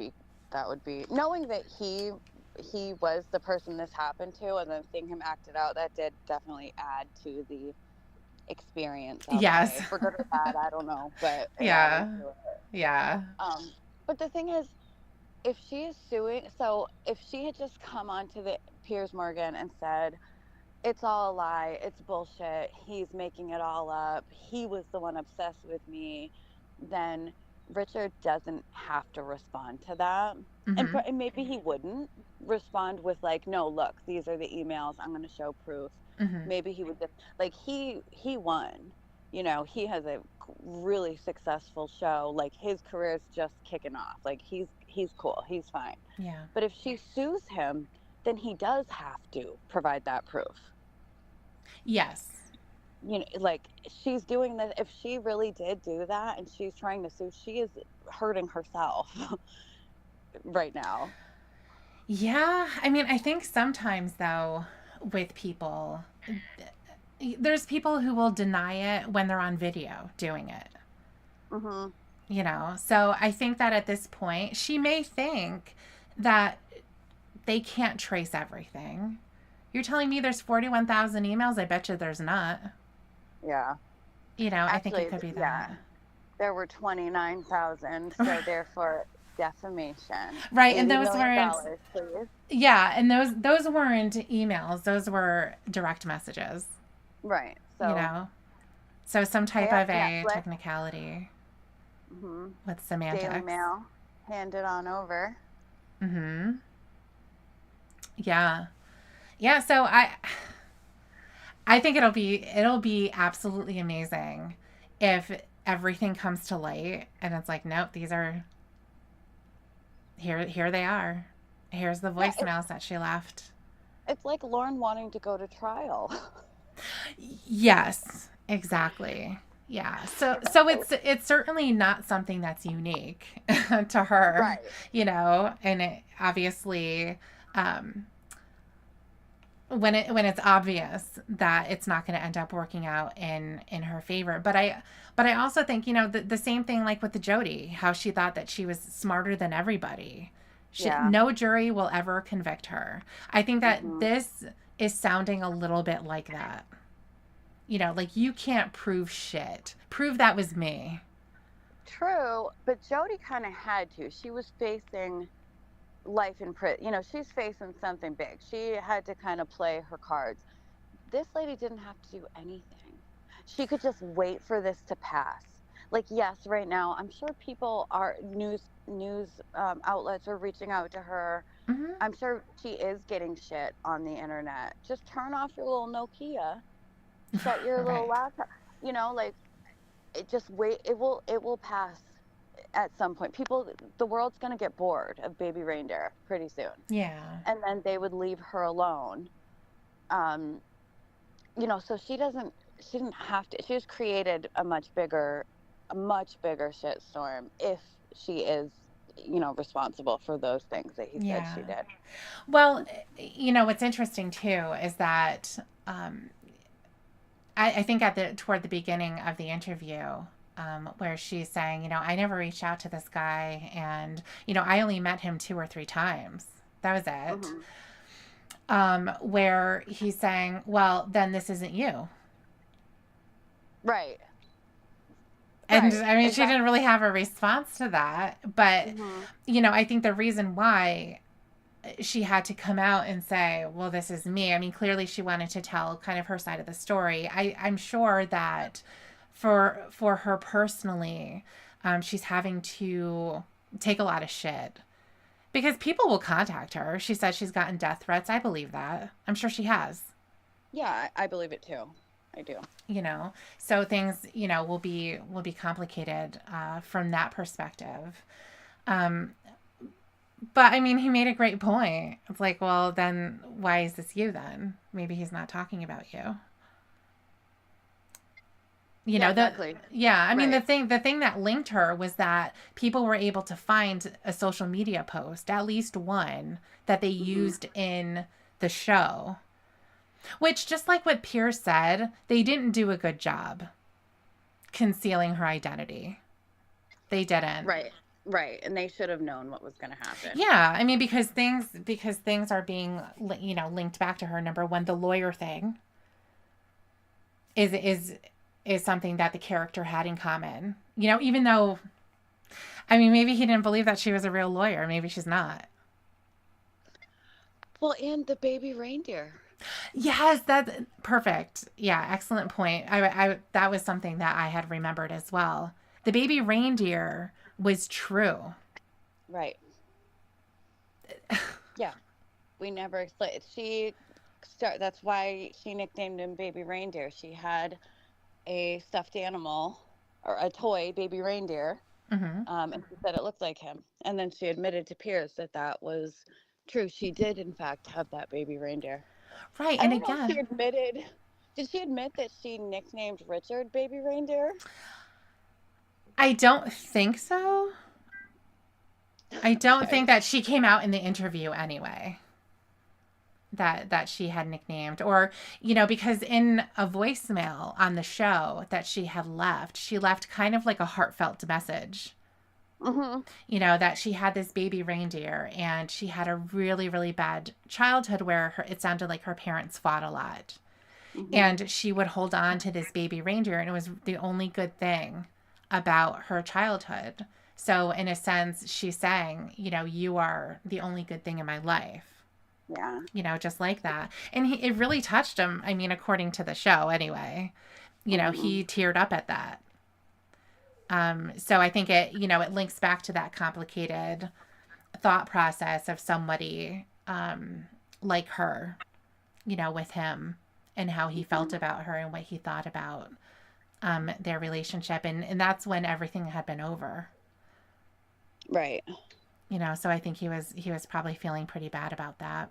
be knowing that he was the person this happened to, and then seeing him act it out. That did definitely add to the experience. I'll Yes. say, for good or bad, I don't know, but it added Yeah. to it. Yeah. But the thing is, if she is suing, so if she had just come onto the Piers Morgan and said, it's all a lie, it's bullshit, he's making it all up, he was the one obsessed with me, then Richard doesn't have to respond to that. And, Mhm. and maybe he wouldn't respond with like, no, look, these are the emails, I'm going to show proof. Mhm. Maybe he would just, like, he won. He has a really successful show. Like, his career is just kicking off. Like, he's cool, he's fine. Yeah. But if she sues him, then he does have to provide that proof. Yes. Like, she's doing this. If she really did do that and she's trying to sue, she is hurting herself right now. Yeah. I mean, I think sometimes though with people there's people who will deny it when they're on video doing it. Hmm. So I think that at this point she may think that they can't trace everything. You're telling me there's 41,000 emails? I bet you there's not. Yeah. I think it Actually, could be yeah, that. there were 29,000, so therefore defamation. Right, and $80 those million, weren't. please. Yeah, and those weren't emails. Those were direct messages. Right. You So know, so some pay type up of a Netflix. technicality Mm-hmm. with Daily semantics. Mail, hand it on over. Mm-hmm. Yeah, yeah. So I think it'll be absolutely amazing if everything comes to light and it's like, nope, these are here they are. Here's the Yeah, voicemails that she left. it's like Lauren wanting to go to trial. Yes, exactly. Yeah. So it's certainly not something that's unique to her, Right. and it obviously um when it's obvious that it's not going to end up working out in her favor. But I also think, the same thing like with the Jody, how she thought that she was smarter than everybody. Yeah. No jury will ever convict her. I think that Mm-hmm. this is sounding a little bit like that. Like, you can't prove shit. Prove that was me. True, but Jody kind of had to. She was facing life in prison. She's facing something big. She had to kind of play her cards. This lady didn't have to do anything. She could just wait for this to pass. Like, yes, right now, I'm sure people are news outlets are reaching out to her. Mm-hmm. I'm sure she is getting shit on the internet. Just turn off your little Nokia, shut your little Right. laptop. Like, it just wait. It will pass at some point. The world's gonna get bored of Baby Reindeer pretty soon, Yeah. and then they would leave her alone. Um, so she didn't have to. She's created a much bigger shitstorm if she is, responsible for those things that he said Yeah. she did. Well, what's interesting too is that I think toward the beginning of the interview, where she's saying, I never reached out to this guy, and I only met him 2 or 3 times. That was it. Mm-hmm. Where he's saying, well, then this isn't you. Right. And Right. I mean, she Exactly. didn't really have a response to that. But, Mm-hmm. I think the reason why she had to come out and say, well, this is me. I mean, clearly she wanted to tell kind of her side of the story. I'm sure that for her personally, she's having to take a lot of shit because people will contact her. She said she's gotten death threats. I believe that. I'm sure she has. Yeah, I believe it too. I do. So things will be complicated from that perspective. Um, but I mean, he made a great point. It's like, well, then why is this you then? Maybe he's not talking about you. Yeah, exactly. I mean, Right. the thing that linked her was that people were able to find a social media post, at least one, that they Mm-hmm. used in the show. Which, just like what Pierce said, they didn't do a good job concealing her identity. They didn't. Right. Right. And they should have known what was going to happen. Yeah, I mean, because things are being linked back to her. Number one, the lawyer thing is something that the character had in common. Even though, I mean, maybe he didn't believe that she was a real lawyer. Maybe she's not. Well, and the baby reindeer. Yes, that's perfect. Yeah, excellent point. I that was something that I had remembered as well. The baby reindeer was true. Right. Yeah. We never explained. That's why she nicknamed him Baby Reindeer. She had a stuffed animal or a toy baby reindeer, Mm-hmm. and she said it looked like him. And then she admitted to Piers that was true. She did, in fact, have that baby reindeer. Right, I and don't know if she again, admitted. Did she admit that she nicknamed Richard Baby Reindeer? I don't think so. I don't Okay. think that she came out in the interview anyway. That she had nicknamed, or because in a voicemail on the show that she had left, she left kind of like a heartfelt message. Mm-hmm. You know, that she had this baby reindeer and she had a really, really bad childhood where it sounded like her parents fought a lot. Mm-hmm. And she would hold on to this baby reindeer, and it was the only good thing about her childhood. So, in a sense, she's saying, you know, you are the only good thing in my life, Yeah. you know, just like that. And it really touched him. I mean, according to the show, anyway, you know, Mm-hmm. he teared up at that. So I think it, you know, it links back to that complicated thought process of somebody like her, you know, with him and how he felt Mm-hmm. about her and what he thought about their relationship. And that's when everything had been over, Right. you know, so I think he was probably feeling pretty bad about that.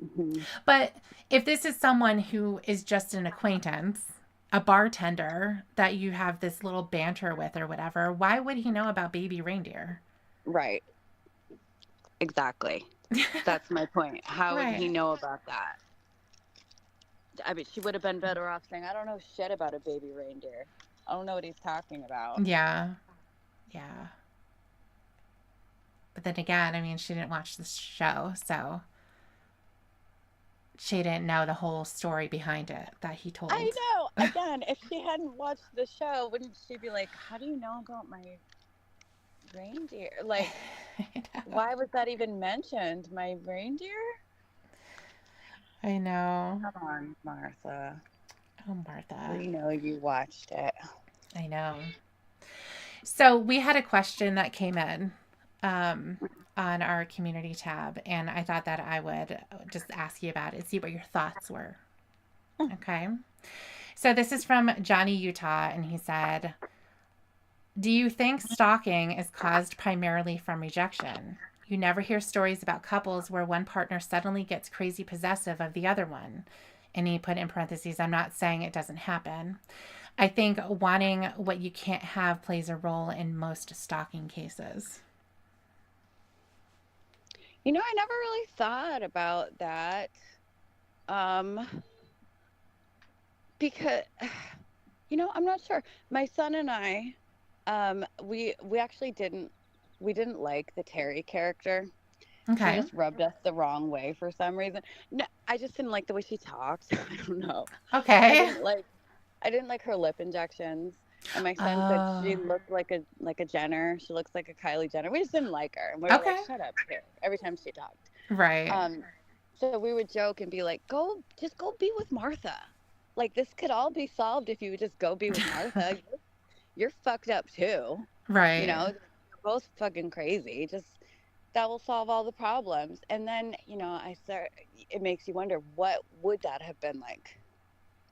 Mm-hmm. But if this is someone who is just an acquaintance, a bartender that you have this little banter with or whatever, why would he know about baby reindeer? Right. Exactly. That's my point. How would he Right. know about that? I mean, she would have been better off saying, I don't know shit about a baby reindeer. I don't know what he's talking about. Yeah. Yeah. But then again, I mean, she didn't watch the show, so she didn't know the whole story behind it that he I told. know. Again, if she hadn't watched the show, wouldn't she be like, how do you know about my reindeer? Like, I know. why was that even mentioned? My reindeer? I know. Come on, Martha. Oh, Martha. We know you watched it. I know. So we had a question that came in um, on our community tab, and I thought that I would just ask you about it, see what your thoughts were. Okay. So this is from Johnny, Utah, and he said, do you think stalking is caused primarily from rejection? You never hear stories about couples where one partner suddenly gets crazy possessive of the other one. And he put in parentheses, I'm not saying it doesn't happen. I think wanting what you can't have plays a role in most stalking cases. I never really thought about that. Um, because I'm not sure. My son and I, we actually didn't like the Terry character. She Okay. just rubbed us the wrong way for some reason. No, I just didn't like the way she talked. I don't know. I Okay. didn't like I didn't like her lip injections. And my son said she Oh, looked like a Jenner. She looks like a Kylie Jenner. We just didn't like her, and we were like, okay. "Shut up, Terry!" Every time she talked. Right. Um, so we would joke and be like, just go be with Martha. Like this could all be solved if you would just go be with Martha. You're fucked up too. Right. You're both fucking crazy. Just that will solve all the problems. And then, it makes you wonder what would that have been like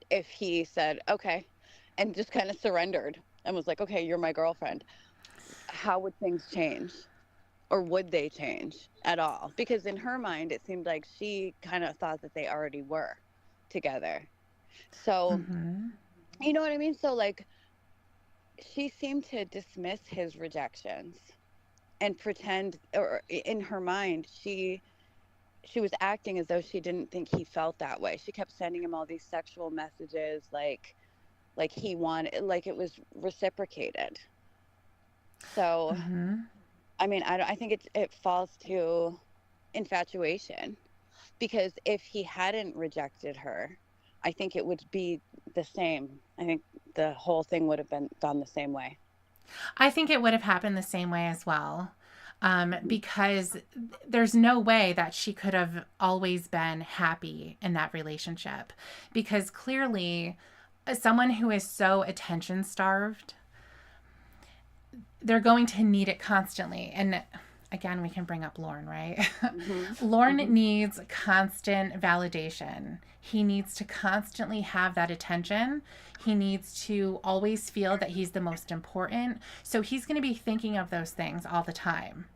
if he said, okay, and just kind of surrendered and was like, okay, you're my girlfriend. How would things change? Or would they change at all? Because in her mind, it seemed like she kind of thought that they already were together. So, Mm-hmm. you know what I mean? So, like, she seemed to dismiss his rejections and pretend, or in her mind, she was acting as though she didn't think he felt that way. She kept sending him all these sexual messages, like he wanted, like it was reciprocated. So, Mm-hmm. I mean, I think it falls to infatuation, because if he hadn't rejected her, I think it would be the same. I think the whole thing would have been gone the same way. I think it would have happened the same way as well. Because there's no way that she could have always been happy in that relationship. Because clearly, someone who is so attention starved, they're going to need it constantly. And again, we can bring up Lorne, right? Hmm. Lorne Hmm. needs constant validation. He needs to constantly have that attention. He needs to always feel that he's the most important. So he's going to be thinking of those things all the time.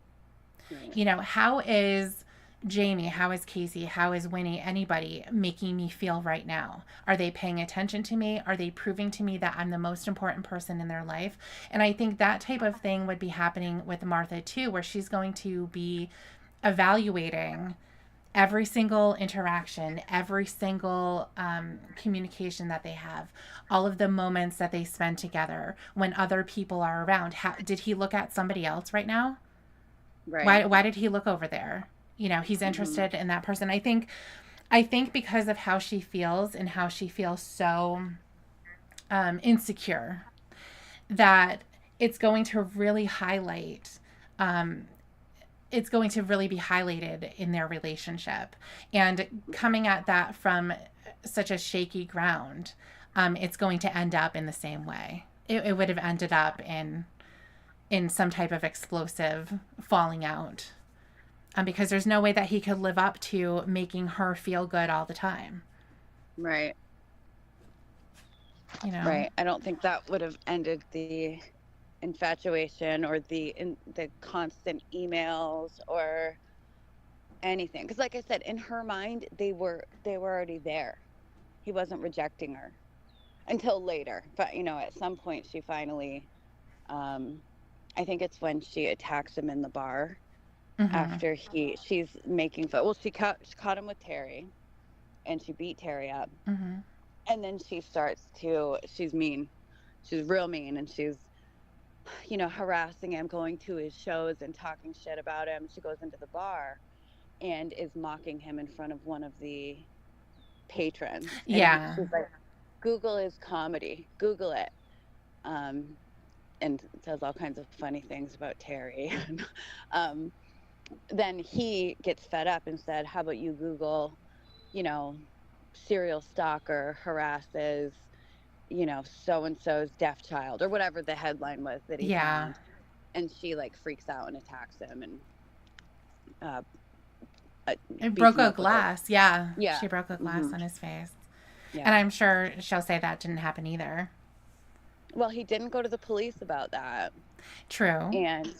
Right. You know, how is Jamie, how is Casey, how is Winnie, anybody making me feel right now? Are they paying attention to me? Are they proving to me that I'm the most important person in their life? And I think that type of thing would be happening with Martha too, where she's going to be evaluating Every single interaction, every single communication that they have, all of the moments that they spend together when other people are around. Did he look at somebody else right now? Right. Why did he look over there? He's Mm-hmm. interested in that person. I think because of how she feels and how she feels so insecure, that it's going to really highlight um, it's going to really be highlighted in their relationship. And coming at that from such a shaky ground, it's going to end up in the same way. It would have ended up in some type of explosive falling out, because there's no way that he could live up to making her feel good all the time. Right. You know? Right. I don't think that would have ended the infatuation or the constant emails or anything. Because, like I said, in her mind, they were already there. He wasn't rejecting her until later. But at some point, she finally. Um, I think it's when she attacks him in the bar Mm-hmm. after she's making fun. Well, she caught him with Terry, and she beat Terry up, Mm-hmm. and then she's mean. She's real mean, and she's harassing him, going to his shows and talking shit about him. She goes into the bar and is mocking him in front of one of the patrons. And Yeah. she's like, Google is comedy. Google it. Um, and says all kinds of funny things about Terry. um, then he gets fed up and said, how about you Google, you know, serial stalker harasses, so and so's deaf child, or whatever the headline was that he Yeah. found. And she like freaks out and attacks him and uh, It beats broke him a up with her. glass. Yeah. Yeah. She broke a glass Hmm. on his face. And Yeah. I'm sure she'll say that didn't happen either. Well, he didn't go to the police about that. True. And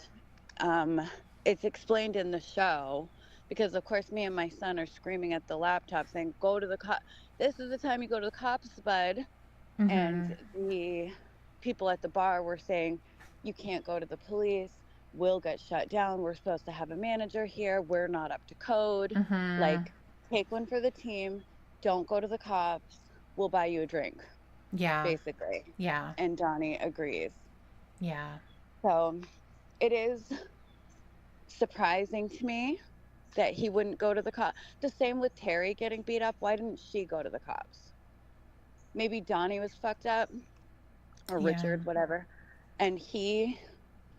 um, it's explained in the show because, of course, me and my son are screaming at the laptop saying, go to the cop. This is the time you go to the cops, bud. And Mm-hmm. the people at the bar were saying, you can't go to the police. We'll get shut down. We're supposed to have a manager here. We're not up to code. Mm-hmm. Like, take one for the team. Don't go to the cops. We'll buy you a drink, Yeah. basically. Yeah. And Donnie agrees. Yeah. So it is surprising to me that he wouldn't go to the cops. The same with Terry getting beat up. Why didn't she go to the cops? Maybe Donnie was fucked up, or Yeah. Richard, whatever, and he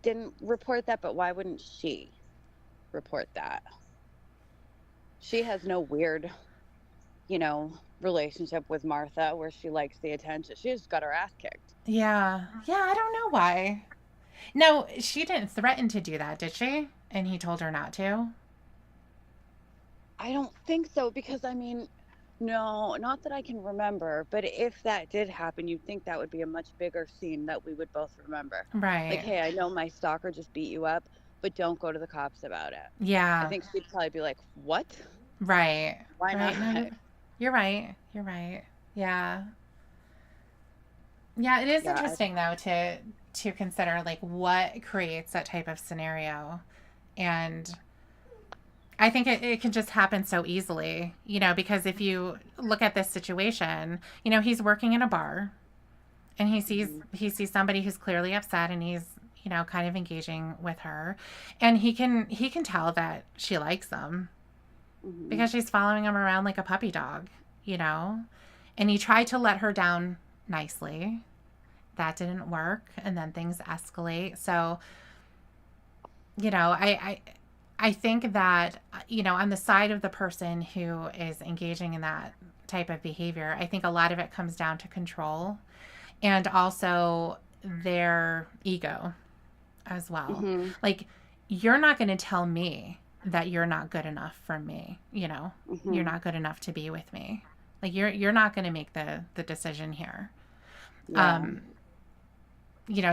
didn't report that, but why wouldn't she report that? She has no weird, relationship with Martha where she likes the attention. She just got her ass kicked. Yeah. Yeah. I don't know why. No, she didn't threaten to do that, did she? And he told her not to? I don't think so because, I mean, no, not that I can remember, but if that did happen, you'd think that would be a much bigger scene that we would both remember. Like, Right. hey, I know my stalker just beat you up, but don't go to the cops about it. I Yeah. think she'd probably be like, what? Right. Why not? Right. No, you're right. You're right. Yeah. Yeah, it is Yeah. interesting though to consider like what creates that type of scenario. And I think it can just happen so easily, because if you look at this situation, he's working in a bar and he sees Mhm. he sees somebody who's clearly upset and he's, kind of engaging with her. And he can tell that she likes him Mhm. because she's following him around like a puppy dog, you know? And he tried to let her down nicely. That didn't work. And then things escalate. So, I think that, on the side of the person who is engaging in that type of behavior, I think a lot of it comes down to control and also their ego as well. Mhm. Like, you're not going to tell me that you're not good enough for me, you're Mhm. not good enough to be with me. Like you're not going to make the decision here. Yeah. Um,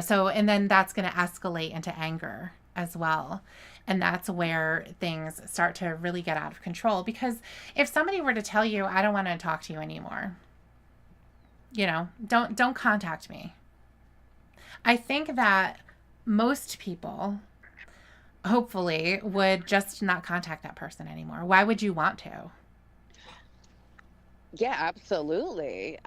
so and then that's going to escalate into anger as well. And that's where things start to really get out of control because if somebody were to tell you, I don't want to talk to you anymore, don't contact me. I think that most people hopefully, would just not contact that person anymore. Why would you want to? Yeah, absolutely.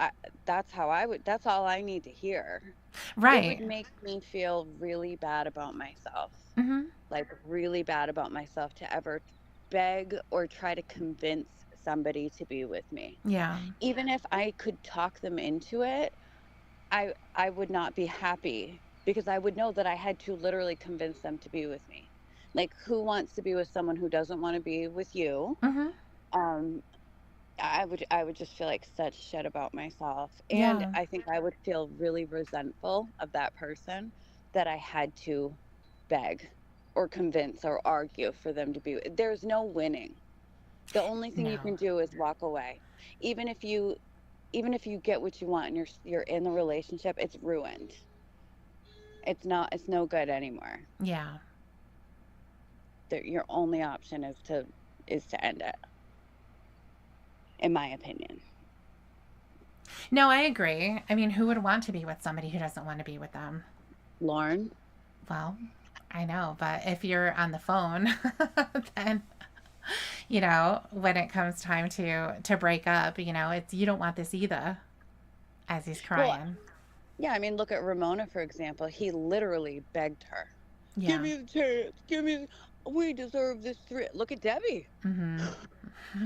That's how I would, that's all I need to hear. It would Right. make me feel really bad about myself, Hmm. like really bad about myself to ever beg or try to convince somebody to be with me. Yeah. Even if I could talk them into it, I would not be happy because I would know that I had to literally convince them to be with me. Like, who wants to be with someone who doesn't want to be with you? Hmm. Um, I would just feel like such shit about myself, and Yeah. I think I would feel really resentful of that person that I had to beg or convince or argue for them to be. There's no winning. The only thing you No. can do is walk away. Even if you even if you get what you want and you're in the relationship, it's ruined. It's no good anymore. Yeah. Your only option is to end it, in my opinion. No, I agree. I mean, who would want to be with somebody who doesn't want to be with them? Lauren, Well, I know, but if you're on the phone, then when it comes time to break up, it's you don't want this either as he's well, crying. yeah, I mean, look at Ramona, for example. He literally begged her, "Give Yeah. me the chance. We deserve this three." Look at Debbie. Mhm.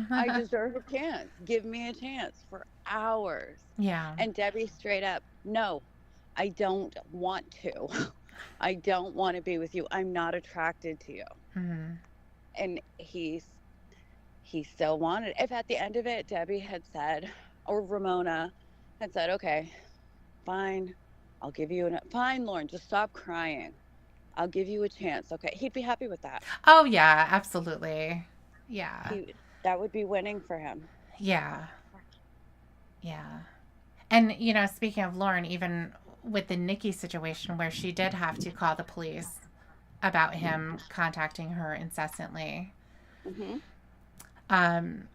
I deserve a chance. Give me a chance for hours. Yeah. And Debbie straight up, "No, I don't want to. I don't want to be with you. I'm not attracted to you." Mhm. And he still wanted. If at the end of it, Debbie had said, or Ramona had said, "Okay, fine, I'll give you fine, Lauren, just stop crying. I'll give you a chance." Okay, he'd be happy with that. Oh yeah, absolutely. Yeah. That would be winning for him. Yeah. Yeah. And speaking of Lauren, even with the Nikki situation where she did have to call the police about him contacting her incessantly, Hmm. um,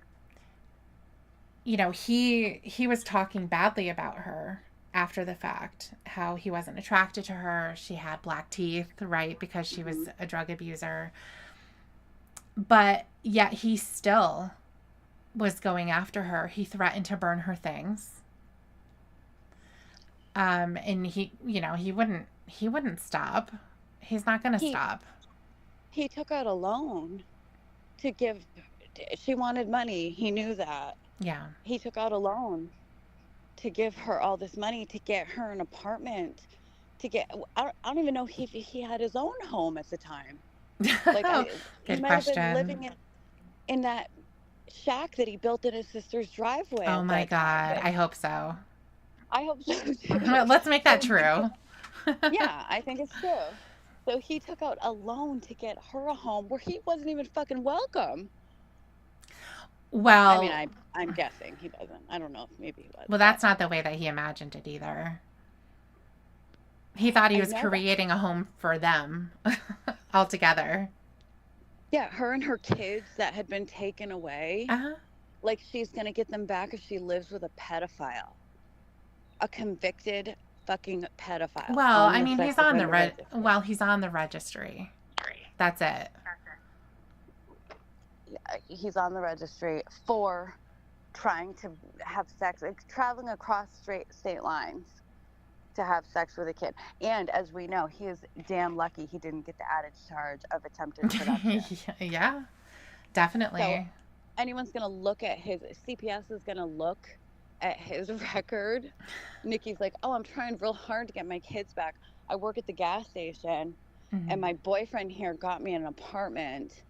he was talking badly about her after the fact, how he wasn't attracted to her. She had black teeth, right, because she was Hmm. a drug abuser. But yet he still was going after her. He threatened to burn her things. And he wouldn't stop. He's not going to He stop. he took out a loan to give. She wanted money. He knew that. Yeah. He took out a loan to give her all this money to get her an apartment. To get, I don't even know if he had his own home at the time. Like, he Good might have been question. living in that shack that he built in his sister's driveway Oh at my that time. God. Like, I hope so. I hope so too. Let's make that So he took, true. yeah, I think it's true. So he took out a loan to get her a home where he wasn't even fucking welcome. I mean, Well, I'm guessing he wasn't. I don't know if maybe he was, well, but that's not the way that he imagined it either. He thought he I was know that. creating a home for them altogether. Yeah, her and her kids that had been taken away. Uh-huh. Like, she's gonna get them back if she lives with a pedophile, a convicted fucking pedophile Well, on I the mean, sex he's on the offender registry. he's on the registry. That's it. He's on the registry for trying to have sex, like, traveling across state lines to have sex with a kid. And as we know, he is damn lucky he didn't get the added charge of attempted production. Yeah, So definitely. anyone's going to look at his CPS is going to look at his record. Nikki's like, "Oh, I'm trying real hard to get my kids back. I work at the gas station and Hmm. my boyfriend here got me an apartment."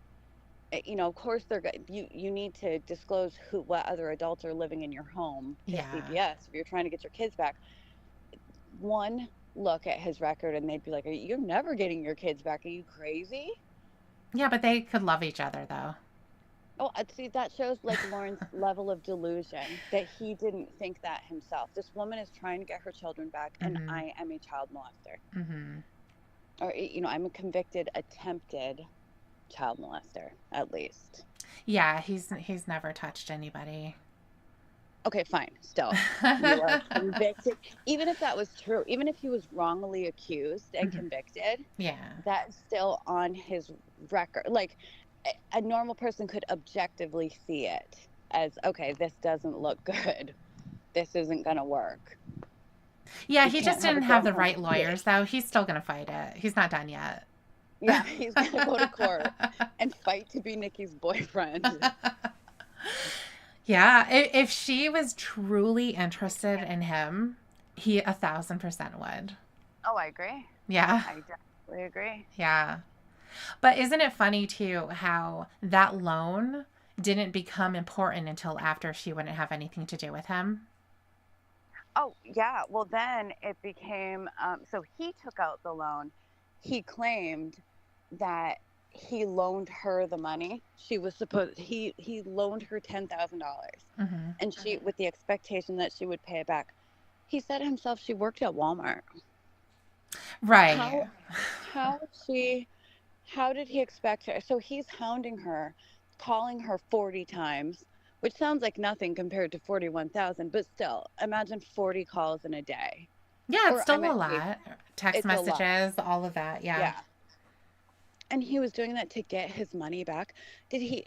Of course you need to disclose what other adults are living in your home to Yeah. CPS if you're trying to get your kids back. One look at his record and they'd be like, "You're never getting your kids back. Are you crazy?" Yeah, but they could love each other though. Oh, see, that shows like Lauren's level of delusion that he didn't think that himself. This woman is trying to get her children back, and Hmm. I am a child molester, Hmm. or I'm a convicted, attempted child molester, at least. Yeah, he's never touched anybody. Okay, fine. Still, you are convicted. Even if that was true, even if he was wrongly accused and Mhm. convicted, Yeah. that's still on his record. Like a normal person could objectively see it as, okay, this doesn't look good. This isn't going to work. Yeah, We he just can't have a didn't have the girlfriend right with lawyers, kids. though. He's still going to fight it. He's not done yet. Yeah, he's going to go to court and fight to be Nikki's boyfriend. Yeah, if she was truly interested in him, he 1,000% would. Oh, I agree. Yeah, I definitely agree. yeah. But isn't it funny too how that loan didn't become important until after she wouldn't have anything to do with him? Oh, yeah. Well, then it became so he took out the loan. He claimed that he loaned her the money. She was supposed he loaned her $10,000, Hmm. and she with the expectation that she would pay it back. He said himself she worked at Walmart. Right. How how she how did he expect her? So he's hounding her, calling her 40 times, which sounds like nothing compared to 41,000, but still, imagine 40 calls in a day. Yeah, it's Or I still a might say lot. Text it's a lot. messages, all of that. Yeah. Yeah. And he was doing that to get his money back. Did he,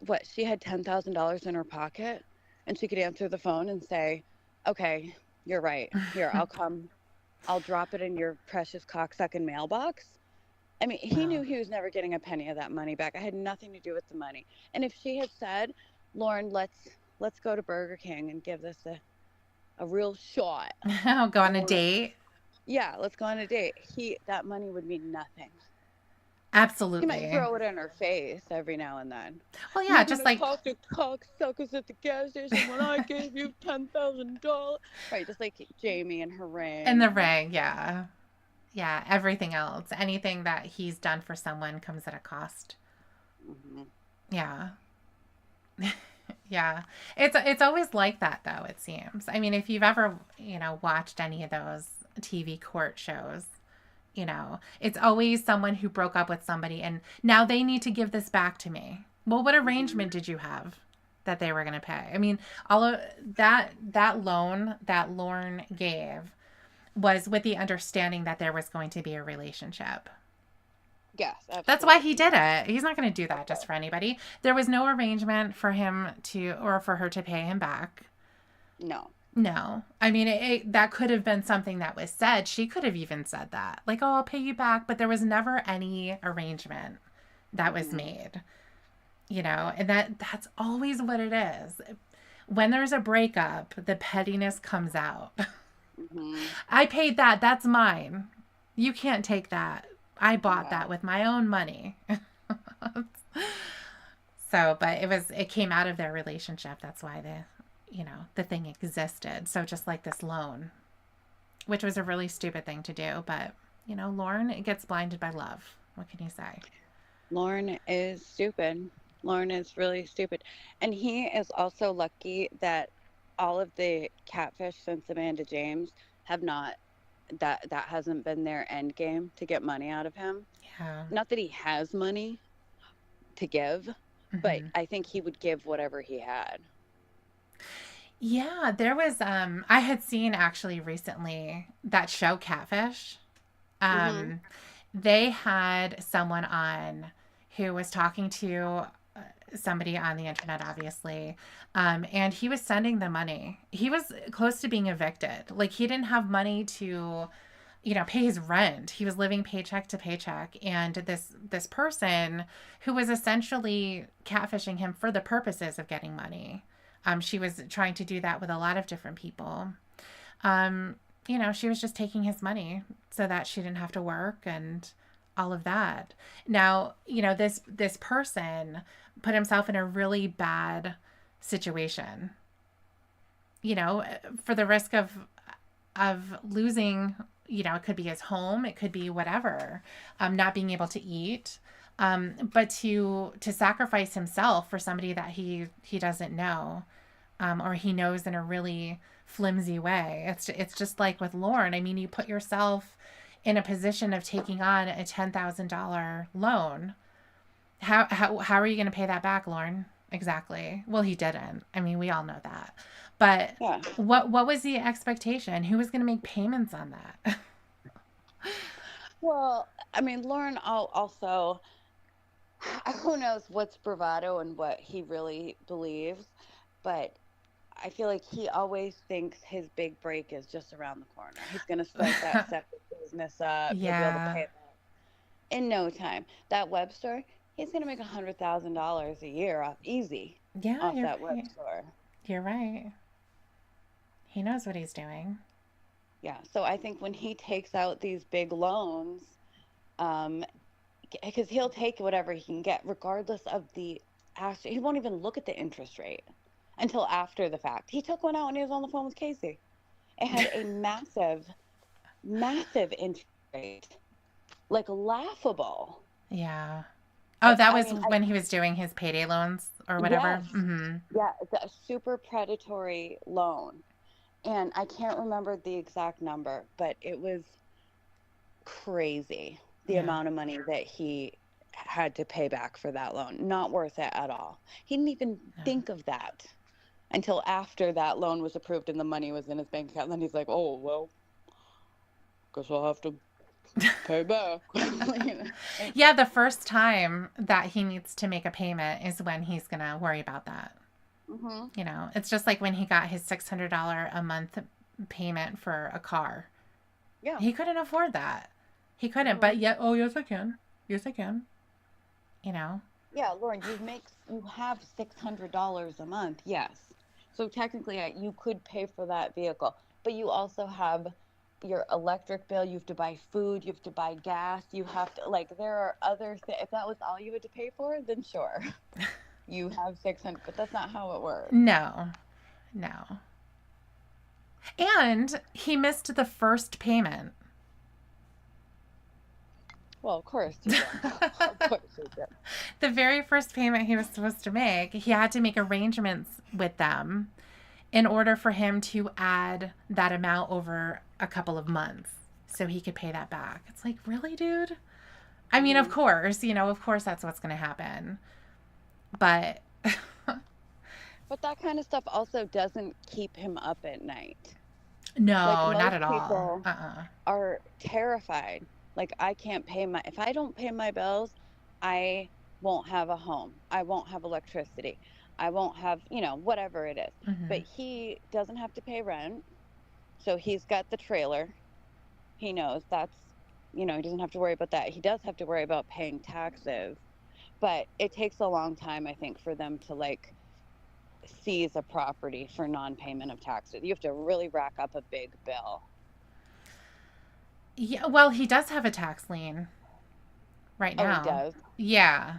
what, she had $10,000 in her pocket and she could answer the phone and say, okay, you're right. Here, I'll come. I'll drop it in your precious cocksucking mailbox. I mean, he knew Well, he was never getting a penny of that money back. I had nothing to do with the money. And if she had said, "Lauren, let's go to Burger King and give this a real shot," I'll go on a or date. yeah, let's go on a date, he that money would mean nothing. He might Absolutely. throw it in her face every now and then. Well, yeah, You're just gonna like talk to cocksuckers at the gas station when I gave you $10,000, right? Just like Jamie and her in the ring. ring. Yeah. Yeah. Everything else, anything that he's done for someone comes at a cost. Hmm. Yeah. Yeah. It's always like that though, it seems. I mean, if you've ever, watched any of those TV court shows, it's always someone who broke up with somebody and now they need to give this back to me. Well, what Hmm. arrangement did you have that they were going to pay? I mean, all of that loan that Lorne gave was with the understanding that there was going to be a relationship. Yes, That's why he absolutely. did it. He's not going to do Of that just course. for anybody. There was no arrangement for him to, or for her to pay him back. No. No. I mean, that could have been something that was said. She could have even said that. Like, oh, I'll pay you back. But there was never any arrangement that was Hmm. made, and that's always what it is. When there's a breakup, the pettiness comes out. Hmm. I paid that. That's mine. You can't take that. I bought Yeah. that with my own money. So, but it came out of their relationship. That's why the thing existed. So just like this loan, which was a really stupid thing to do, but Lauren gets blinded by love. What can you say? Lauren is stupid. Lauren is really stupid. And he is also lucky that all of the catfish since Amanda James have not that hasn't been their end game to get money out of him. Yeah. Not that he has money to give, but Hmm. I think he would give whatever he had. Yeah, there was I had seen actually recently that show Catfish. Mhm. Um they had someone on who was talking to somebody on the internet, obviously. And he was sending the money. He was close to being evicted. Like he didn't have money to, pay his rent. He was living paycheck to paycheck. And this person who was essentially catfishing him for the purposes of getting money. She was trying to do that with a lot of different people. Um, she was just taking his money so that she didn't have to work and all of that. Now, this person put himself in a really bad situation, for the risk of losing, it could be his home, it could be whatever, not being able to eat. But to sacrifice himself for somebody that he doesn't know, or he knows in a really flimsy way. It's just like with Lauren. I mean, you put yourself in a position of taking on a $10,000 loan. How are you going to pay that back, Lauren? Exactly. Well, he didn't. I mean, we all know that. But Yeah. what was the expectation? Who was going to make payments on that? Well, I mean, Lauren also, who knows what's bravado and what he really believes, but I feel like he always thinks his big break is just around the corner. He's going to start that separate business up. He'll be able to Yeah. pay it back in no time. That web store, he's going to make $100,000 a year off easy Yeah, off you're that web right. store. You're right. He knows what he's doing. Yeah. So I think when he takes out these big loans, um, because he'll take whatever he can get, regardless of the he won't even look at the interest rate until after the fact. He took one out when he was on the phone with Casey. It had a massive, massive interest rate, like laughable. Yeah. Oh, that I was mean, when he was doing his payday loans or whatever. yes, Mm-hmm. yeah, it's a super predatory loan. And I can't remember the exact number, but it was crazy the Yeah. amount of money that he had to pay back for that loan. Not worth it at all. He didn't even No. think of that until after that loan was approved and the money was in his bank account. And then he's like, oh, well, guess I'll have to pay back. Yeah, the first time that he needs to make a payment is when he's going to worry about that. Mm-hmm. You know, it's just like when he got his $600 a month payment for a car. Yeah. He couldn't afford that. He couldn't, Mm-hmm. but yet, oh, yes, I can. Yes, I can. You know? Yeah, Lauren, you have $600 a month, yes. So technically, you could pay for that vehicle, but you also have your electric bill. You have to buy food. You have to buy gas. You have to there are other things. If that was all you had to pay for, then sure, you have 600. But that's not how it works. No, no. And he missed the first payment. Well, of course you did. Of course you did. The very first payment he was supposed to make, he had to make arrangements with them in order for him to add that amount over a couple of months so he could pay that back. It's like, really, dude? I mean, of course, of course that's what's going to happen. But But that kind of stuff also doesn't keep him up at night. no, not Most at all. people are terrified. I can't if I don't pay my bills, I won't have a home. I won't have electricity. I won't have, whatever it is. Mm-hmm. But he doesn't have to pay rent. So he's got the trailer. He knows he doesn't have to worry about that. He does have to worry about paying taxes. But it takes a long time, I think, for them to seize a property for non-payment of taxes. You have to really rack up a big bill. Yeah, well, he does have a tax lien right Oh, he now. does? Yeah.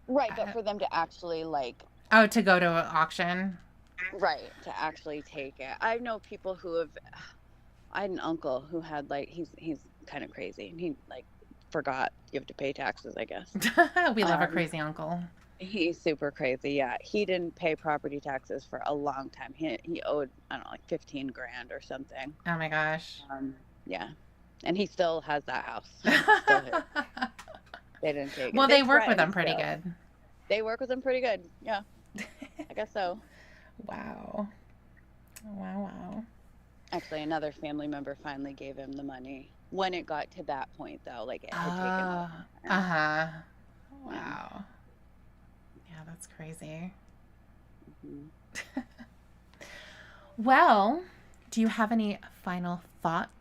Right, but for them to actually Oh, to go to an auction? right, to actually take it. I know people who have I had an uncle who had he's kind of crazy and he forgot you have to pay taxes, I guess. We love a crazy uncle. He's super crazy. Yeah, he didn't pay property taxes for a long time. He owed, I don't know, 15 grand or something. Oh my gosh. Yeah, and he still has that house. Still his. They didn't take it. Well, they work with him pretty good. They work with him pretty good. Yeah, I guess so. Wow. Wow. Actually, another family member finally gave him the money when it got to that point, though. It had taken. Uh-huh. Wow. Yeah, that's crazy. Mm-hmm. Well, do you have any final thoughts?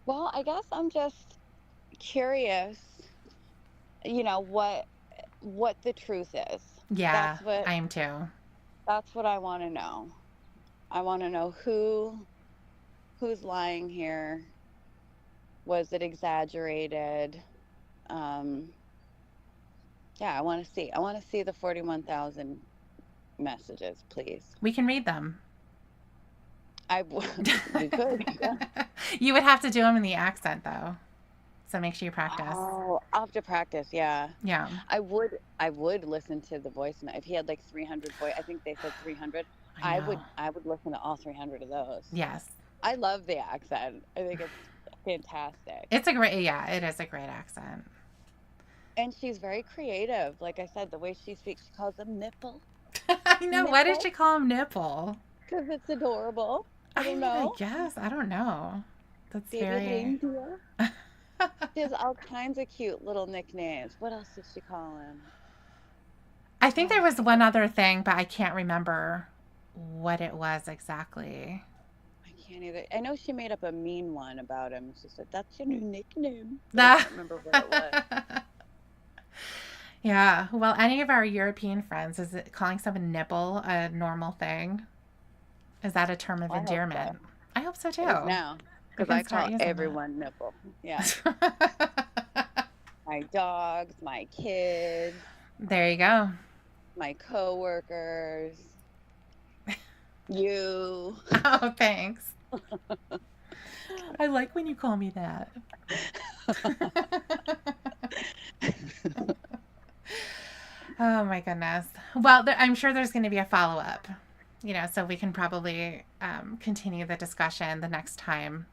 Well, I guess I'm just curious, what the truth is. Yeah, I am too. That's what I want to know. I want to know who's lying here. Was it exaggerated? Yeah, I want to see. I want to see the 41,000 messages, please. We can read them. You could. Yeah. You would have to do them in the accent, though. So make sure you practice. Oh, I'll have to practice. Yeah. Yeah. I would listen to the voice note. If he had 300 voice, I think they said 300. I would listen to all 300 of those. Yes. I love the accent. I think it's fantastic. It is a great accent. And she's very creative. Like I said, the way she speaks, she calls them nipple. I know. Why did Nipple. she call him Nipple? Because it's adorable. I I don't mean, I know. guess. I don't know. That's Baby very. Reindeer. She has all kinds of cute little nicknames. What else did she call him? I think there Oh, was one other thing, but I can't remember what it was exactly. I can't either. I know she made up a mean one about him. She said, "That's your new nickname." But I Nah. can't remember what it was. Yeah. Well, any of our European friends, is it calling someone nipple a normal thing? Is that a term of Well, I hope so. endearment? I hope so It is too. now. We Because can I start call using everyone nipple. Yeah. that. My dogs, my kids, There you go. my coworkers, you. Oh, thanks. I like when you call me that. Oh my goodness. Well, I'm sure there's going to be a follow up, so we can probably continue the discussion the next time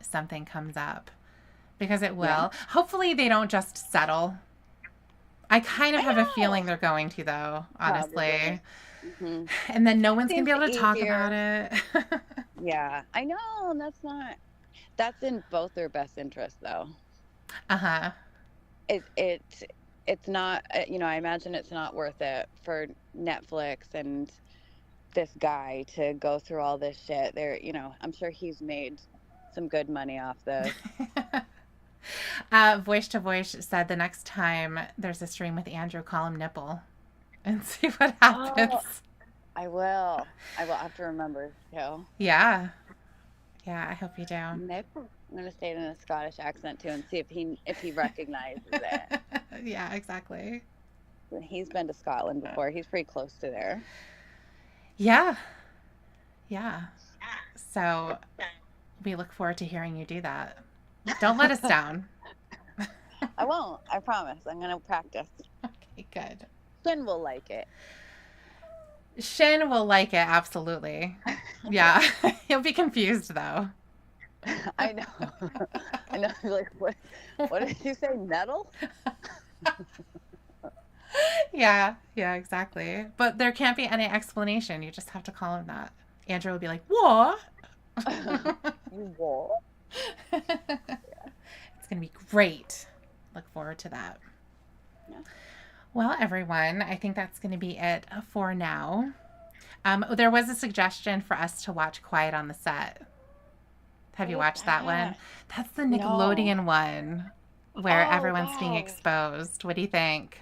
something comes up because it Yeah. will. Hopefully, they don't just settle. I kind of I have a feeling know. they're going to, though, Probably. honestly. Hmm. And then no one's going Seems to be able to talk about easier. it. Yeah. I know. That's in both their best interest, though. Uh huh. It's not, I imagine it's not worth it for Netflix and this guy to go through all this shit. I'm sure he's made some good money off this. Voice to Voice said the next time there's a stream with Andrew, call him Nipple and see what Oh, happens. I will. I will have to remember too. Yeah. Yeah, I hope you do. Nick. I'm gonna say it in a Scottish accent too and see if he recognizes it. Yeah, exactly. He's been to Scotland before. He's pretty close to there. Yeah. Yeah. So we look forward to hearing you do that. Don't let us down. I won't. I promise. I'm gonna practice. Okay, good. Finn will like it. Shin will like it, absolutely. Yeah. He'll be confused, though. I know. I know. Like, what did you say? Nettle? Yeah, yeah, exactly. But there can't be any explanation. You just have to call him that. Andrew will be like, what? You what? It's going to be great. Look forward to that. Yeah. Well, everyone, I think that's going to be it for now. There was a suggestion for us to watch Quiet on the Set. Have What you is watched that one? that? That's the No. Nickelodeon one where Oh everyone's being gosh. exposed. What do you think?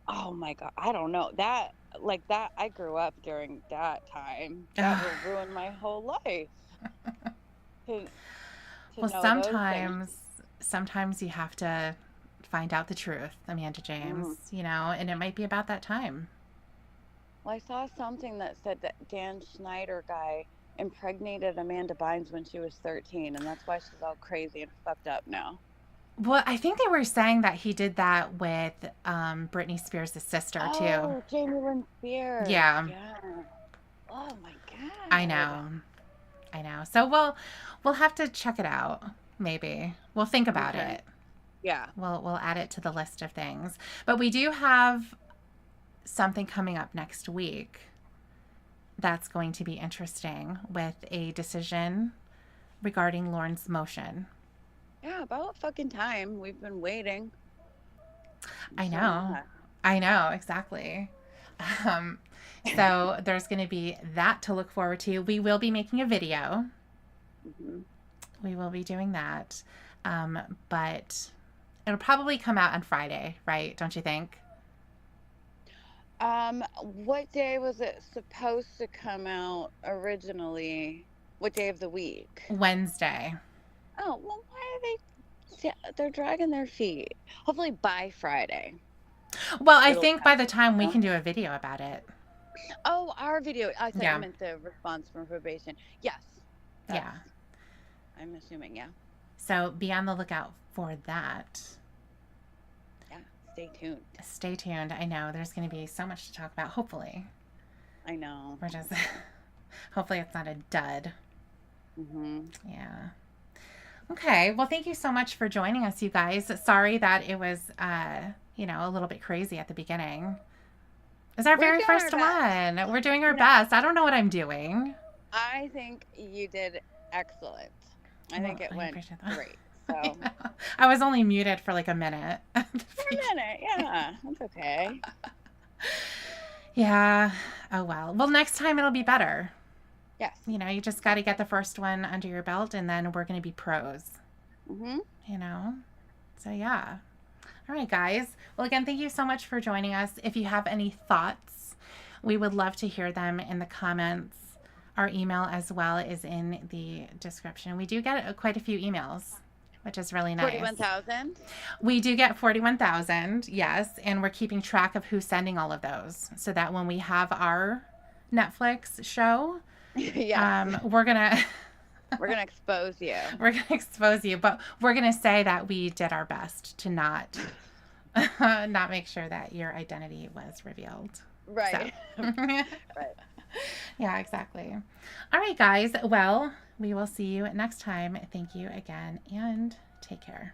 Oh my God. I don't know. That I grew up during that time. That Ugh. will ruin my whole life to to Well, know those things. sometimes you have to find out the truth, Amanda James, Mm. and it might be about that time. Well, I saw something that said that Dan Schneider guy impregnated Amanda Bynes when she was 13, and that's why she's all crazy and fucked up now. Well, I think they were saying that he did that with Britney Spears' sister, too. Oh, Jamie Lynn Spears. Yeah, Yeah. Oh my I God. know. I know. So we'll have to check it out, maybe. We'll think about Okay. it. Yeah. We'll add it to the list of things. But we do have something coming up next week that's going to be interesting with a decision regarding Lauren's motion. Yeah, about fucking time. We've been waiting. I'm I so know. mad. I know, exactly. Um, so there's going to be that to look forward to. We will be making a video. Hmm. We will be doing that. But it'll probably come out on Friday, right? Don't you think? What day was it supposed to come out originally? What day of the week? Wednesday. Oh, well, why are they're dragging their feet. Hopefully by Friday Well, I it'll think come by the time we out. can do a video about it. Oh, our video. I thought you Yeah. meant the response from probation. Yes. That's, Yeah. I'm assuming, yeah. So be on the lookout for that. Yeah. Stay tuned. Stay tuned. I know there's going to be so much to talk about. Hopefully. I know. We're just, hopefully it's not a dud. Hmm. Yeah. Okay. Well, thank you so much for joining us, you guys. Sorry that it was, a little bit crazy at the beginning. It's our We're very doing first our best. one. We're doing our No, best. I don't know what I'm doing. I think you did excellent. I Well, think it I went appreciate great. that. So I was only muted for like a minute. for a minute, yeah, that's okay. Yeah. Oh, well. Well, next time it'll be better. Yes, You just got to get the first one under your belt, and then we're going to be pros, mm-hmm. you know? So, yeah. All right, guys. Well, again, thank you so much for joining us. If you have any thoughts, we would love to hear them in the comments. Our email as well is in the description. We do get quite a few emails, which is really nice. 41,000. We do get 41,000, yes, and we're keeping track of who's sending all of those so that when we have our Netflix show, Yes, we're gonna we're gonna expose you. we're gonna expose you, but we're gonna say that we did our best to not not make sure that your identity was revealed. Right. So. Right. Yeah, exactly. All right, guys. Well, we will see you next time. Thank you again and take care.